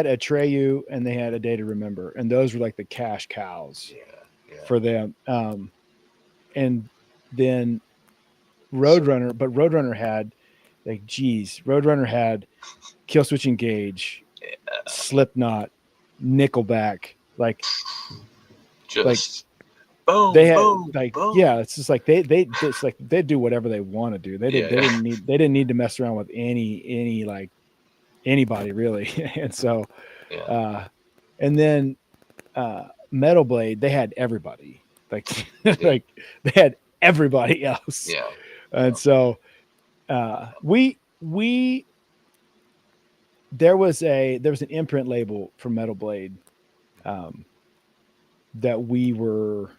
Atreyu and they had A Day to Remember, and those were like the cash cows for them. And then Roadrunner, but Roadrunner had like Roadrunner had Killswitch Engage, Slipknot, Nickelback, like just boom, they had boom, like boom. it's just like they do whatever they want to do. They didn't need to mess around with any like anybody really. And so and then Metal Blade, they had everybody. Like like they had everybody else. Yeah. And so there was an imprint label for Metal Blade that we were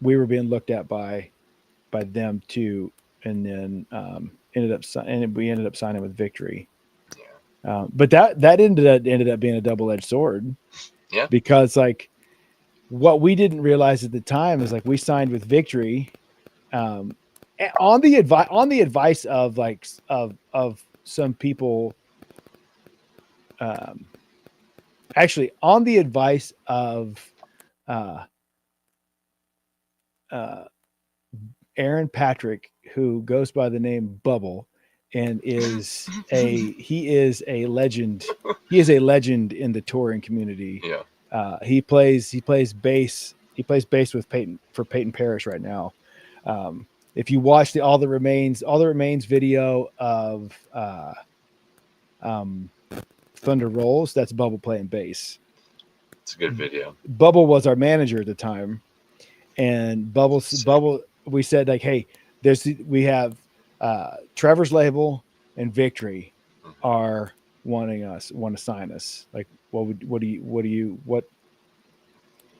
being looked at by them too, and then we ended up signing with Victory. But that ended up being a double-edged sword. Yeah. Because like what we didn't realize at the time is like we signed with Victory on the advice of like of some people, actually on the advice of Aaron Patrick, who goes by the name Bubble, and he is a legend. He is a legend in the touring community. Yeah. He plays bass. He plays bass with Peyton Parrish right now. If you watch all the remains video of Thunder Rolls, that's Bubble playing bass. It's a good video. Bubble was our manager at the time, and Bubble, we said like, hey, we have Trevor's label and Victory are want to sign us. Like, or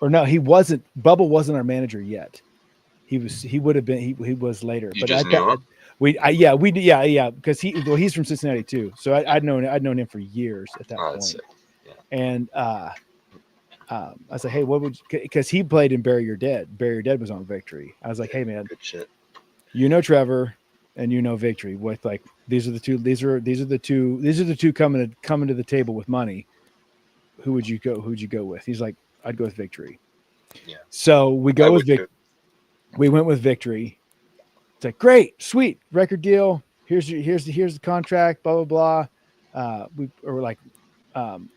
no, he wasn't. Bubble wasn't our manager yet. He would have been. He was later. You just knew him? Because he's from Cincinnati too. So I'd known him for years at that point. Sick. Yeah. And I was like, hey, what would? Because he played in Bury Your Dead. Bury Your Dead was on Victory. I was like, hey man, good shit. You know Trevor, and you know Victory. With like these are the two coming to the table with money. Who would you go with? He's like, I'd go with Victory. Yeah. So we go with Victory. We went with Victory. It's like, great, sweet record deal. Here's the contract. Blah blah blah.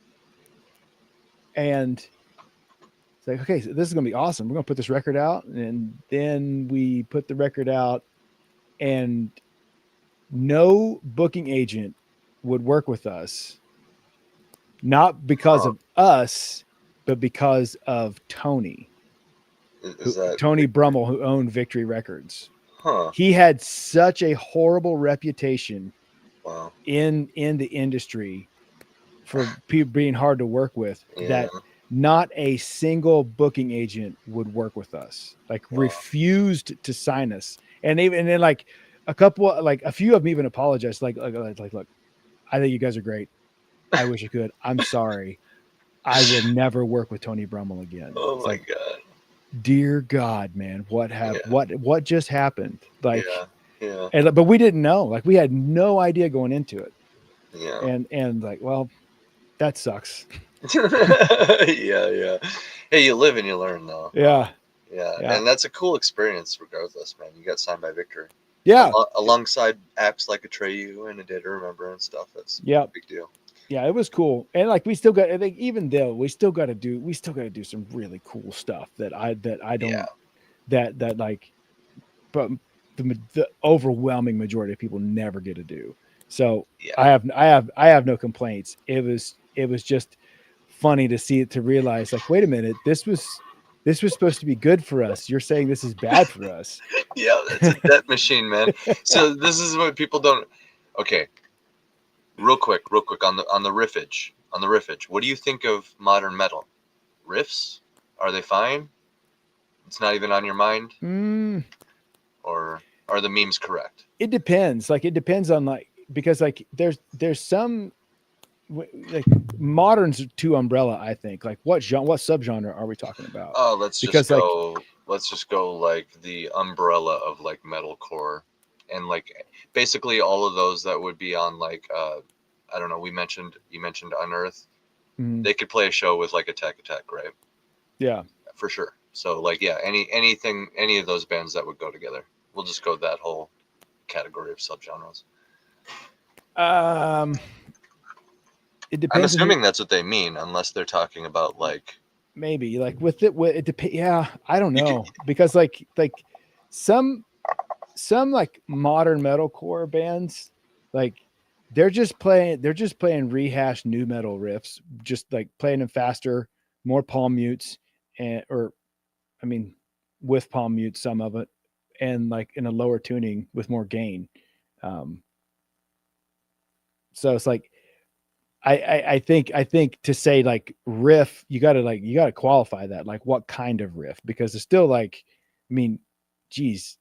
And it's like, okay, so this is gonna be awesome. We're gonna put this record out, and then we put the record out, and no booking agent would work with us, not because of us, but because of Tony. Tony Brummel, who owned Victory Records. He had such a horrible reputation in the industry for people being hard to work with that not a single booking agent would work with us. Like refused to sign us. And then like a few of them even apologized. Like, look, I think you guys are great. I wish you could. I'm sorry. I will never work with Tony Brummel again. Oh my God. Dear God, man, what just happened? Like, yeah. But we didn't know. Like, we had no idea going into it. Yeah. And like, well, that sucks. yeah. Hey, you live and you learn, though. Yeah. And that's a cool experience, regardless, man. You got signed by Victory. Yeah. Alongside acts like Atreyu and A Day to Remember and stuff. That's a big deal. Yeah, it was cool. And like, we still got, I think, even though we still got to do some really cool stuff that I don't, that like, but the overwhelming majority of people never get to do. So I have no complaints. It was just funny to realize, like, wait a minute, this was supposed to be good for us. You're saying this is bad for us. Yeah, that's a debt machine, man. So this is what people don't. Okay, real quick on the riffage. What do you think of modern metal? Riffs? Are they fine? It's not even on your mind? Or are the memes correct? It depends. Like, it depends on, like, because like there's some like modern's too umbrella, I think. Like, what subgenre are we talking about? Oh, let's just go like the umbrella of like metalcore, and like basically all of those that would be on like I don't know, you mentioned Unearth. They could play a show with like Attack, right? Yeah, for sure. So like, yeah, any of those bands that would go together. We'll just go that whole category of subgenres. It depends. I'm assuming that's what they mean, unless they're talking about like maybe like it depends. Yeah, I don't know, because like some like modern metalcore bands, like they're just playing rehashed new metal riffs, just like playing them faster, more palm mutes, with palm mutes, some of it, and like in a lower tuning with more gain. So it's like, I think to say like riff, you gotta qualify that, like what kind of riff, because it's still like, I mean, geez,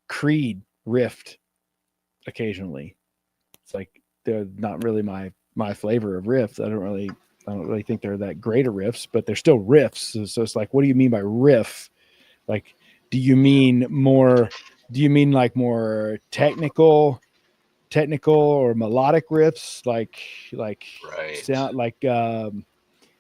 Creed riffed occasionally. It's like, they're not really my flavor of riffs. I don't really think they're that great of riffs, but they're still riffs. So it's like, what do you mean by riff? Like, do you mean like more technical or melodic riffs, like right. sound like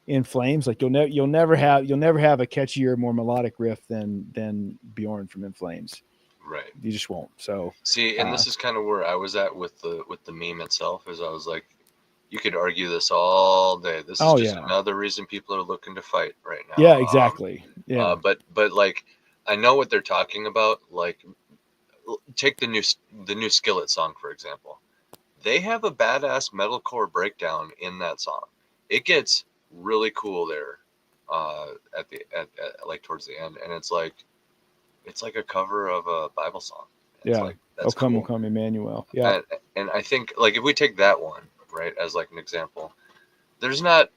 In Flames? Like, you'll never have a catchier, more melodic riff than Bjorn from In Flames. Right. You just won't. So see, and this is kind of where I was at with the meme itself. Is I was like, you could argue this all day. This is just another reason people are looking to fight right now. Yeah, exactly. But like, I know what they're talking about. Like, take the new Skillet song for example. They have a badass metalcore breakdown in that song. It gets really cool there, at like towards the end, and it's like a cover of a Bible song. It's yeah. like, that's Come, cool. come, Emmanuel. Yeah. And I think, like, if we take that one right as like an example, there's not.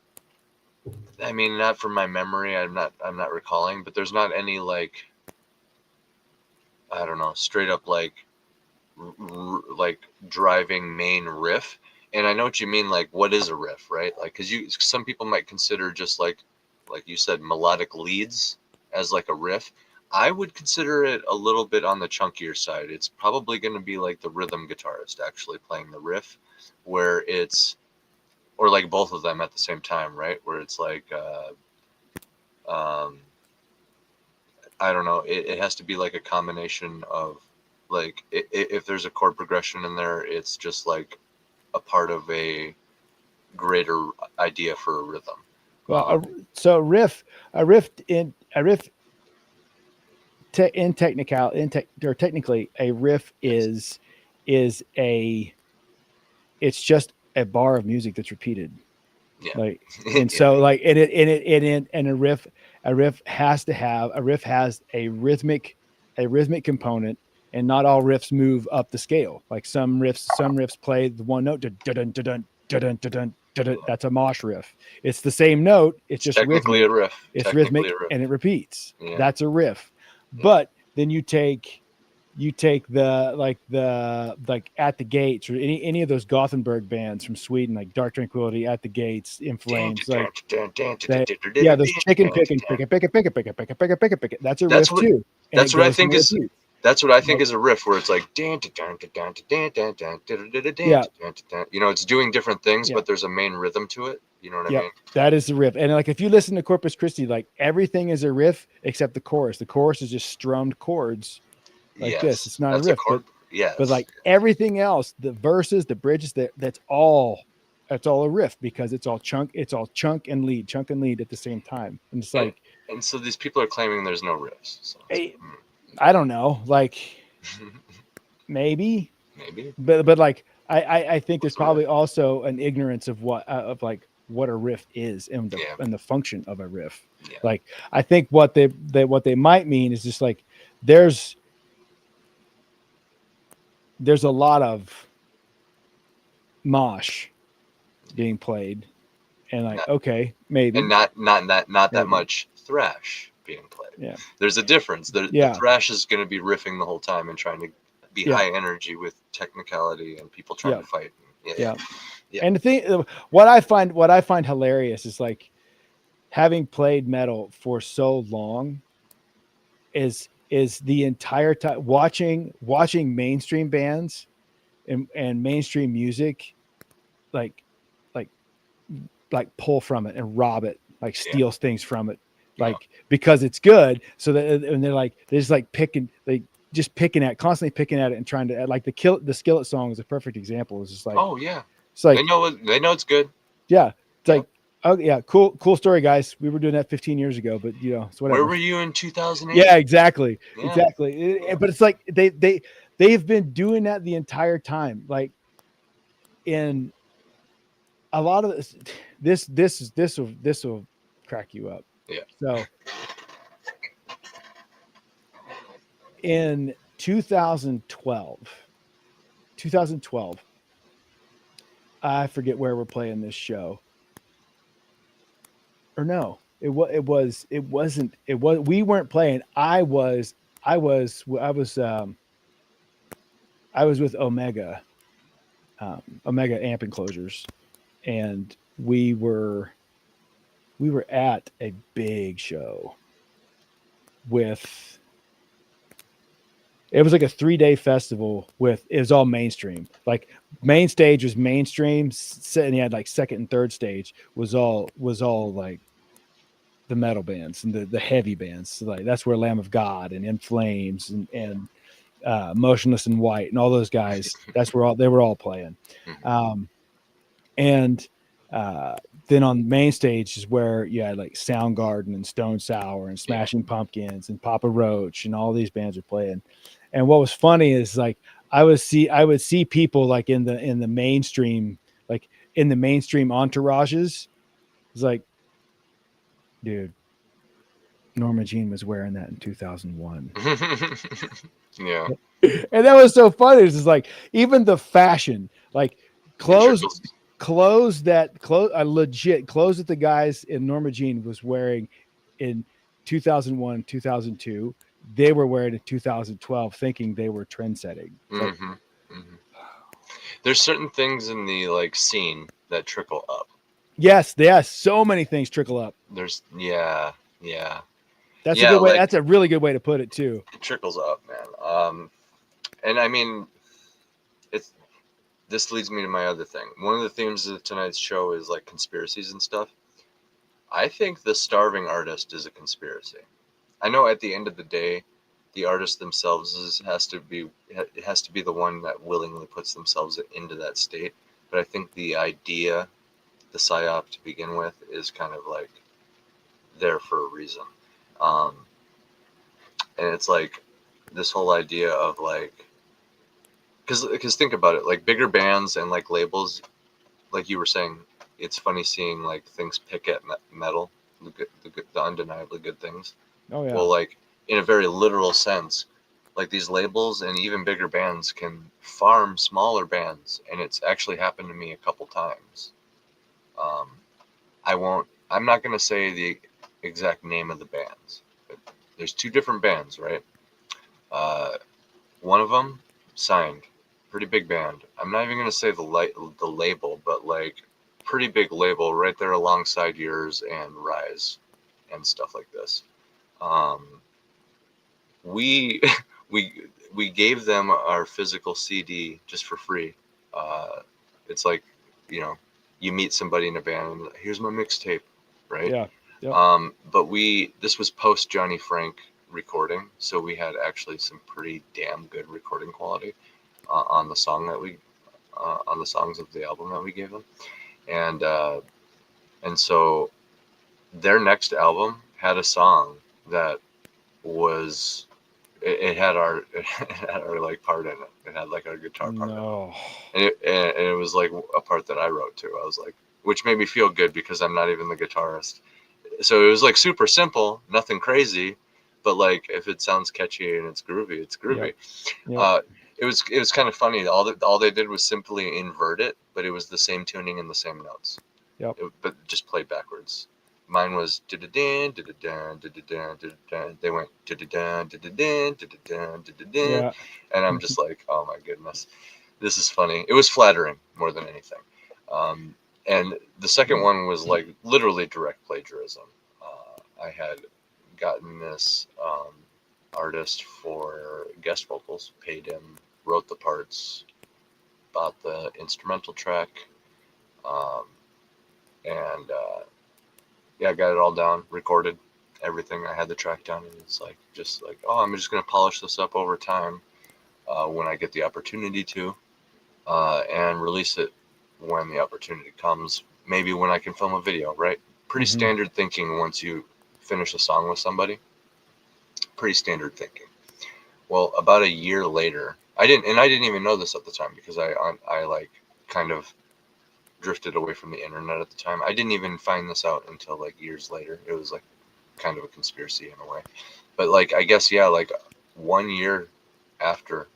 I mean, not from my memory. I'm not recalling, but there's not any, like, I don't know, straight up like like driving main riff. And I know what you mean, like, what is a riff, right? Like, because some people might consider just like you said, melodic leads as like a riff. I would consider it a little bit on the chunkier side. It's probably going to be like the rhythm guitarist actually playing the riff, where it's, or like both of them at the same time, right? Where it's like, I don't know, it has to be like a combination of, like, if there's a chord progression in there, it's just like a part of a greater idea for a rhythm. Well, so a riff in technically a riff is it's just a bar of music that's repeated. Yeah. Like, and so like, and a riff has a rhythmic component, and not all riffs move up the scale. Like some riffs play the one note, dun dun dun dun. That's a mosh riff. It's the same note. It's just technically rhythmic. a riff. It's rhythmic and it repeats. Yeah. That's a riff. But then you take the At the Gates, or any of those Gothenburg bands from Sweden, like Dark Tranquility, At the Gates, In Flames, like those chicken picking. That's a riff too. That's what I think is. That's what I think is a riff, where it's like, you know, it's doing different things, but there's a main rhythm to it. You know what I mean? That is the riff. And like, if you listen to Corpus Christi, like everything is a riff except the chorus. The chorus is just strummed chords like this. It's not a riff, but like everything else, the verses, the bridges, that's all a riff, because it's all chunk and lead at the same time. And it's like, and so these people are claiming there's no riffs. So I don't know, like maybe, but like I think there's probably also an ignorance of what a riff is, and the function of a riff. Yeah. Like, I think what they might mean is just like, there's a lot of mosh being played, and like, okay, maybe, and not that much thrash being played. Yeah, there's a difference. The thrash is going to be riffing the whole time and trying to be high energy with technicality and people trying to fight. Yeah. And the thing, what I find hilarious is, like, having played metal for so long, is the entire time watching mainstream bands and mainstream music, like pull from it and rob it, like steal things from it, like, because it's good. So that, and they're just like constantly picking at it and trying to, like, the Skillet song is a perfect example. It's just like, oh yeah, it's like, they know it's good. Yeah, it's like, oh yeah, cool story, guys. We were doing that 15 years ago, but you know, it's whatever. Where were you in 2008? Yeah, exactly. But it's like they've been doing that the entire time. Like, in a lot of this will crack you up. Yeah. So in 2012, I forget where we're playing this show. Or no, we weren't playing. I was with Omega Amp Enclosures, and we were at a big show with, it was like a 3-day festival it was all mainstream. Like, main stage was mainstream, and you had like second and third stage was all like the metal bands and the heavy bands. So, like, that's where Lamb of God and In Flames and Motionless in White, and all those guys. They were all playing. And then on main stage is where you had like Soundgarden and Stone Sour and Smashing Pumpkins and Papa Roach, and all these bands are playing. And what was funny is like I would see people like in the mainstream, like in the mainstream entourages. It's like, dude, Norma Jean was wearing that in 2001. Yeah. And that was so funny. It's just like even the fashion, like clothes that the guys in Norma Jean was wearing in 2001, 2002, they were wearing in 2012, thinking they were trend setting. There's certain things in the like scene that trickle up. Yes, so many things trickle up. That's a good way. That's a really good way to put it too. It trickles up, man. And I mean, this leads me to my other thing. One of the themes of tonight's show is like conspiracies and stuff. I think the starving artist is a conspiracy. I know at the end of the day, the artist themselves has to be the one that willingly puts themselves into that state. But I think the idea, the psyop to begin with, is kind of like there for a reason. And it's like this whole idea of like, because think about it, like bigger bands and like labels, like you were saying, it's funny seeing like things pick at metal, the undeniably good things. Oh yeah. Well, like in a very literal sense, like these labels and even bigger bands can farm smaller bands, and it's actually happened to me a couple times. I'm not going to say the exact name of the bands, but there's two different bands, right? One of them signed, pretty big band. I'm not even going to say the label, but like pretty big label right there alongside yours and Rise and stuff like this. We we gave them our physical CD just for free. It's like, you meet somebody in a band and here's my mixtape, right? Yeah. Yep. But this was post Johnny Frank recording, so we had actually some pretty damn good recording quality on the songs of the album that we gave them, and so their next album had a song that was it had our like part in it. It had like our guitar part in it. And it was like a part that I wrote too. I was like, which made me feel good because I'm not even the guitarist. So it was like super simple, nothing crazy, but like if it sounds catchy and it's groovy, it's groovy. Yep. It was kind of funny. All they did was simply invert it, but it was the same tuning and the same notes. Yep. But just played backwards. Mine was da-da-dan, da-da-dan, da-da-dan, da-da-dan. They went da-da-dan, da-da-dan, da-da-dan, da-da-dan. And I'm just like, oh my goodness, this is funny. It was flattering more than anything. And the second one was like literally direct plagiarism. I had gotten this artist for guest vocals, paid him, wrote the parts, bought the instrumental track, and I got it all down, recorded everything. I had the track down, and it's like just like, oh, I'm just gonna polish this up over time when I get the opportunity to, and release it when the opportunity comes. Maybe when I can film a video, right? Pretty standard thinking once you finish a song with somebody. Pretty standard thinking. Well, about a year later, I didn't even know this at the time because I like kind of drifted away from the internet at the time. I didn't even find this out until like years later. It was like kind of a conspiracy in a way, but like I guess like 1 year after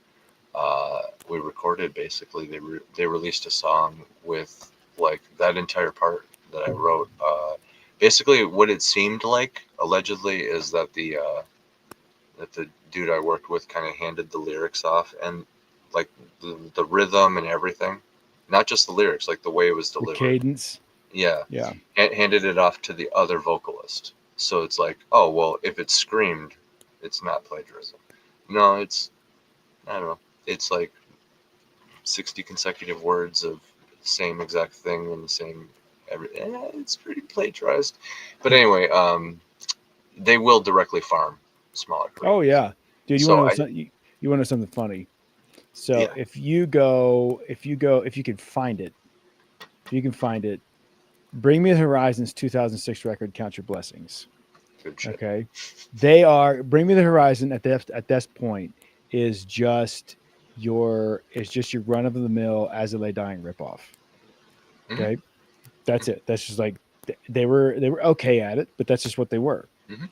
we recorded, basically they released a song with like that entire part that I wrote. Basically, what it seemed like allegedly is that the dude I worked with kind of handed the lyrics off, and like the rhythm and everything. Not just the lyrics, like the way it was delivered. The cadence. Yeah. Handed it off to the other vocalist. So it's like, oh, well, if it's screamed, it's not plagiarism. No, I don't know. It's like 60 consecutive words of the same exact thing and the same it's pretty plagiarized. But anyway, they will directly farm smaller creators. Oh, yeah. Dude, you want to know You want to know something funny? So Yeah. if you can find it, if you can find it, Bring Me the Horizon's 2006 record, Count Your Blessings. Good shit. Okay. They are Bring Me the Horizon at this point is just your run of the mill As I Lay Dying ripoff. Mm-hmm. Okay. That's it. That's just like they were okay at it, but that's just what they were. Mm-hmm.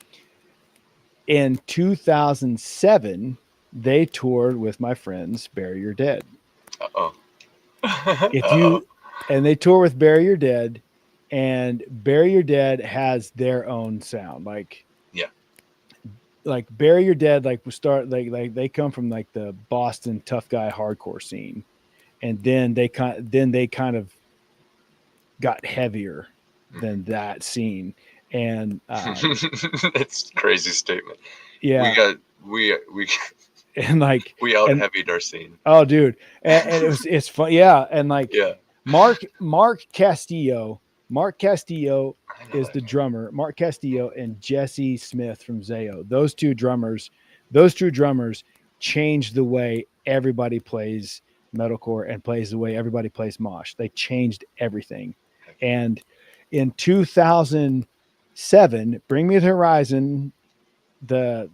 In 2007, they toured with my friends Bury Your Dead. Uh-oh. If Uh-oh. you and they tour with Bury Your Dead, and Bury Your Dead has their own sound. Yeah. Like Bury Your Dead, like we start like they come from like the Boston tough guy hardcore scene, and then they kind of got heavier than that scene, and That's a crazy statement. yeah, We and like we out and heavied our scene. oh dude, and it's fun, yeah, and like Yeah. Mark Castillo I know is that the name. drummer. Mark Castillo and Jesse Smith from Zayo. Those two drummers changed the way everybody plays metalcore and plays the way everybody plays mosh. They changed everything. And in 2007, Bring Me the Horizon, the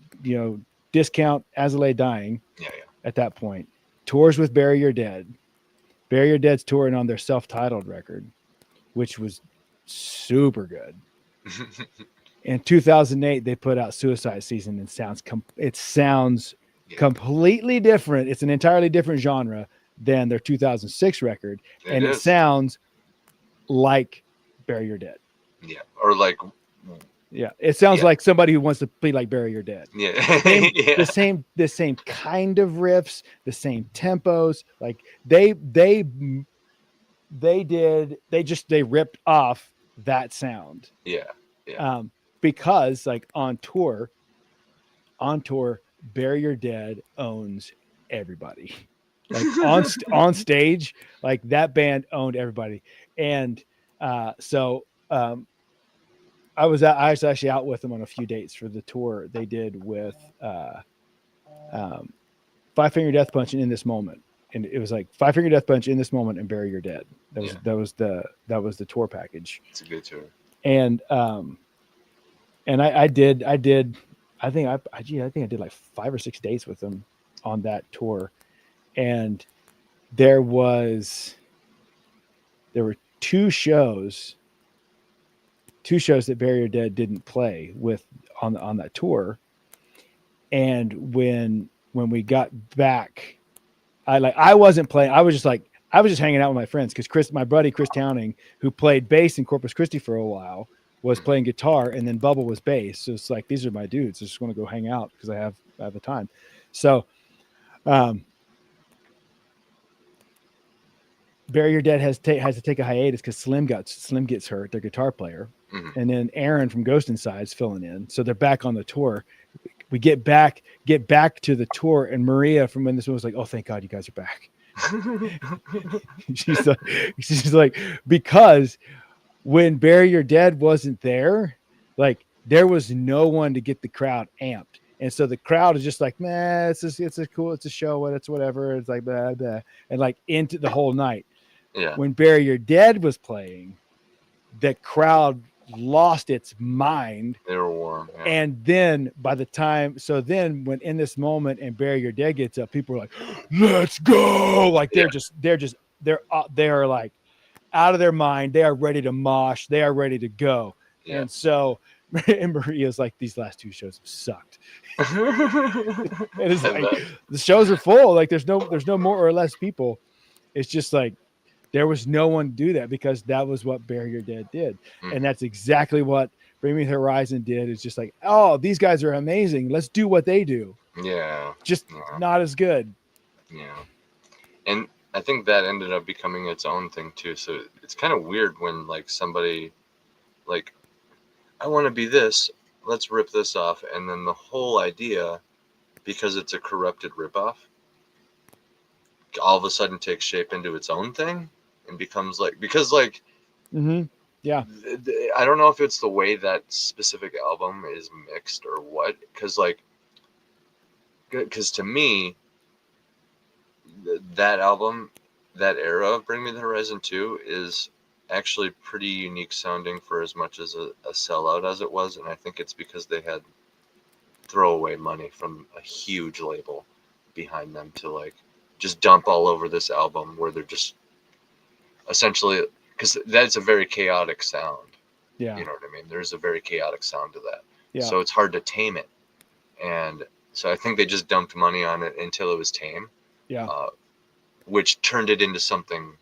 discount As I Lay Dying Yeah, at that point, tours with Bury Your Dead. Bury Your Dead's touring on their self-titled record, which was super good. yeah. In 2008, they put out Suicide Season, and it sounds Yeah. completely different. It's an entirely different genre than their 2006 record, and it is. sounds like Bury Your Dead. Yeah. Or like. Yeah, it sounds Yeah. like somebody who wants to play like Bury Your Dead. Yeah. The Yeah. same kind of riffs, the same tempos. Like they ripped off that sound. Yeah. Yeah. Because like on tour, Bury Your Dead owns everybody. Like on stage, like that band owned everybody. And so I was actually out with them on a few dates for the tour they did with Five Finger Death Punch and In This Moment. And it was like Five Finger Death Punch, In This Moment, and Bury Your Dead. That was the tour package. It's a good tour. And I did I think I did like 5 or 6 dates with them on that tour. And there were two shows that Bury Your Dead didn't play with on that tour. And when we got back, I wasn't playing. I was just hanging out with my friends because my buddy Chris Towning, who played bass in Corpus Christi for a while, was playing guitar, and then Bubble was bass. So it's like, these are my dudes. I just want to go hang out because I have the time. So, Bury Your Dead has to take a hiatus because Slim gets hurt, their guitar player, and then Aaron from Ghost Inside is filling in. So they're back on the tour. We get back to the tour, and Maria from When This One was like, "Oh, thank God you guys are back." she's like, because when Bury Your Dead wasn't there, like there was no one to get the crowd amped. And so the crowd is just like, man, it's a show, it's whatever. It's like blah, blah, and like into the whole night. Yeah. When Bury Your Dead was playing, the crowd lost its mind. They were warm. Yeah. And then when In This Moment and Bury Your Dead gets up, people are like, let's go. Like they're like out of their mind. They are ready to mosh. They are ready to go. Yeah. And so and Maria's like, these last 2 shows have sucked. And it's like the shows are full. Like there's no more or less people. It's just like there was no one to do that because that was what Bury Your Dead did. And that's exactly what Bring Me the Horizon did. It's just like, oh, these guys are amazing. Let's do what they do. Yeah. Just not as good. Yeah. And I think that ended up becoming its own thing too. So it's kind of weird when like somebody like, I want to be this, let's rip this off. And then the whole idea, because it's a corrupted ripoff, all of a sudden takes shape into its own thing and becomes like, because like, yeah, I don't know if it's the way that specific album is mixed or what, because to me, that album, that era of Bring Me the Horizon 2 is actually pretty unique sounding for as much as a sellout as it was, and I think it's because they had throwaway money from a huge label behind them to like just dump all over this album, where they're just essentially, because that's a very chaotic sound. Yeah. You know what I mean? There's a very chaotic sound to that. Yeah. So it's hard to tame it. And so I think they just dumped money on it until it was tame. Yeah. Which turned it into something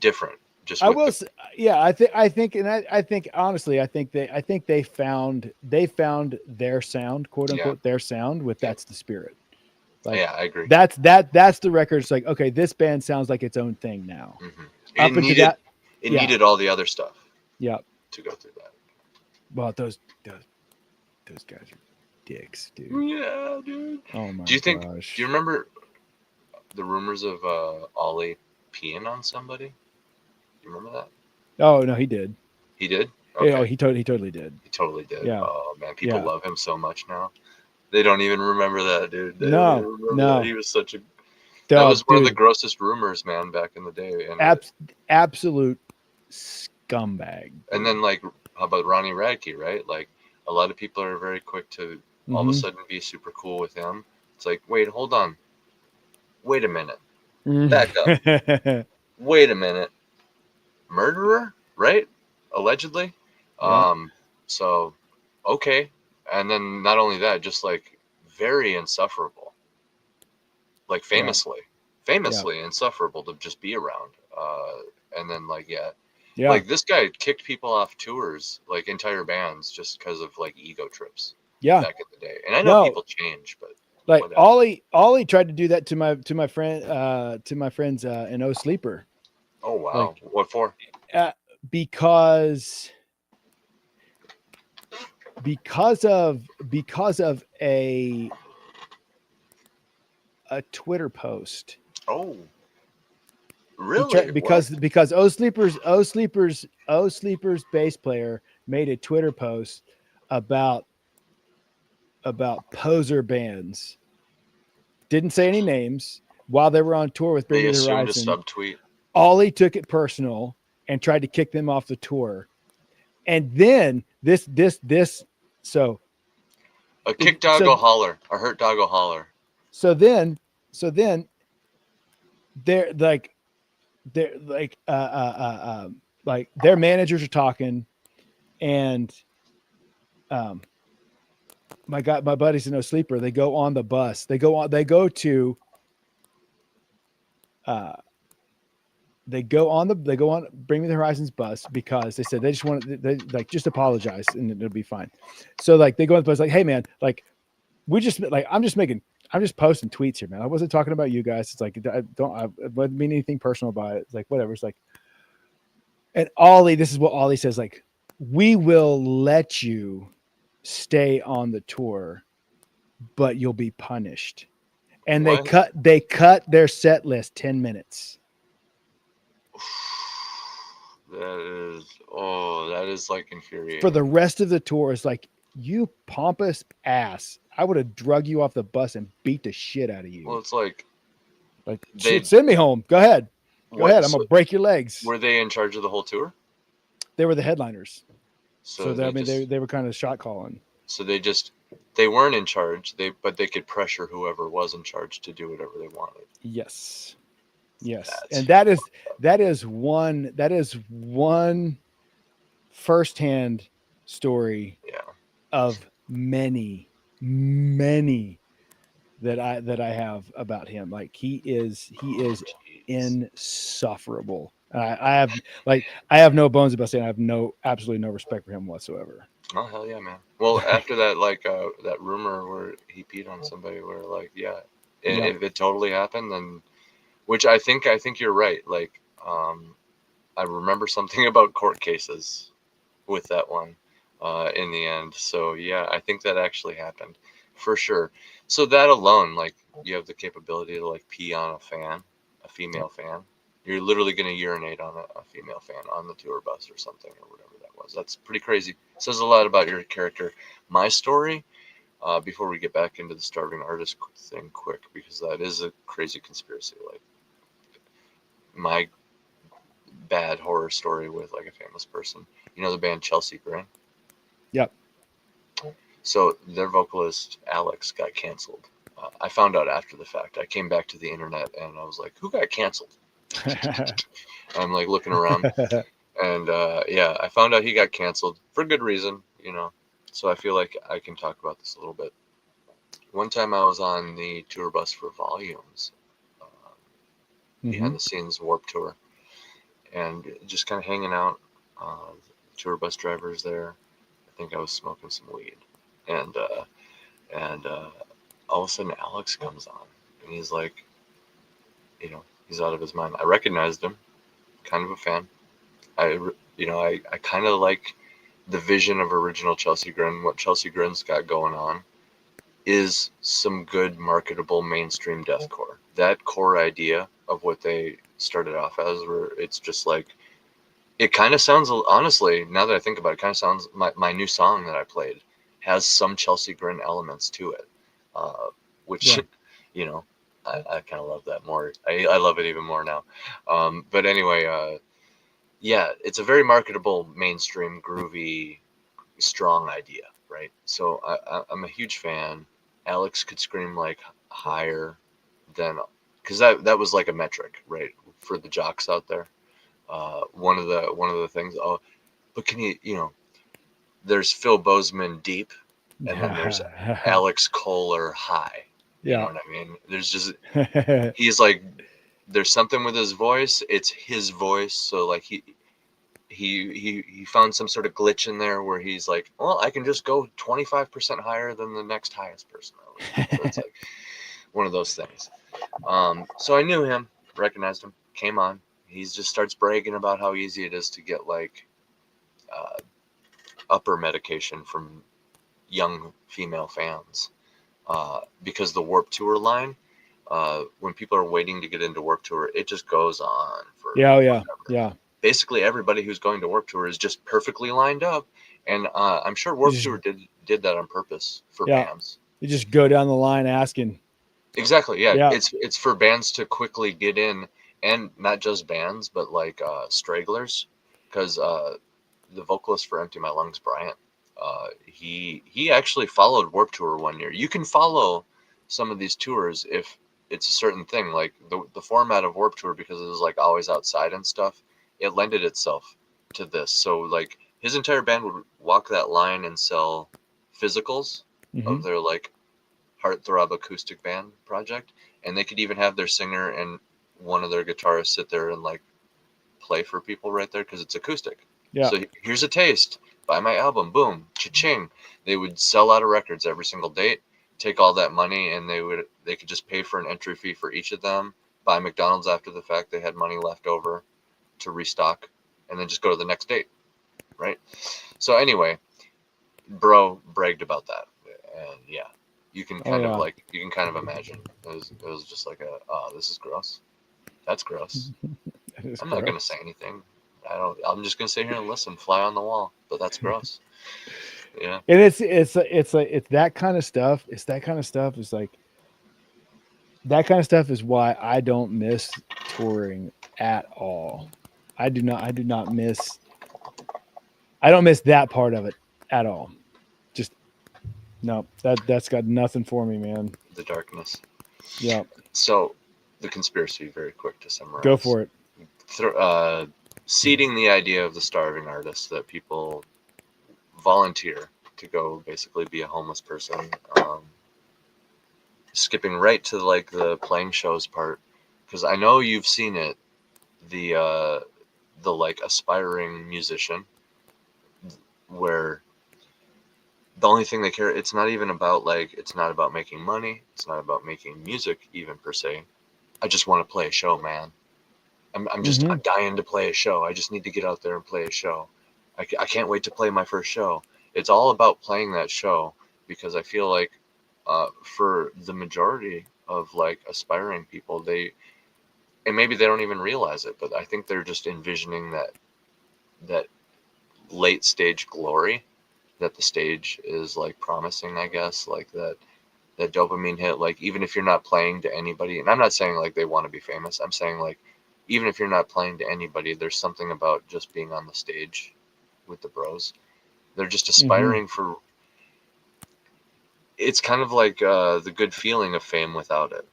different. Just I will say, yeah, I think honestly, I think they found their sound, quote unquote, their sound with That's the Spirit. Like, yeah, I agree. That's the record. It's like, okay, this band sounds like its own thing now. Mm-hmm. It needed all the other stuff. Yeah. To go through that. Well, those guys are dicks, dude. Yeah, dude. Oh my gosh. Do you remember the rumors of Ollie peeing on somebody? Do you remember that? Oh no, he did. He did? Okay. Yeah, he totally did. He totally did. Yeah. Oh man, people love him so much now. They don't even remember that, dude. They no. that. He was such a. That was one of the grossest rumors, man, back in the day. And absolute scumbag. And then, like, how about Ronnie Radke, right? Like, a lot of people are very quick to all of a sudden be super cool with him. It's like, wait, hold on. Wait a minute. Back up. Wait a minute. Murderer, right? Allegedly. Yeah. So, okay. And then not only that, just like very insufferable. Like famously insufferable to just be around. And then like, like this guy kicked people off tours, like entire bands, just because of like ego trips. Yeah. Back in the day. And I know people change, but like whatever. Ollie tried to do that to my friends in O Sleeper. Oh wow. Like, what for? Because of a Twitter post. Oh, really? Because O Sleeper's bass player made a Twitter post about poser bands. Didn't say any names while they were on tour with Bring Me the Horizon. A subtweet. Ollie took it personal and tried to kick them off the tour. And then this so a kick dog will holler, a hurt dog will holler. So then they're like their managers are talking, and my buddies in No Sleeper, they go on the bus. They go on Bring Me the Horizon's bus, because they said they just want to just apologize and it'll be fine. So like they go on the bus like, hey man, like we just like I'm just posting tweets here, man. I wasn't talking about you guys. It's like I wouldn't mean anything personal about it. It's like whatever. It's like, and Ollie, this is what Ollie says, like, we will let you stay on the tour, but you'll be punished. And what? they cut their set list 10 minutes. That is like infuriating. For the rest of the tour, it's like, you pompous ass. I would have drug you off the bus and beat the shit out of you. Well, it's like send me home. Go ahead. I'm gonna break your legs. Were they in charge of the whole tour? They were the headliners. So they they were kind of shot calling. So they weren't in charge. But they could pressure whoever was in charge to do whatever they wanted. Yes. And that is one firsthand story of many that I have about him. Like he is insufferable. I have no bones about saying I have absolutely no respect for him whatsoever. Oh hell yeah, man. Well, after that, like that rumor where he peed on somebody, where like if it totally happened, then, which I think you're right. Like I remember something about court cases with that one in the end. So yeah, I think that actually happened for sure. So that alone, like, you have the capability to like pee on a female fan. You're literally going to urinate on a female fan on the tour bus or something, or whatever that was. That's pretty crazy. It says a lot about your character. My story, before we get back into the starving artist thing quick, because that is a crazy conspiracy. Like my bad horror story with like a famous person. You know the band Chelsea Grin? Yep. So their vocalist Alex got canceled. I found out after the fact. I came back to the internet and I was like, "Who got canceled?" I'm like looking around, and yeah, I found out he got canceled for good reason, you know. So I feel like I can talk about this a little bit. One time I was on the tour bus for Volumes, behind the scenes Warp Tour, and just kind of hanging out. Tour bus drivers there. I think I was smoking some weed, and all of a sudden Alex comes on, and he's like, you know, he's out of his mind. I recognized him, kind of a fan. I kind of like the vision of original Chelsea Grin. What Chelsea Grin's got going on is some good marketable mainstream deathcore. That core idea of what they started off as, where it's just like, it kind of sounds, honestly, now that I think about it, kind of sounds, my new song that I played has some Chelsea Grin elements to it, which, Yeah. you know, I kind of love that more. I love it even more now. But anyway, yeah, it's a very marketable, mainstream, groovy, strong idea, right? So I'm a huge fan. Alex could scream like higher than, because that was like a metric, right, for the jocks out there. One of the things. Oh, but can you know, there's Phil Bozeman deep, and then there's Alex Kohler high. You know Yeah. what I mean? There's just, he's like, there's something with his voice. It's his voice, so like he found some sort of glitch in there where he's like, well, I can just go 25% higher than the next highest person. So it's like one of those things. So I knew him, recognized him, came on. He just starts bragging about how easy it is to get like upper medication from young female fans, because the Warp Tour line, when people are waiting to get into Warp Tour, it just goes on for Yeah. basically everybody who's going to Warp Tour is just perfectly lined up, and I'm sure Warp Tour did that on purpose for bands. You just go down the line asking. Exactly, yeah. It's for bands to quickly get in, and not just bands, but like stragglers, because the vocalist for Empty My Lungs, Bryant, he actually followed Warp Tour one year. You can follow some of these tours if it's a certain thing, like the format of Warp Tour, because it was like always outside and stuff. It lended itself to this. So like his entire band would walk that line and sell physicals of their like heartthrob acoustic band project, and they could even have their singer and one of their guitarists sit there and like play for people right there because it's acoustic. Yeah. So here's a taste. Buy my album. Boom. Cha-ching. They would sell out of records every single date, take all that money, and they could just pay for an entry fee for each of them, buy McDonald's after the fact. They had money left over to restock, and then just go to the next date, right? So anyway, bro bragged about that, and yeah, you can kind of like, you can kind of imagine it was just like oh, this is gross. That's gross. I'm not gonna say anything. I'm just gonna sit here and listen, fly on the wall. But that's gross. Yeah. And it's that kind of stuff. It's that kind of stuff. It's like that kind of stuff is why I don't miss touring at all. I do not miss. I don't miss that part of it at all. Just no. That's got nothing for me, man. The darkness. Yeah. So, the conspiracy, very quick to summarize. Go for it. Seeding the idea of the starving artist, that people volunteer to go basically be a homeless person. Skipping right to like the playing shows part, because I know you've seen it. The like aspiring musician, where the only thing they care, it's not even about like, it's not about making money, it's not about making music even per se. I just want to play a show, man. I'm dying to play a show. I just need to get out there and play a show. I can't wait to play my first show. It's all about playing that show, because I feel like for the majority of like aspiring people, and maybe they don't even realize it, but I think they're just envisioning that late stage glory that the stage is like promising, I guess, like that dopamine hit, like even if you're not playing to anybody, and I'm not saying like they want to be famous, I'm saying like even if you're not playing to anybody, there's something about just being on the stage with the bros. They're just aspiring for, it's kind of like the good feeling of fame without it.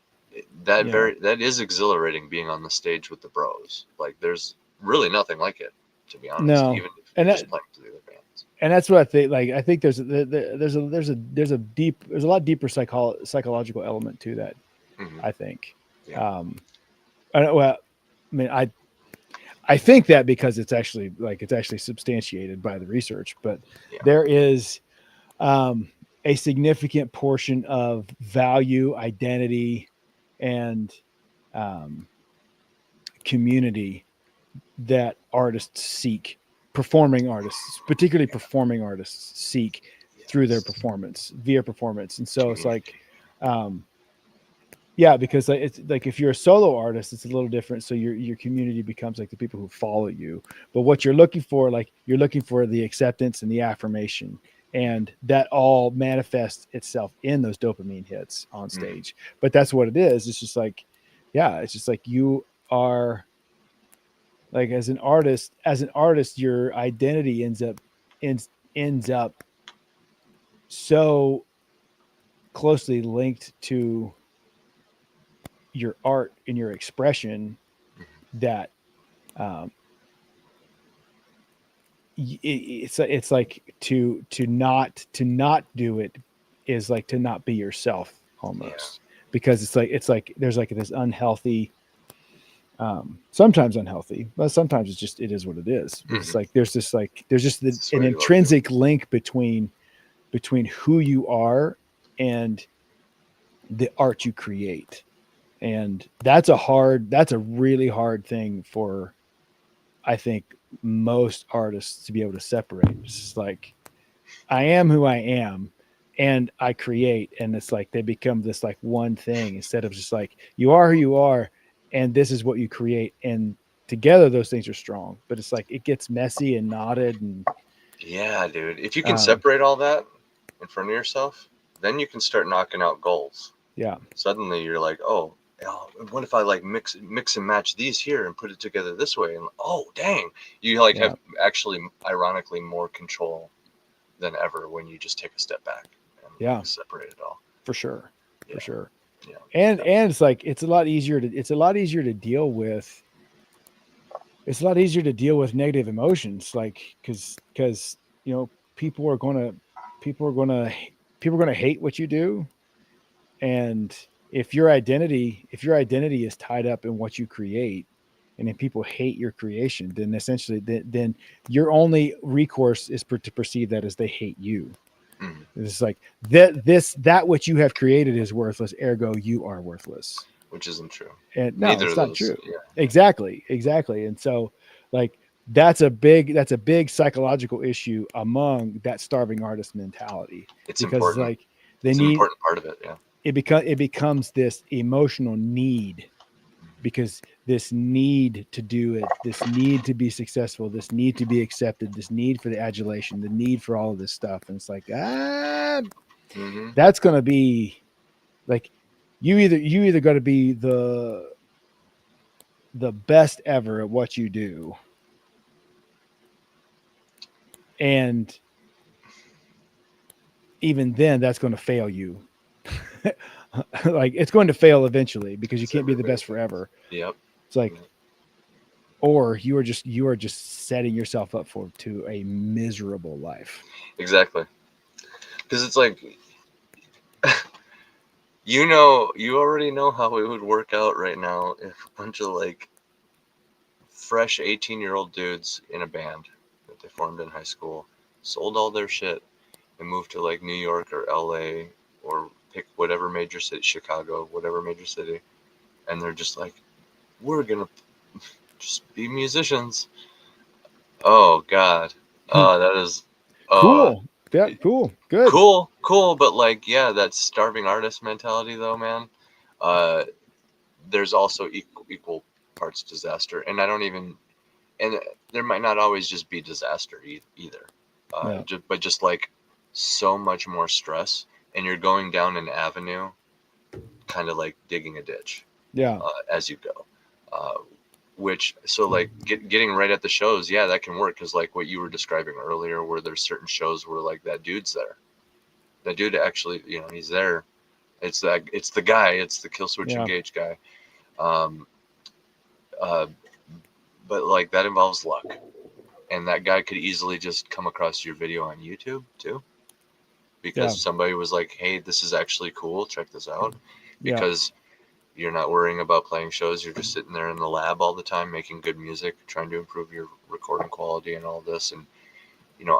That is exhilarating, being on the stage with the bros. Like there's really nothing like it, to be honest, No, even if you're and just playing to the other bands. and that's what I think. Like I think there's a lot deeper psychological element to that. I think. Yeah. I don't, well, I mean, I think that because it's actually substantiated by the research, but there is a significant portion of value, identity, and community that artists seek, performing artists, particularly performing artists, seek through their performance, via performance. And so it's like, yeah, because it's like if you're a solo artist, it's a little different. So your community becomes like the people who follow you. But what you're looking for, like you're looking for the acceptance and the affirmation, and that all manifests itself in those dopamine hits on stage. But that's what it is. It's just like, yeah, it's just like you are like as an artist, your identity ends up so closely linked to your art and your expression that it's like to not do it is like to not be yourself almost, because it's like there's like this unhealthy, sometimes unhealthy, but sometimes it's just, it is what it is. It's like there's just an intrinsic link between who you are and the art you create. And that's a really hard thing for, I think, most artists to be able to separate. It's just like, I am who I am and I create, and it's like they become this like one thing instead of just like, you are who you are and this is what you create, and together those things are strong. But it's like it gets messy and knotted, and yeah, dude, if you can separate all that in front of yourself, then you can start knocking out goals. Yeah, suddenly you're like, oh, what if I like mix and match these here and put it together this way? And oh, dang, you like have actually, ironically, more control than ever when you just take a step back and like, separate it all. For sure. Yeah. And it's like it's a lot easier to deal with. It's a lot easier to deal with negative emotions, like because you know people are gonna hate what you do, and if your identity is tied up in what you create, and if people hate your creation, then essentially then your only recourse is to perceive that as they hate you. It's like that which you have created is worthless, ergo you are worthless. Which isn't true. And no, it's not true. Yeah. Exactly. And so like that's a big psychological issue among that starving artist mentality. It's because important. Like it's an important part of it. Yeah. It becomes this emotional need, because this need to do it, this need to be successful, this need to be accepted, this need for the adulation, the need for all of this stuff. And it's like, that's going to be like, you either got to be the best ever at what you do, and even then that's going to fail you. Like it's going to fail eventually, because you can't be the best forever. Yep. It's like, or you are just setting yourself up to a miserable life. Exactly. Because it's like, you already know how it would work out right now if a bunch of like fresh 18-year-old dudes in a band that they formed in high school sold all their shit and moved to like New York or LA or pick whatever major city, Chicago, whatever major city, and they're just like, we're gonna just be musicians. Oh God. That is cool. Yeah, cool. Good. Cool, but like, yeah, that starving artist mentality though, man. There's also equal parts disaster, and and there might not always just be disaster either. But just like so much more stress, and you're going down an avenue, kind of like digging a ditch. Yeah. As you go. Which, so like getting right at the shows, yeah, that can work, because like what you were describing earlier, where there's certain shows where like that dude's there, that dude actually, he's there. It's the guy, it's the Kill Switch Engage guy. Uh, but like that involves luck, and that guy could easily just come across your video on YouTube too, because somebody was like, hey, this is actually cool, check this out. Because you're not worrying about playing shows, you're just sitting there in the lab all the time making good music, trying to improve your recording quality and all this, and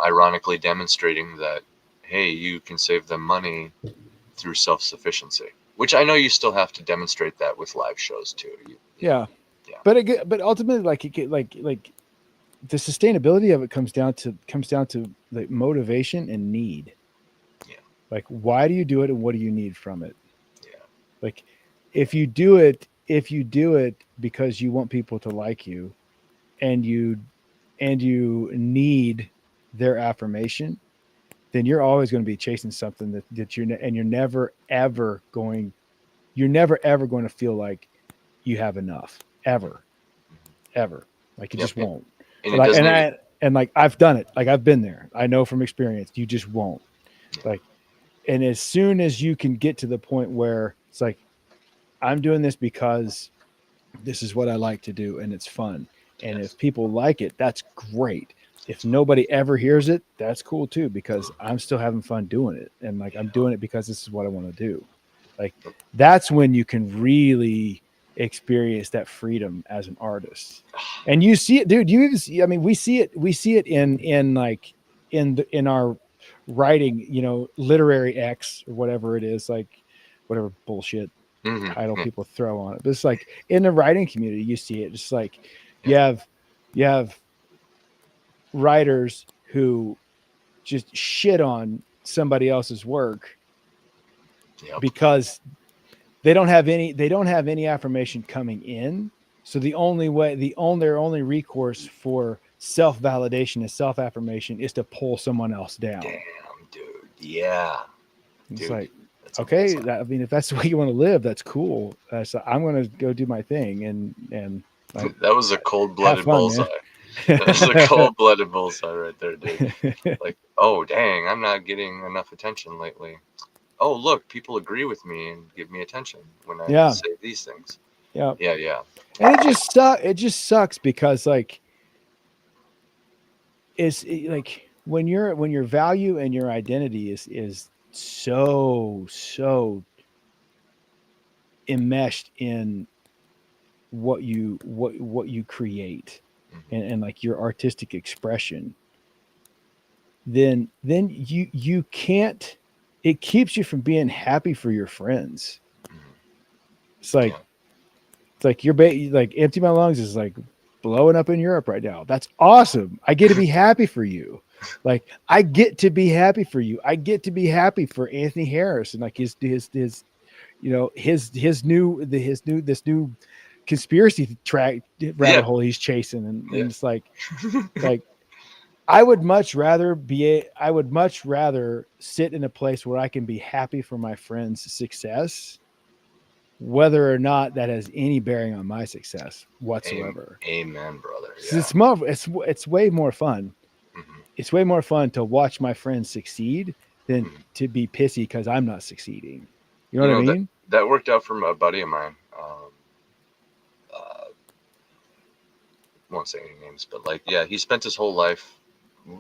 ironically demonstrating that, hey, you can save them money through self-sufficiency, which I know you still have to demonstrate that with live shows too. But ultimately, like the sustainability of it comes down to like motivation and need. Like, why do you do it, and what do you need from it? Like, if you do it because you want people to like you, and you need their affirmation, then you're always going to be chasing something that you're never ever going to feel like you have enough, ever. Like, you just won't. And like I've done it. Like, I've been there. I know from experience, you just won't. Like, and as soon as you can get to the point where it's like, I'm doing this because this is what I like to do, and it's fun. And if people like it, that's great. If nobody ever hears it, that's cool too, because I'm still having fun doing it. And like, I'm doing it because this is what I want to do. Like, that's when you can really experience that freedom as an artist. And you see it, dude. You even see, I mean, we see it in like in our writing, literary X or whatever it is, like whatever bullshit title people throw on it. But it's like, in the writing community, you see it. Just like you have writers who just shit on somebody else's work because they don't have any affirmation coming in. So their only recourse for self-validation and self-affirmation is to pull someone else down. Damn, dude. Yeah. It's dude, like, okay, I mean, if that's the way you want to live, that's cool. So I'm going to go do my thing. And like, that was a cold-blooded bullseye. That was a cold-blooded bullseye right there, dude. Like, oh, dang, I'm not getting enough attention lately. Oh, look, people agree with me and give me attention when I say these things. Yeah. And it just sucks because like, it's like when your value and your identity is so enmeshed in what you create and like your artistic expression, then you can't, it keeps you from being happy for your friends. It's like you're like Empty My Lungs is like blowing up in Europe right now. That's awesome. I get to be happy for you. Like, I get to be happy for you. I get to be happy for Anthony Harris and like his this new conspiracy track rabbit hole he's chasing. And it's like I would much rather sit in a place where I can be happy for my friend's success, whether or not that has any bearing on my success whatsoever. Amen, brother. Yeah. It's way more fun. It's way more fun to watch my friends succeed than to be pissy because I'm not succeeding. You know what I mean? That worked out for a buddy of mine. Won't say any names, but like, yeah, he spent his whole life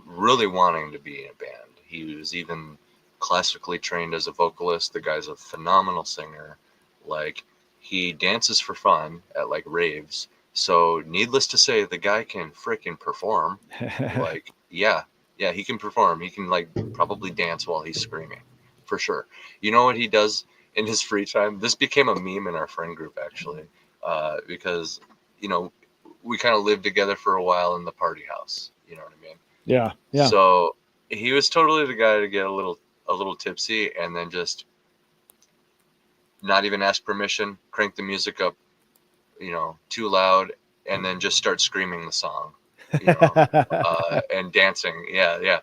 really wanting to be in a band. He was even classically trained as a vocalist. The guy's a phenomenal singer. Like, he dances for fun at like raves. So needless to say, the guy can freaking perform. Like, yeah, he can perform. He can like probably dance while he's screaming, for sure. You know what he does in his free time? This became a meme in our friend group, actually, because, we kind of lived together for a while in the party house. You know what I mean? Yeah. So he was totally the guy to get a little tipsy and then just not even ask permission, crank the music up, too loud, and then just start screaming the song. you know, and dancing. Yeah.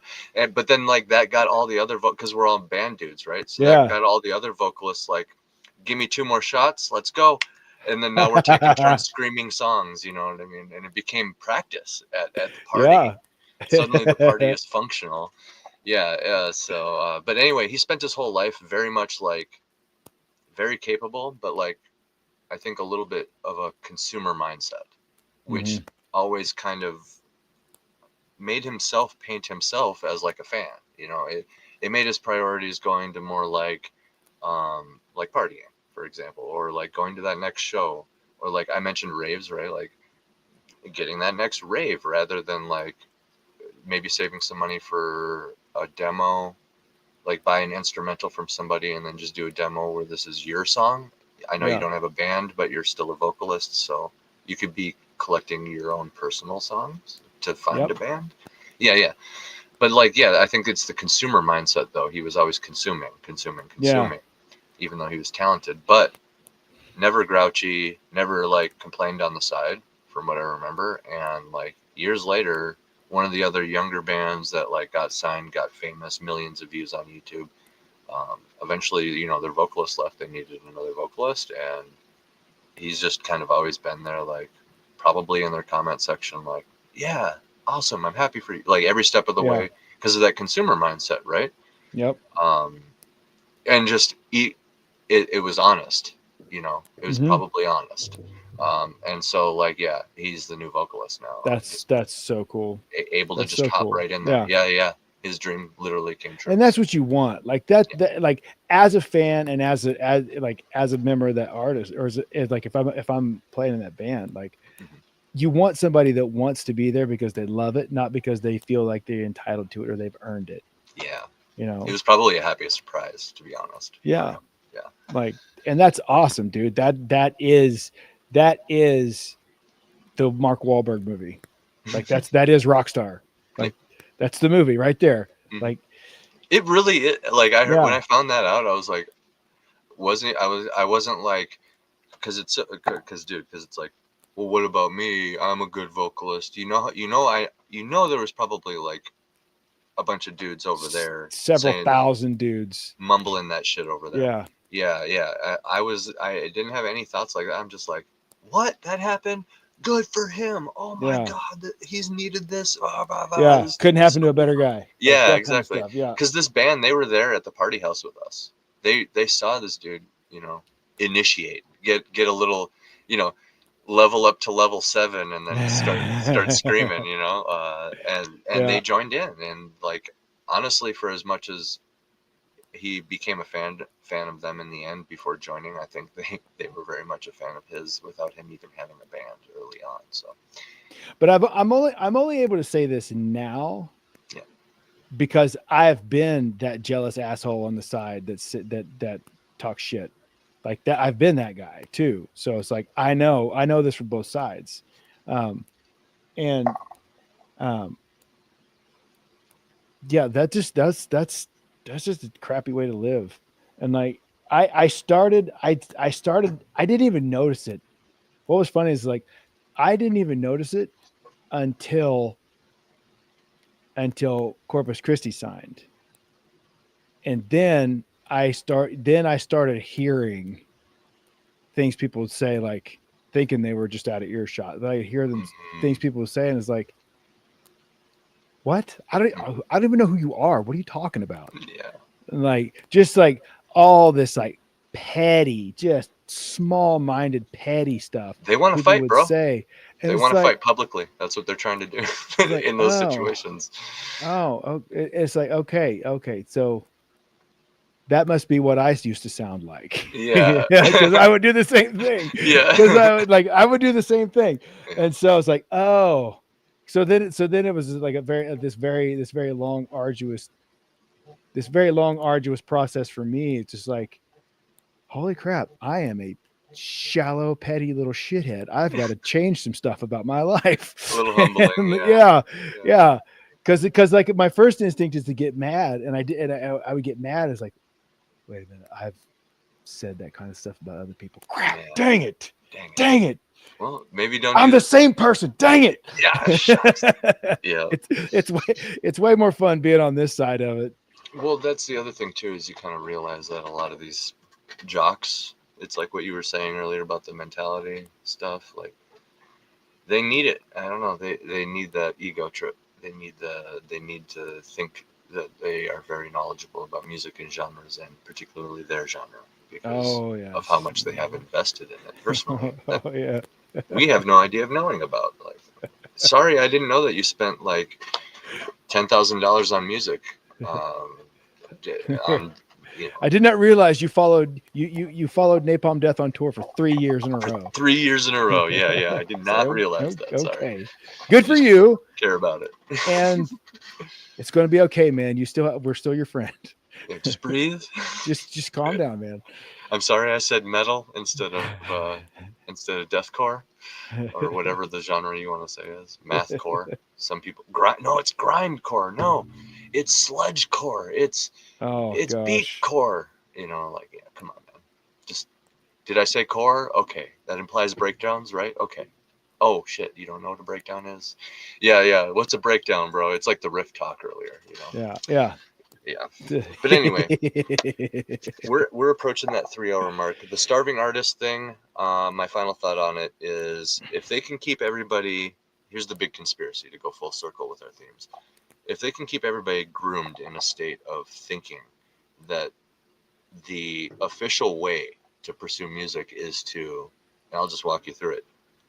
But then like that got all the other because we're all band dudes, right? So that got all the other vocalists like, give me 2 more shots, let's go. And then now we're taking turns screaming songs, you know what I mean? And it became practice at the party. Yeah. Suddenly the party is functional. Yeah. So, but anyway, he spent his whole life very much like very capable, but like I think a little bit of a consumer mindset, which always kind of made himself paint himself as like a fan. You know, it made his priorities going to more like partying, for example, or like going to that next show, or like I mentioned raves, right? Like getting that next rave rather than like maybe saving some money for a demo, like buy an instrumental from somebody and then just do a demo where this is your song. I know you don't have a band, but you're still a vocalist, so you could be collecting your own personal songs to find a band. Yeah. But like, yeah, I think it's the consumer mindset though. He was always consuming, even though he was talented, but never grouchy, never like complained on the side from what I remember. And like years later, one of the other younger bands that like got signed, got famous, millions of views on YouTube. Eventually, you know, their vocalist left. They needed another vocalist, and he's just kind of always been there, like probably in their comment section, like, yeah, awesome, I'm happy for you, like every step of the way, because of that consumer mindset, right? Yep. And just it was honest, you know, it was probably honest. And so like, yeah, he's the new vocalist now. That's so cool. Able to just hop right in there. Yeah. His dream literally came true. And that's what you want. Like that like as a fan and as a member of that artist, or as like if I'm playing in that band, like you want somebody that wants to be there because they love it, not because they feel like they're entitled to it or they've earned it. Yeah. You know, it was probably a happy surprise, to be honest. Yeah. Like, and that's awesome, dude. That is the Mark Wahlberg movie. Like that is Rockstar. Like that's the movie right there. Like it really like I heard when I found that out, I was like, I wasn't like, because it's like, well, what about me? I'm a good vocalist. You know, there was probably like a bunch of dudes over there, several thousand dudes mumbling that shit over there. Yeah. I didn't have any thoughts like that. I'm just like, what? That happened? Good for him. Oh my God, he's needed this. Couldn't happen to a better guy. Yeah, like exactly. Kind of stuff. Because this band, they were there at the party house with us. They saw this dude, you know, initiate, get a little, you know, level up to level 7, and then start screaming, you know, and they joined in. And like, honestly, for as much as he became a fan of them in the end before joining, I think they were very much a fan of his without him even having a band early on. So, but I'm only able to say this now, because I've been that jealous asshole on the side that talks shit like that. I've been that guy too. So it's like I know this from both sides, yeah, that's just a crappy way to live. And like I didn't even notice it. What was funny is like I didn't even notice it until Corpus Christi signed. And then I started hearing things people would say, like thinking they were just out of earshot. I hear them things people would say, and it's like, what? I don't even know who you are. What are you talking about? Yeah. And like just like all this like petty, just small-minded petty stuff. They want to fight, bro. Say, and they want to fight publicly. That's what they're trying to do like, in those situations. It's like, okay, so that must be what I used to sound like. Yeah. Because I would do the same thing. Yeah. Because I would do the same thing. And so it's like, oh. So then it was like this very long arduous process for me. It's just like, holy crap, I am a shallow, petty little shithead. I've got to change some stuff about my life. A little humbling. Yeah. Because like my first instinct is to get mad, and I would get mad. It's like, wait a minute, I've said that kind of stuff about other people. Crap, dang it. Well, maybe don't. I'm the same person. Dang it! Yeah, shucks. Yeah. It's way more fun being on this side of it. Well, that's the other thing too, is you kind of realize that a lot of these jocks, it's like what you were saying earlier about the mentality stuff. Like they need it. I don't know. They need that ego trip. They need to think that they are very knowledgeable about music and genres, and particularly their genre, because of how much they have invested in it personally. Yeah. We have no idea of knowing about. Like, sorry, I didn't know that you spent like $10,000 on music. I did not realize you followed Napalm Death on tour for 3 years in a row. 3 years in a row. Yeah. I did not realize that. Okay. Sorry. Good for you. Care about it. And it's going to be okay, man. We're still your friend. Yeah, just breathe. Just calm down, man. I'm sorry I said metal instead of deathcore or whatever the genre you want to say is. Mathcore. Some people no, it's grindcore. No, it's sludgecore. It's beatcore. You know, like, yeah, come on, man. Just, did I say core? Okay, that implies breakdowns, right? Okay. Oh shit, you don't know what a breakdown is? Yeah. What's a breakdown, bro? It's like the riff talk earlier, you know. Yeah. But anyway, we're approaching that 3-hour mark. The starving artist thing, my final thought on it is, if they can keep everybody, here's the big conspiracy to go full circle with our themes. If they can keep everybody groomed in a state of thinking that the official way to pursue music is to, and I'll just walk you through it,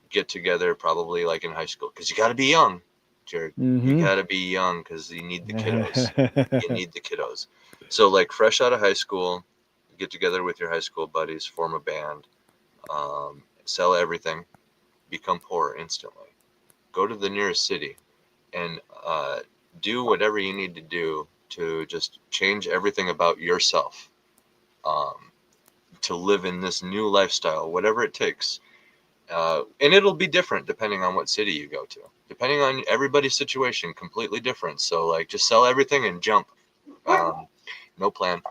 get together probably like in high school, because you got to be young, Jared. Mm-hmm. You got to be young because you need the kiddos. So like fresh out of high school, get together with your high school buddies, form a band, sell everything, become poor instantly. Go to the nearest city and do whatever you need to do to just change everything about yourself, to live in this new lifestyle, whatever it takes. And it'll be different depending on what city you go to, depending on everybody's situation, completely different. So like, just sell everything and jump. No plan.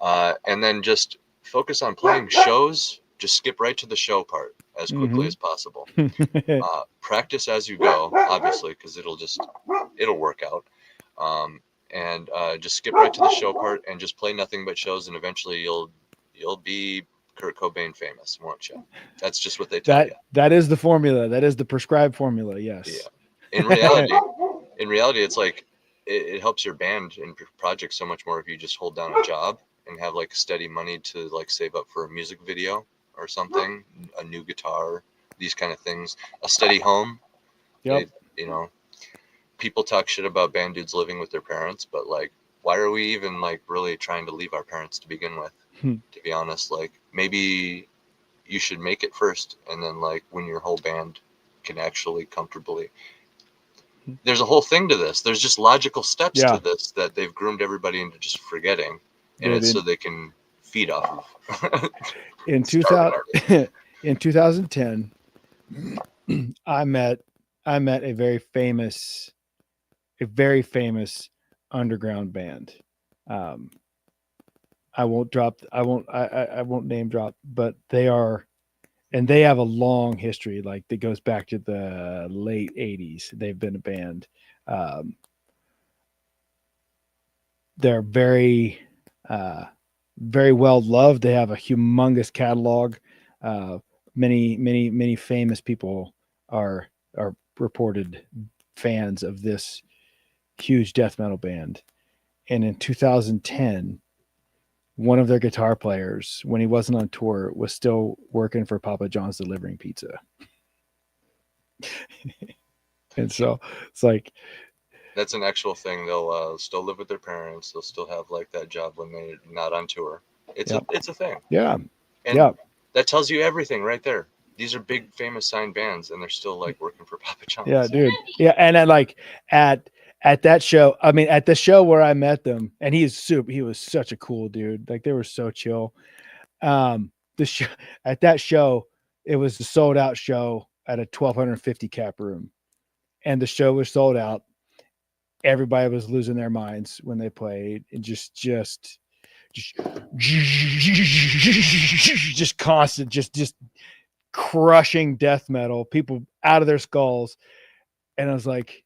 And then just focus on playing shows. Just skip right to the show part as quickly as possible. Practice as you go, obviously, because it'll work out. And just skip right to the show part and just play nothing but shows, and eventually you'll be Kurt Cobain famous, won't you? That's just what they tell you. That is the formula. That is the prescribed formula. Yes. Yeah. In reality, it's like it helps your band and project so much more if you just hold down a job and have like steady money to like save up for a music video or something, a new guitar, these kind of things, a steady home. Yep. You know, people talk shit about band dudes living with their parents, but like, why are we even like really trying to leave our parents to begin with? To be honest, like, maybe you should make it first, and then like when your whole band can actually comfortably, there's a whole thing to this. There's just logical steps to this that they've groomed everybody into just forgetting, and it's so they can feed off of. In 2010, I met a very famous underground band. I won't name drop, but they have a long history. Like, that goes back to the late 80s. They've been a band. They're very, very well loved. They have a humongous catalog. Many famous people are reported fans of this huge death metal band. And in 2010, one of their guitar players, when he wasn't on tour, was still working for Papa John's delivering pizza. And so it's like, that's an actual thing. They'll still live with their parents. They'll still have like that job when they're not on tour. It's a thing. Yeah. And that tells you everything right there. These are big, famous signed bands, and they're still like working for Papa John's. Yeah, dude. Yeah. And then like at that show, I mean, at the show where I met them, and he was such a cool dude. Like, they were so chill. At that show, it was a sold out show at a 1,250 cap room, and the show was sold out. Everybody was losing their minds when they played, and just constant, just crushing death metal, people out of their skulls. And I was like,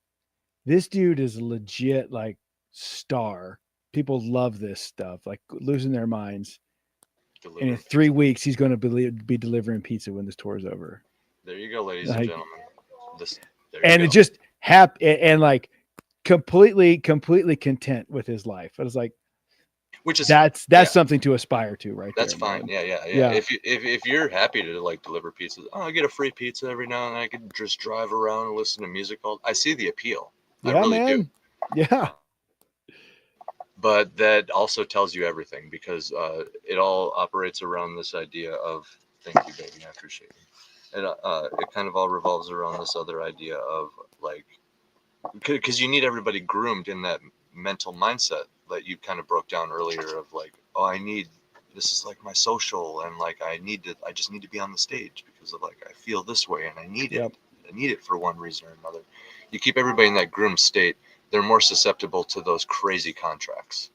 this dude is a legit like star. People love this stuff, like losing their minds. And in 3 weeks, he's going to be delivering pizza when this tour is over. There you go, ladies and gentlemen. And it just and like completely content with his life. I was like, which is that's something to aspire to, right? That's fine. Man. Yeah. If you're happy to like deliver pizza, I get a free pizza every now and then. I can just drive around and listen to music. I see the appeal. I really do. Yeah. But that also tells you everything, because it all operates around this idea of, thank you, baby, I appreciate it. And it kind of all revolves around this other idea of like, because you need everybody groomed in that mental mindset that you kind of broke down earlier of like, oh, this is like my social, and like I just need to be on the stage because of like I feel this way and I need it. I need it for one reason or another. You keep everybody in that groomed state, they're more susceptible to those crazy contracts.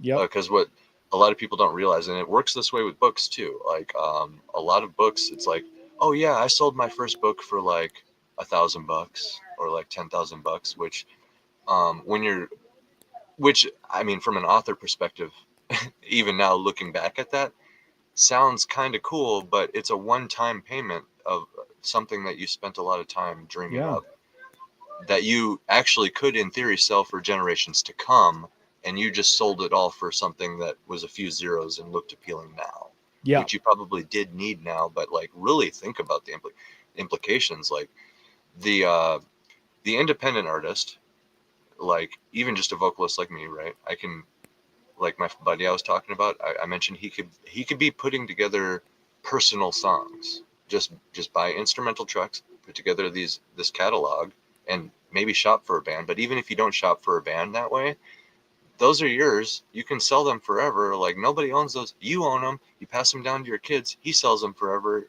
Yeah. Because what a lot of people don't realize, and it works this way with books too. Like a lot of books, it's like, oh yeah, I sold my first book for like $1,000 or like $10,000, which I mean, from an author perspective, even now looking back at that, sounds kind of cool, but it's a one-time payment of something that you spent a lot of time dreaming up, that you actually could, in theory, sell for generations to come, and you just sold it all for something that was a few zeros and looked appealing now, which you probably did need now, but like really think about the implications. Like the independent artist, like even just a vocalist like me, right? I can, like my buddy I was talking about, I mentioned he could be putting together personal songs, just buy instrumental tracks, put together this catalog, and maybe shop for a band. But even if you don't shop for a band that way, those are yours. You can sell them forever. Like nobody owns those. You own them. You pass them down to your kids. He sells them forever.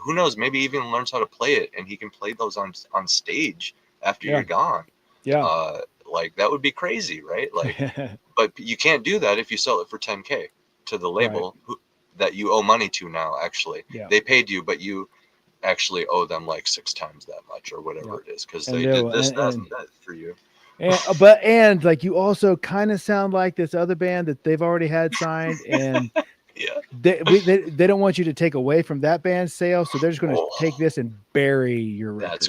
Who knows? Maybe even learns how to play it, and he can play those on stage after you're gone. Yeah. Like that would be crazy, right? Like, but you can't do that if you sell it for $10K to the label that you owe money to now. Actually, they paid you, but you actually owe them like 6 times that much or whatever it is, because they did this, that for you. And like you also kind of sound like this other band that they've already had signed, and they don't want you to take away from that band's sales, so they're just going to take this and bury your record. That's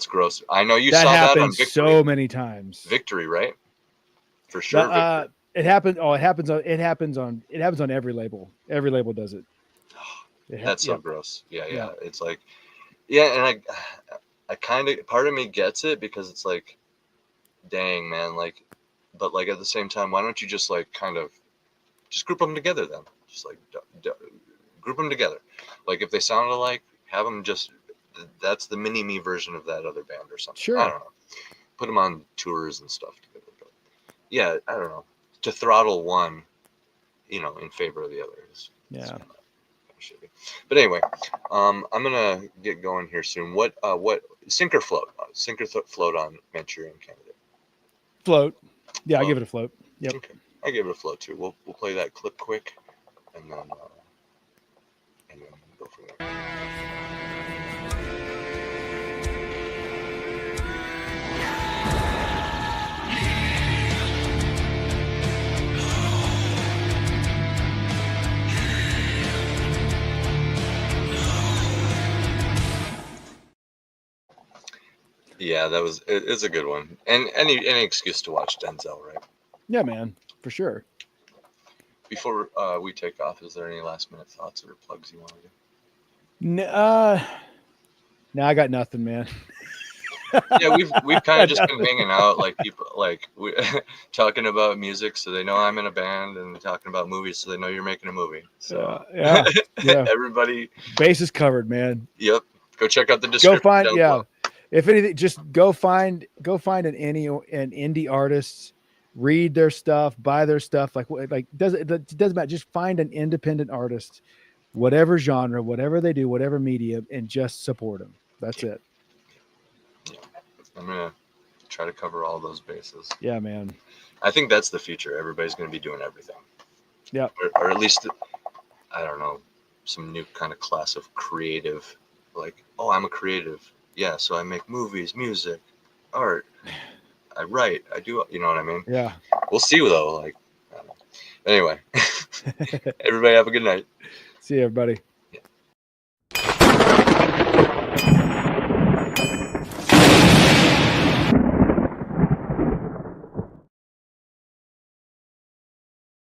gross. I know you saw that on Victory so many times. Victory, right? For sure. It happens. Oh, it happens on every label. Every label does it. That's so gross. Yeah. It's like, and I kind of, part of me gets it, because it's like, dang man, like, but like at the same time, why don't you just like kind of just group them together then? Just like group them together. Like if they sound alike, have them just, that's the mini me version of that other band or something. Sure. I don't know. Put them on tours and stuff together. But yeah, I don't know. To throttle one, in favor of the other is shitty. But anyway, I'm gonna get going here soon. What sink or float? Sink or float on Manchurian Candidate? Float. Yeah, I give it a float. Yep. Okay, I give it a float too. We'll play that clip quick, and then go from there. Yeah, it's a good one. And any excuse to watch Denzel, right? Yeah, man, for sure. Before we take off, is there any last minute thoughts or plugs you want to do? No, I got nothing, man. Yeah, we've kind of just been hanging out, like people like we talking about music, so they know I'm in a band, and talking about movies, so they know you're making a movie. So yeah. Everybody, base is covered, man. Yep. Go check out the description. Go find If anything, just go find an indie artist, read their stuff, buy their stuff. It doesn't matter. Just find an independent artist, whatever genre, whatever they do, whatever medium, and just support them. That's it. Yeah. I'm gonna try to cover all those bases. Yeah, man. I think that's the future. Everybody's gonna be doing everything. Yeah. Or at least, I don't know. some new kind of class of creative, like, oh, I'm a creative. Yeah, so I make movies, music, art. I write. I do. You know what I mean? Yeah. We'll see though. Like, I don't know. Anyway, everybody have a good night. See you, everybody.